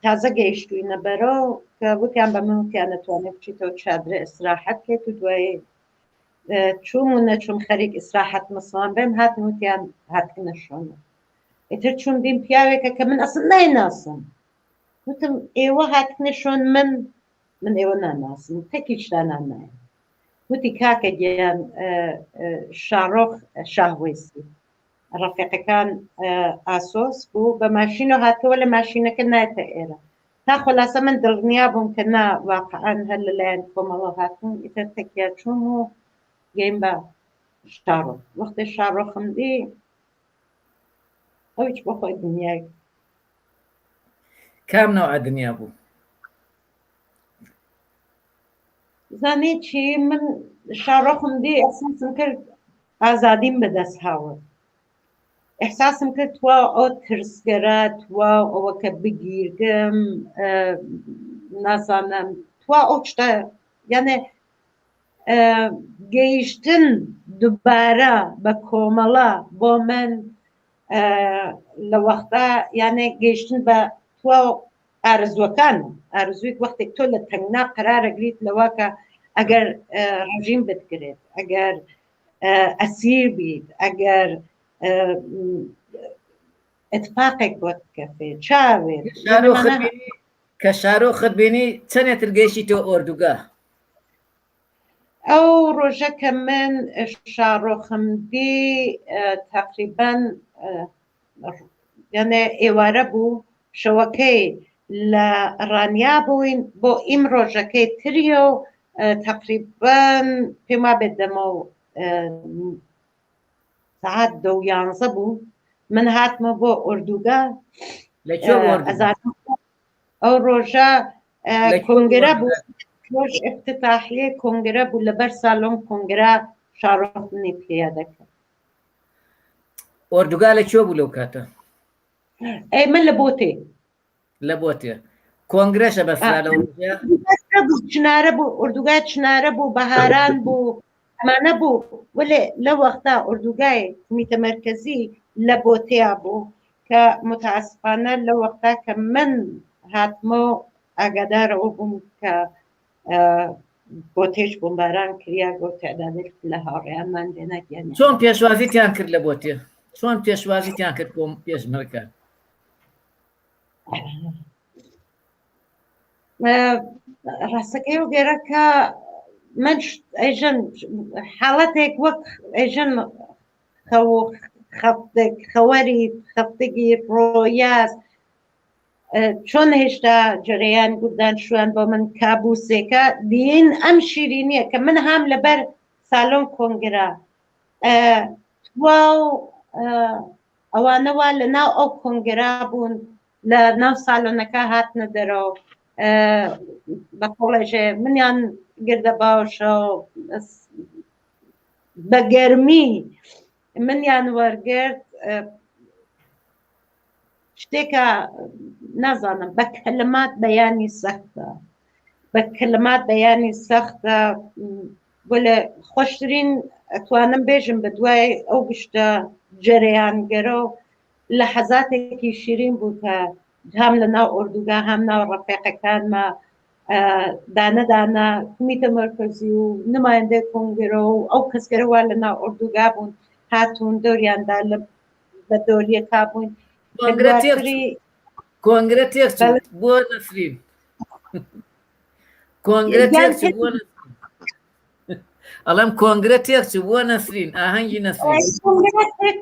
تازە گەیشتووینە بەرەو کە وتیان بە من وتیان نەتوانێت بچیتەوە چادرە ئیسراحەت بکەیت و دوای چووم و نەچووم خەریک ئیسراحەت مەسڵان بێم هاتم وتیان هاتنە شۆنە ئیتر چوون دیم پیاوێکە کە من ئەسڵ نایناسم وتم ئێوە هاتنە شۆن من ئێوە ناناسم تەکیشتا نانایە وتی کاکە گیان شارۆخ شاهوێسی ڕەفیقەکان ئاسۆس بوو بە ماشین و هاتەوە لە ماشینەکە نایەتە ئێرە تا خۆلاسە من دڵنیا بووم کە نا واقعان هەر لەلایەن کۆمەڵە هاتون ئیتر تەکیا چووم و گەیم بە شارۆخ وەختێ شارۆخم دی ئەو هیچ بۆ خۆی دنیای کام نەوع دنیا بوو زانێ چی من شارۆخم دی ئەحساسم کرد ئازادیم بەدەست هاوە ئەحساسم کرد وا ئەو ترسگەرە وا ئەوە کە بگیرگم نازانم وا ئەو شتە یانێ گەیشتن دووبارە بە کۆمەڵە بۆ من لە وەختە یانێ گەیشتن بە توا ئارزوەکان ئارزوویت وەختێک تۆ لە تەنگنا قەرارەگریت لەوەکە ئەگەر ڕژیم بتگرێت ئەگەر ئەسیر بیت ئەگەر اتفاقێک بۆ بکەفێ چاوێت کە شارۆخت بینی چەندێتر گەیشتی تۆ ئۆردوگا ئەو ڕۆژە کە من شارۆخم دی تقریبا یانێ ئێوارە بوو شەوەکەی لە ڕانیا بووین بۆ ئیم ڕۆژەکەی تریە و تقریبا پێما بێت دەمە و ساعت 11 بوو من هاتمە بۆ ئۆردوگا ئەو ڕۆژە کۆنگرە بوو ڕۆژ افتتاحیە کۆنگرە بوو لەبەر ساڵۆن کۆنگرا شارۆخنی پێیا دەکەن ئۆردوگا لەکوێ بوو لەو کاتە ئەی من لە بۆتێ لە بۆتێ کۆنگرەشە بەسرا لە چنارە بوو ئۆردوگای چنارە بوو بەهاران بوو ئەمانە بوو وەلێ لە وەختا ئۆردوگای کومیتە مەرکەزی لە بۆتەیە بوو کە متاسفانە لە وەختا کە من هاتمە ئاگادارەوە بووم کە بۆتێش بۆمباران کریا بۆ تعدادێک لە هاوڕێیانمان لێناگیان چۆن پێشوازیتیان کرد لە بۆتێ چۆن پێشوازیتیان کرد بۆم پێشمەرەکان ڕاستەکەی و گێرەکە من ئەیژن حاڵەتێک وەک ئەیژن خەوەری خەفتگی ڕۆیاس چۆن هێشتا جەرەیان گودان شوان بۆ من کابوسێکە دین ئەم شیرینیە کە من هەم لەبەر ساڵۆن کۆنگرا ئەوانەوە لە ناو ئەو کۆنگرا بوون لە ناو ساڵۆنەکە هاتنە دەرەوە بە قۆڵێژێ منیان گردە باوشە بە گەرمی منیان وەرگرت شتێکە نازانم بە کەلمات بەیانی سەختە بە کەلمات بەیانی سەختە بۆ لە خۆشترین ئەتوانم بێژم بە دوای ئەو گشتە جەرەیانگەرە و لە حەزاتێکی شیرین بوو کە هەم لە ناو ئوردوگا هەم ناو ڕەفیقەکانمە دانەدانە کومیتە مەرکەزی و نمایندەی کۆنگرە و ئەو کەسگەرەوە لە ناو ئوردوگا بوون هاتوون دۆریاندا بە دۆریەکا بوون کۆنگرەتێک بۆ نەسرین کۆنگرەتێک بۆ ئەڵەم کۆنگرەتێک بۆ نەسرین ئاهەنگی نەسرین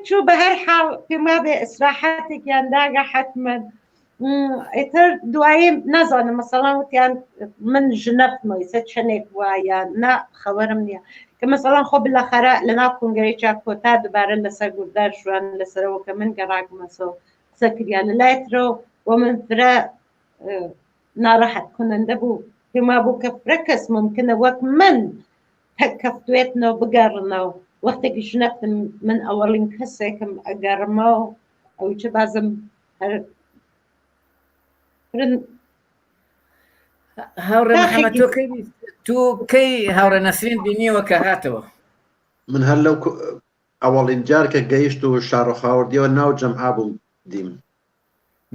چوو بە هەر حاڵ پێما بێ ئیسراحاتێکیان داگە حتمما ئیتر دوایی نازانم مەسەڵان وتیان من ژنەفمەویسە چەندێک وایە نا خەوەرم نییە کە مەسەڵان خۆ بلاخەرە لە ناو کۆنگرەی چاکۆتا دووبارە لەسەر گوردار شوان لەسەرەوە کە من گەڕاکمەسەوە قسە کردیان لە لایترەوە و من فرە ناڕەحەت کننده بوو پێما بوو کە فرە کەس ممکنە وەک من کەفتوێتنەوە بگەڕنەوە وەختێکی ژنەفتم من ئەوەڵین کەسێکم ئەگەڕمەوە ئەو چه بازم هاوڕێ محەممەد تۆ کەی هاوڕێ نەسرین بینیەوە کە هاتەوە من هەر لەو ئەوەڵین جار کە گەیشت و شارۆخاوەردیەوە ناو جەمعا بووم دیم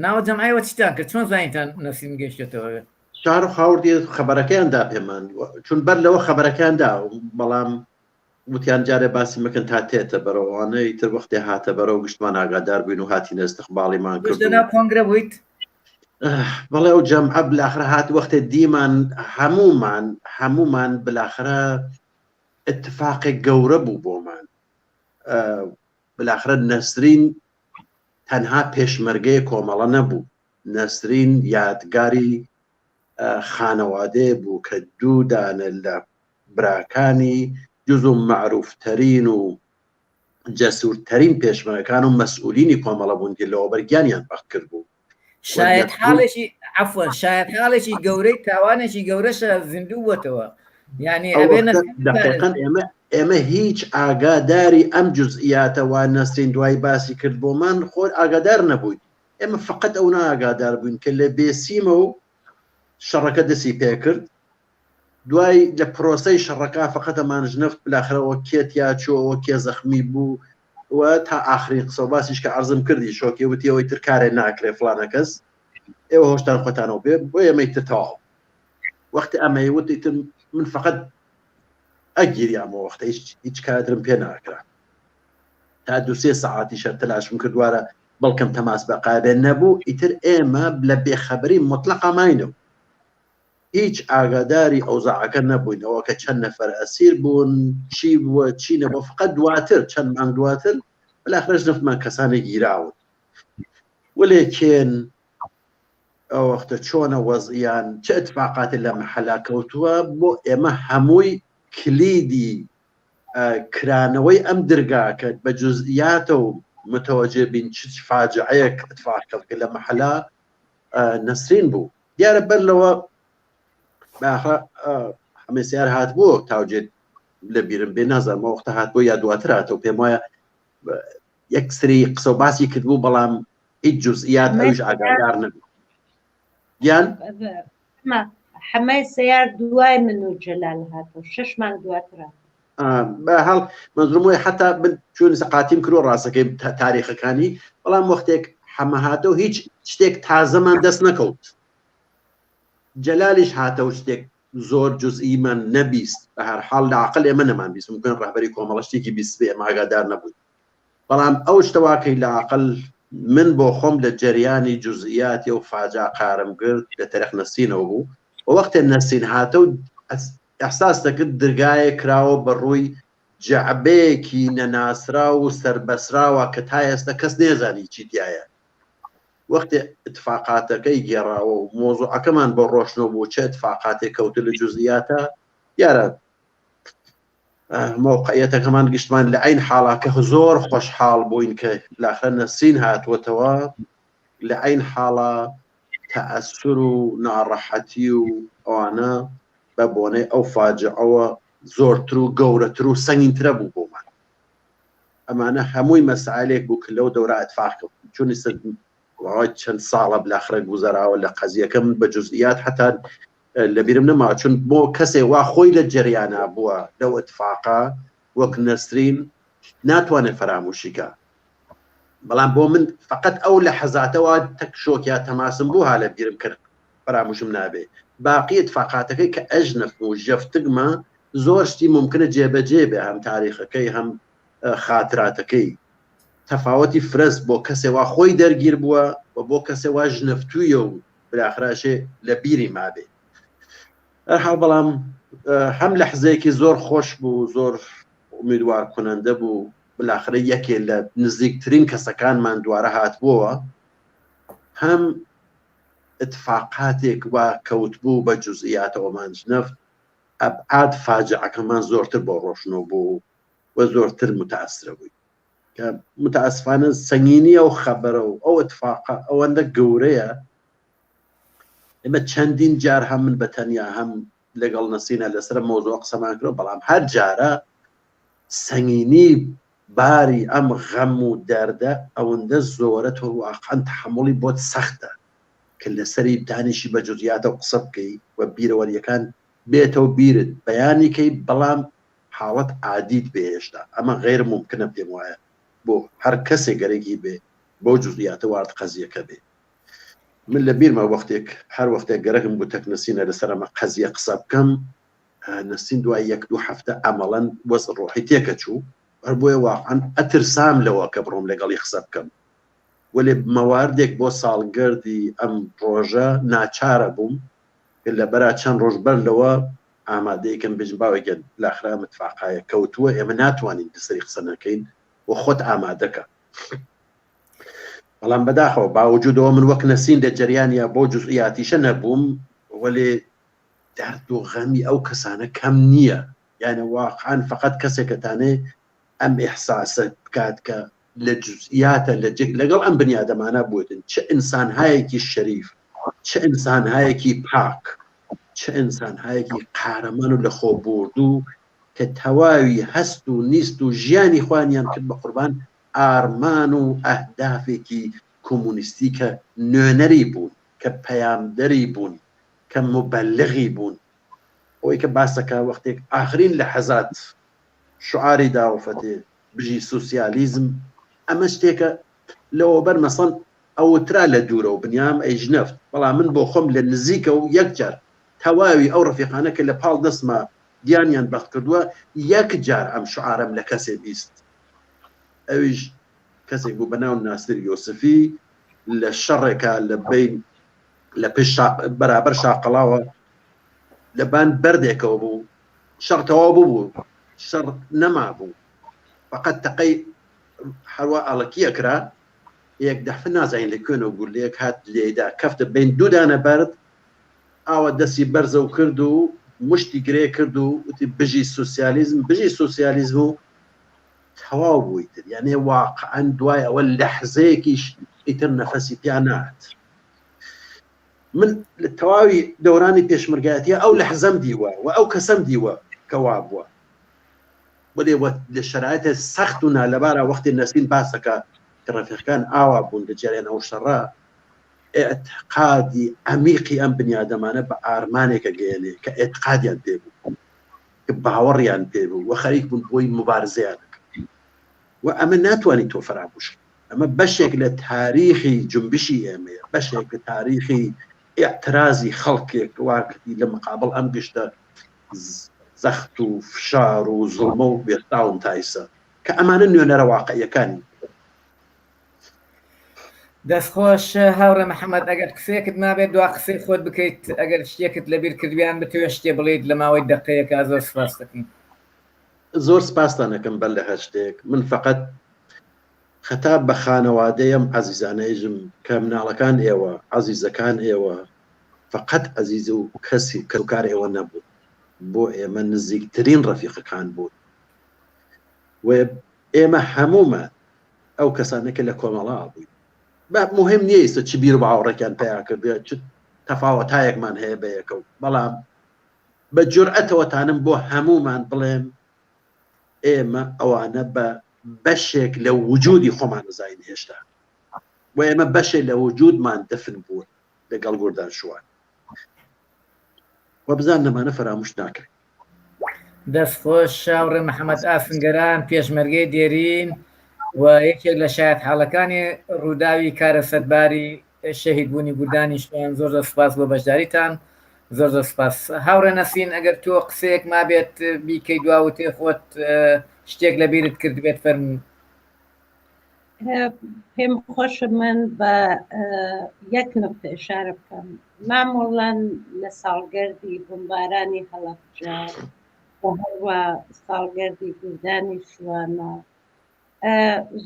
ناوە جەمعایەوە چیتان کرد چۆن زانیتان نەسرین گەیشتێتەوە شارۆخاوەردی خەبەرەکەیاندا پێمان چون بەر لەوە خەبەرەکەیاندا بەڵام وتیان جارێ باسی مەکەن تا تێتە بەرەوانەی تر وەختێ هاتە بەرەو گشتمان ئاگادار بووین و هاتینە استیقباڵیمان کرد لەناو کۆنگرە بوویت بەڵێ و جەمعە بلاخرە هات وەختێ دیمان هەمومان بلاخرە اتفاقێک گەورە بوو بۆمان بلاخرە نەسرین تەنها پێشمەرگەی کۆمەڵە نەبوو نەسرین یادگاری خانەوادەیە بوو کە دوو دانە لە براکانی جزو معروفتەرین و جەسوورتەرین پێشمەرگەکان و مەسئولینی کۆمەڵە بوون لەوە بەرگیانیان بەخت کرد بوو شاید حاڵێکی عەفوەن شاید حاڵێکی گەورەی تاوانێکی گەورەشە زیندوو بووەتەوە یعنی دقیقاً ئێمە هیچ ئاگاداری ئەم جزئیاتەوە نەسرین دوای باسی کرد بۆمان خۆر ئاگادار نەبووین ئێمە فقط ئەو ناگادار بووین کە لە بێسیمە و شەڕەکە دەسی پێکرد دوای لە پرۆسەی شەڕەکە فقط ئەمان ژنەفت بلاخرەوە کێت یا چۆەوە کێ زەخمی بوو و تا ئاخرین قسە باسیش کە عەرزم کردی شۆکی وتی ئەوەی تر کارێ ناکرێ فلانە کەس ئێوە هۆشتان خۆتانەوە بێ بۆ ئێمەی تر تەواو وەختی ئەمەی وتی تر من فقط ئەگیریامەوە وەختە هیچ کاترم پێ ناکرا تا دوسێ سەعاتی شەر تەلاشم کردوارە بەڵکەم تەماس بەقابێ نەبوو ئیتر ئێمە لە بێخەبەری مطلقا ماینەوە هیچ ئاگاداری ئەوزاعەکە نەبووینەوە کە چەند نەفەر ئەسیر بوون چی بووە چی نەبووە فقط دواتر چەند مانگ دواتر بەلاخرە ژنەفتمان کەسانی گیراون وەلێکێن ئەو وەختە چۆنە وەزئیان چه اتفاقاتی لە مەحەلا کەوتووە بۆ ئێمە هەمووی کلیدی کرانەوەی ئەم دەرگاکە بە جزئیاتە و متەوەجێ بین چ فاجعەیەک اتفاق کە لە مەحەلا نەسرین بوو دیارە بەر لەوە هەمێسیار هات بووە تاوجێت لە بیرم بێ نازانمە وەختە هات بۆ یا دواتر هاتەوە پێم وایە یەک سری قسە و باسی کرد بوو بەڵام هیچ جزئیات ئەوش ئاگادار نەبوو یان حەمای سەیار دوای من و جەلال هاتەوە 6 مانگ دواتر بەهەڵ منزوم وی حتا چون سەقاتیم کردو ڕاستەکەی تاریخەکانی بەڵام وەختێک حەمە هاتەوە هیچ شتێک تازەمان دەست نەکەوت جەلالیش هاتەوە شتێک زۆر جزئیمان نەبیست بە هەر حاڵ لە عەقڵ ئێمە نەمان بیست ممکن ڕەهبەری کۆمەڵە شتێکی بیست بێ ئێمە ئاگادار نەبووین بەڵام ئەو شتەواکەی لە عەقڵ من بۆ خۆم لە جەریانی جزئیاتی و فاجعە قارم کرد لە تەرێخ نەسرینەوە بوو وەختێ نەسین هاتە و ئەحساس دەکرد دەرگایە کراوە بە ڕووی جەعبەیەکی نەناسرا و سەربەسراوە کە تا ئێستا کەس نێزانی چی تایە. وەختێ اتفاقاتەکەی گێڕاوە و مۆزوعەکەمان بۆ ڕۆشنەوە بوو چه اتفاقاتێک کەوتە لە جوزئیاتە دیارە موقعیەتەکەمان گشتمان لە عین حاڵاکە زۆر خۆشحاڵ بووین کە لاخرە نەسین هاتووەتەوە لە عین حاڵە تەئەسر و ناڕەحەتی و ئەوانە بە بۆنەی ئەو فاجعەوە زۆرتر و گەورەتر و سەنگینترە بوو بۆمان. ئەمانە هەمووی مەسائلێک بوو کە لەو دەورە ئەتفاق چونی چەند ساڵە بلاخرە گوزەراوە لە قەزیەکە من بە جوزئیات حتا لەبیرم نەما چون بۆ کەسێ وا خۆی لە جەریانە بووە لەو اتفاقا وەک نەسرین ناتوانێت فەراموشیکە. بەڵام بۆ من فقط ئەو لە حەزاتەوە تەک شۆکیا تەماسم بوو ها لەبیرم کرد فەراموشم نابێ. باقی اتفاقاتەکەی کە ئەژنەف و ژەفتگمە زۆر شتی ممکنە جێبەجێ بێ هەم تاریخەکەی هەم خاتراتەکەی. تەفاوەتی فرەس بۆ کەسێوا خۆی دەرگیر بووە و بۆ کەسێوا ژنەفتوویە و براخراشێ لە بیری مابێ. هەرحاڵ بەڵام هەم لە حزەیەکی زۆر خۆش بوو زۆر ئومیدوار کنەندە بوو بلاخرە یەکێ لە نزیکترین کەسەکانمان دوارە هاتبووە هەم اتفاقاتێک وا کەوت بوو بە جوزئیاتەوەمان ژنەفت ئەبعاد فاجعەکەمان زۆرتر بۆ ڕۆشنەوە بوو و زۆرتر متەئەسرە بووی کە متەئەسفانە سەنگینی ئەو خەبەرە و ئەو اتفاقە ئەوەندە گەورەیە ئێمە چەندین جار هەم من بەتەنیا هەم لەگەڵ نەسینە لەسەر مۆزوع قسەمان کرد بەڵام هەر جارە سەنگینی باری ئەم غەم و دەردە ئەوەندە زۆرە تۆ واقعەن تەحەموڵی بۆت سەختە کە لەسەری دانیشی بە جوزئیاتە و قسە بکەی و بیرەوەریەکان بێتەوە بیرت بەیانیکەی بەڵام حاڵەت عادیت بێ هێشتا ئەمە غێر ممکنە پێم وایە بۆ هەر کەسێک گەرەکی بێ بۆ جوزئیاتە وارد قەزیەکە بێ. من لە بیرمە وەختێک هەر وەختێک گەرەکم بوو تەک نەسینە لەسەر ئەمە قەزیە قسە بکەم نەسین دوای 1-2 هەفتە ئەمەڵەن وەز ڕۆحی تێکە چوو هەر بۆیە واقعەن ئەترسام لەوە کە بڕۆم لەگەڵی قسە بکەم وەلێ مەواردێک بۆ ساڵگەردی ئەم ڕۆژە ناچارە بووم لە بەرا چەند ڕۆژ بەر لەوە ئامادەیەکەم بژم باوێکگەن لاخرا متفاقایە کەوتووە ئێمە ناتوانین لەسەری قسە نەکەین و خۆت ئامادەکە. بەڵام بەداخەوە باوجودەوە من وەک نەسین لە جەریانیا بۆ جوزئیاتیشە نەبووم وەلێ دەرد و غەمی ئەو کەسانە کەم نییە یعنی واقعاً فقط کەسێکەتانێ ئەم ئیحساسە بکات کە لە جوزئیاتە لەگەڵ ئەم بنیادەمانە بووتن چه ئینسانهایەکی شەریف چه ئینسانهایەکی پاک چه ئینسانهایەکی قارەمان و لە خۆبوردوو کە تەواوی هەست و نیست و ژیانی خوانیان کرد بە قوربان ئارمان و ئەهدافێکی کۆمونیستی کە نوێنەری بوون کە پەیامدەری بوون کە مبەلغی بوون ئەوەی کە باسەکە وەختێک ئاخرین لە حەزات شعاری داوەفەتێ بژی سوسیالیزم ئەمە شتێکە لەوە بەر مەسەڵ ئەوترا لە دوورە و بنیام ئەیژنەفت بەڵام من بۆ خۆم لە نزیکە و یەکجار تەواوی ئەو ڕەفیقانە کە لە پاڵ دەستمە دیانیان بەخت کردووە یەکجار ئەم شعارم لە کەسێ بیست ئەویش کەسێک بوو بەناو ناسر یۆسفی لە شەڕێکە لە بین لە پێش بەرابەر شاقەڵاوە لەبان بەردێکەوە بوو شەڕتەوا بوو شەڕ نەما بوو فقط تەقەی هەروە ئاڵەکیە کرا یەک دەفە نازانین لە کوێنەوە گولەیەک هات لێدا کەفتە بین دوو دانە بەرد ئاوە دەستی بەرزە و کرد و مشتی گرێ کرد و وتی بژی سوسیالیزم و تەواو بووی تر یعنی واقعاً دوای ئەوە لەحزەیەکیش ئیتر نەفەسی پیا نات. من لە تەواوی دەورانی پێشمەرگایەتیە ئەو لەحزەم دیوە و ئەو کەسەم دیوە کەوا بووە بۆلێ لە شەرایەتە سەخت و نالەبارە وەختی نەسین باسەکە کە ڕەفیقەکان ئاوا بوون لە جەریان ئەو شەڕە ئێعتقادی عەمیقی ئەم بنیادەمانە بە ئارمانێکە گەیەنێ کە ئێعتقادیان پێ بوو کە باوەڕیان پێ بوو و خەریک بوون بۆی مبارزەیانەکە و ئەمە ناتوانین تۆ فەرامۆش ئەمە بەشێک لە تاریخی جنبشی ئێمەیە بەشێک لە تاریخی ئێعترازی خەڵکێک واکردی لە مقابڵ ئەم گشتە زەخت و فشار و زوڵمە و بێتاون تایسە کە ئەمانە نوێنەرە واقعیەکانی دەستخۆش هاوڕێ محەممەد ئەگەر قسەیەکت نابێت دوا قسەی خۆت بکەیت ئەگەر شتێکت لەبیر کردویان بتوێ شتێ بڵیت لە ماوەی دقەیەکە زۆر سپاس دەکەین. زۆر سپاسانەکەم بەر لە هەشتێک من فقط خەتاب بە خانەوادەیەم عەزیزانەیژم کە مناڵەکان ئێوە عەزیزەکان ئێوە فقط عەزیز و کەسی کەسوکار ئێوە نەبوو بۆ ئێمە نزیکترین ڕەفیقەکان بوون و ئێمە هەمومان ئەو کەسانێکە لە کۆمەڵا بووین مهم نییە ئێستا چی بیر بە هاوڕێکیان پیا کردوێت چ تەفاوەتایەکمان هەیە بە یەکە و بەڵام بە جورئەتەوەتانم بۆ هەمومان بڵێم ئێمە ئەوانە بە بەشێک لە وجودی خۆمان نزاین هێشتا و ئێمە بەشێک لە وجودمان دەفن بوون لەگەڵ گوردان شووان و بزان نەمانە فەراموش ناکرێت. دەستخۆش شاوڕێ محەممەد ئافنگەران پێشمەرگەی دێرین و یەکێک لە شایەت حاڵەکانی ڕووداوی کارە سەدباری شەهیدبوونی گوردانی شوێن زۆر سپاس بۆ بەشداریتان زۆر سپاس. هاوڕێ نەسرین ئەگەر تۆ قسەیەک مابێت بیکەی دواوتێ خۆت شتێک لە بیرت کرد بێت فەرموو. پێم خۆشە من بە یەک نقطە ئشارە بکەم مامۆڵان لە ساڵگەردی بمبارانی هەڵەبجە و هەروە ساڵگەردی گوردانی شوانە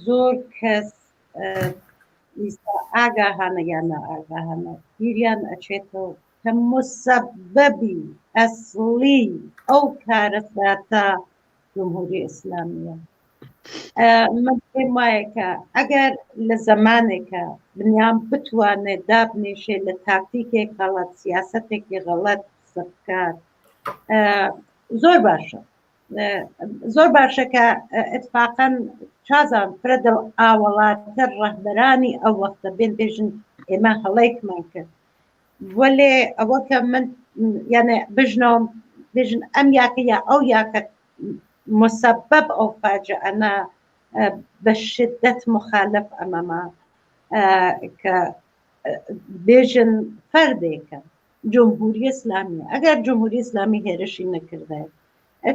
زۆر کەس ئاگاهانە یانە ئاگاهانە بیریان ئەچێتەوە کە مسەبەبی ئەسڵی ئەو کارەساتە جمهوری ئیسلامیە. من پێم وایە کە ئەگەر لە زەمانێکە بنیان بتوانێت دابنێشێت لە تاکتیکێک غەڵەت سیاسەتێکی غەڵەت سەرکار زۆر باشە زۆر باشە کە ئەتفاقەن چازان فرەدڵ ئاوەڵاتە ڕەهبەرانی ئەو وەختە بێن بێژن ئێمە هەڵەیەکمان کرد وەلێ ئەوە کە من یانە بژنەوە بێژن ئەم یاکە یا ئەو یاکە مسبب ئەو فاجعەنە بە شدت مخالف ئەمەما کە بێژن فەردێکە جمهوری ئیسلامی ئەگەر جمهوری ئیسلامی هێرشی نەکردێت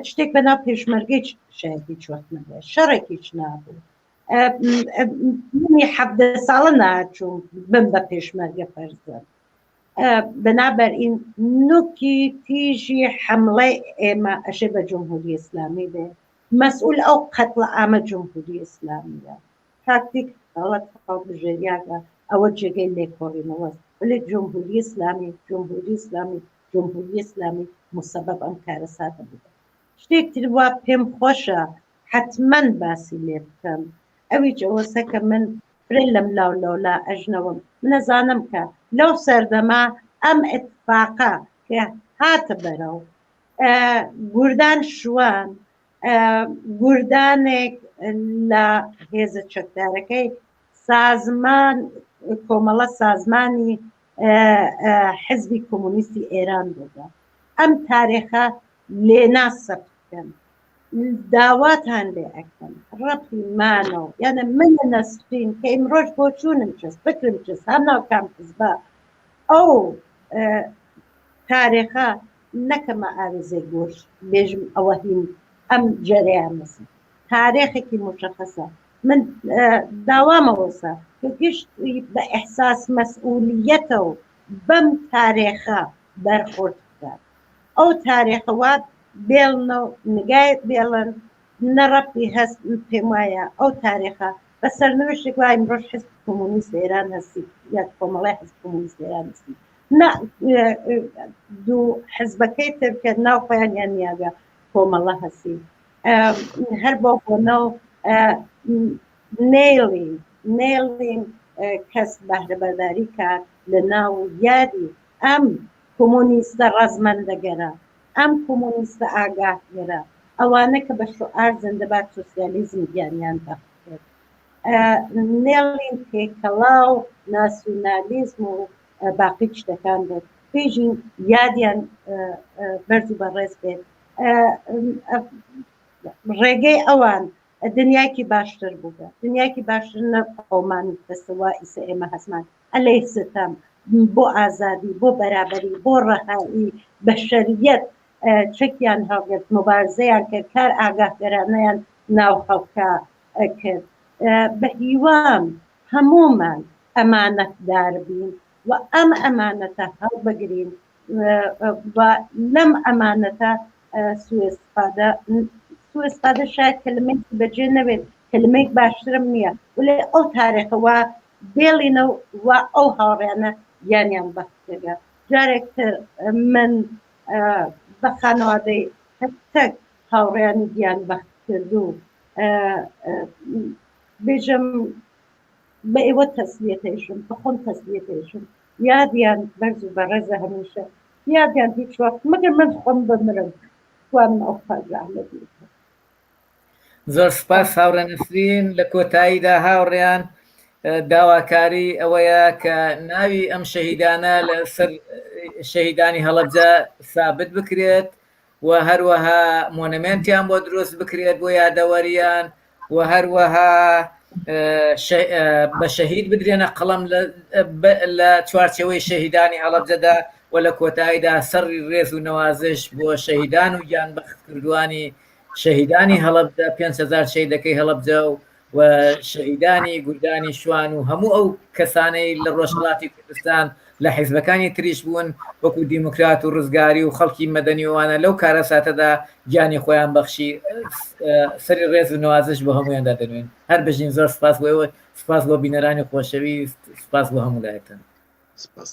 شتێک بەناو پێشمەرگەی شایەتی چوەت نەبێت شەڕێکیش نابوو منی 17 ساڵە ناچوو بم بە پێشمەرگە فەرزم بنابەرئین نوکی تیژی حملەی ئێمە ئەشێ بە جمهوری ئیسلامی بێ مەسئول ئەو قەتڵە ئامە جمهوری ئیسلامیە تاکتیک غەڵەت هەڵبژێریاکە ئەوە جێگەی لێکۆڵینەوە ولی جمهوری ئیسلامی جمهوری ئیسلامی جمهوری ئیسلامی مسبب ئەم کارەساتە بوو. شتێکتر وا پێم خۆشە حتمەن باسی لێ بکەم ئەویش ئەوەسە کە من فرێ لەم لاو لەولا ئەژنەوەم منەزانم کە لەو سەردەما ئەم ئەتفاقە کە هاتە بەرەو گوردان شوان گوردانێک لە هێزە چەکدارەکەی سازمان کۆمەڵە سازمانی حزبی کۆمونیستی ئێران بووە ئەم تاریخە لێناسە بکەن داواتان لێ ئەەکەن ڕەپی مانەوە یانە منە نەسرین کە ئیمڕۆژ بۆ چوونم چەست بکرم چەست هەم ناو کام حزبە ئەو تاریخە نەکەمە ئاوێزەی گۆش بێژم ئەوە هین ئەم جەریانمەسی تاریخێکی مشخصە من داوامەوەسە کە گشتی بە ئەحساس مەسئولیەتەوە بەم تاریخە بەرخۆرد بکات ئەو تاریخەوە بێڵنە و نگای بێڵن نەڕەپی هەست پێم وایە ئەو تاریخە بە سەرنوشتێک وای ئیمڕۆژ حزب کۆمونیست ئێران هەستی یا کۆمەڵای حزب کۆمونیست ئێران هەستی دوو حزبەکەی تر کە ناو خۆیان یان نیاگە کۆمەڵە هەستی هەر بۆ بۆنەوە نێڵین کەس بەهرەبەرداری کات لە ناو یادی ئەم کۆمونیستە ڕەزمەندەگەرە ئەم کۆمونیستە ئاگاهگەرە ئەوانە کە بە شعار زەندەبار سۆسیالیزم گیانیان بەخێت نێڵین تێکەڵاو ناسیۆنالیزم و باقی شتەکان بێت پێشین یادیان بەرز و بەڕێز بێت ڕێگەی ئەوان دنیاکی باشتر بووە دنیاکی باشتر نە قەومانی دەستەوا ئیسە ئێمە هەسمان ئەلەی ستەم بۆ ئازادی بۆ بەرابەری بۆ ڕەهایی بەشەریەت چەکیان هەڵگرت مبارزەیان کرد کار ئاگاهگەرانەیان ناو خەڵکە کرد بە هیوام هەمومان ئەمانەتدار بین و ئەم ئەمانەتە هەڵبگرین و لەم ئەمانەتە سوء-استفادە شاید کلمەیەکی بەجێ نەبێت، کلمەیەک باشترم نییە، وڵێ ئەو تارێخەوە بێڵینە و ئەو هاوڕێیانە گیانیان بەختکردە. جارێکتر من بە خانەوادەی تەک هاوڕێیانی گیان بەخت کرد و بێژم بە ئێوە تەسلیەتێشم، بە خۆم تەسلیەتێشم، یادیان بەرز و بەڕێزە هەمیشە، یادیان هیچ وەخت مەگەر من خۆم بمرم توانم ئەو پاگرانە بیکەم. زۆر سپاس هاوڕێ نەسرین. لە کۆتاییدا هاوڕێیان داواکاری ئەوەیە کە ناوی ئەم شەهیدانە لەسەر شەهیدانی هەڵەبجە ثابت بکرێت و هەروەها مۆنمنتیان بۆ دروست بکرێت بۆ یادەوەریان و هەروەها بە شەهید بدرێنە قەڵەم لە چوارچەوەی شەهیدانی هەڵەبجەدا و لە کۆتاییدا سەری ڕێز و نەوازش بۆ شەهیدان و گیانبەخت کردوانی شەهیدانی هەڵەبجە 5,000 شەهیدەکەی هەڵەبجە و شەهیدانی گوردانی شوان و هەموو ئەو کەسانەی لە ڕۆژهەڵاتی کوردستان لە حیزبەکانی تریش بوون وەکو دیموکرات و ڕزگاری و خەڵکی مەدەنیوانە لەو کارە ساتەدا گیانی خۆیان بەخشی. سەری ڕێز و نوازش بۆ هەمویاندا دەنوێن. هەر بژین زۆر سپاس بۆەوە، سپاس بۆ بینەرانی خۆشەویست، سپاس بۆ هەموو لایەتەن. سپاس.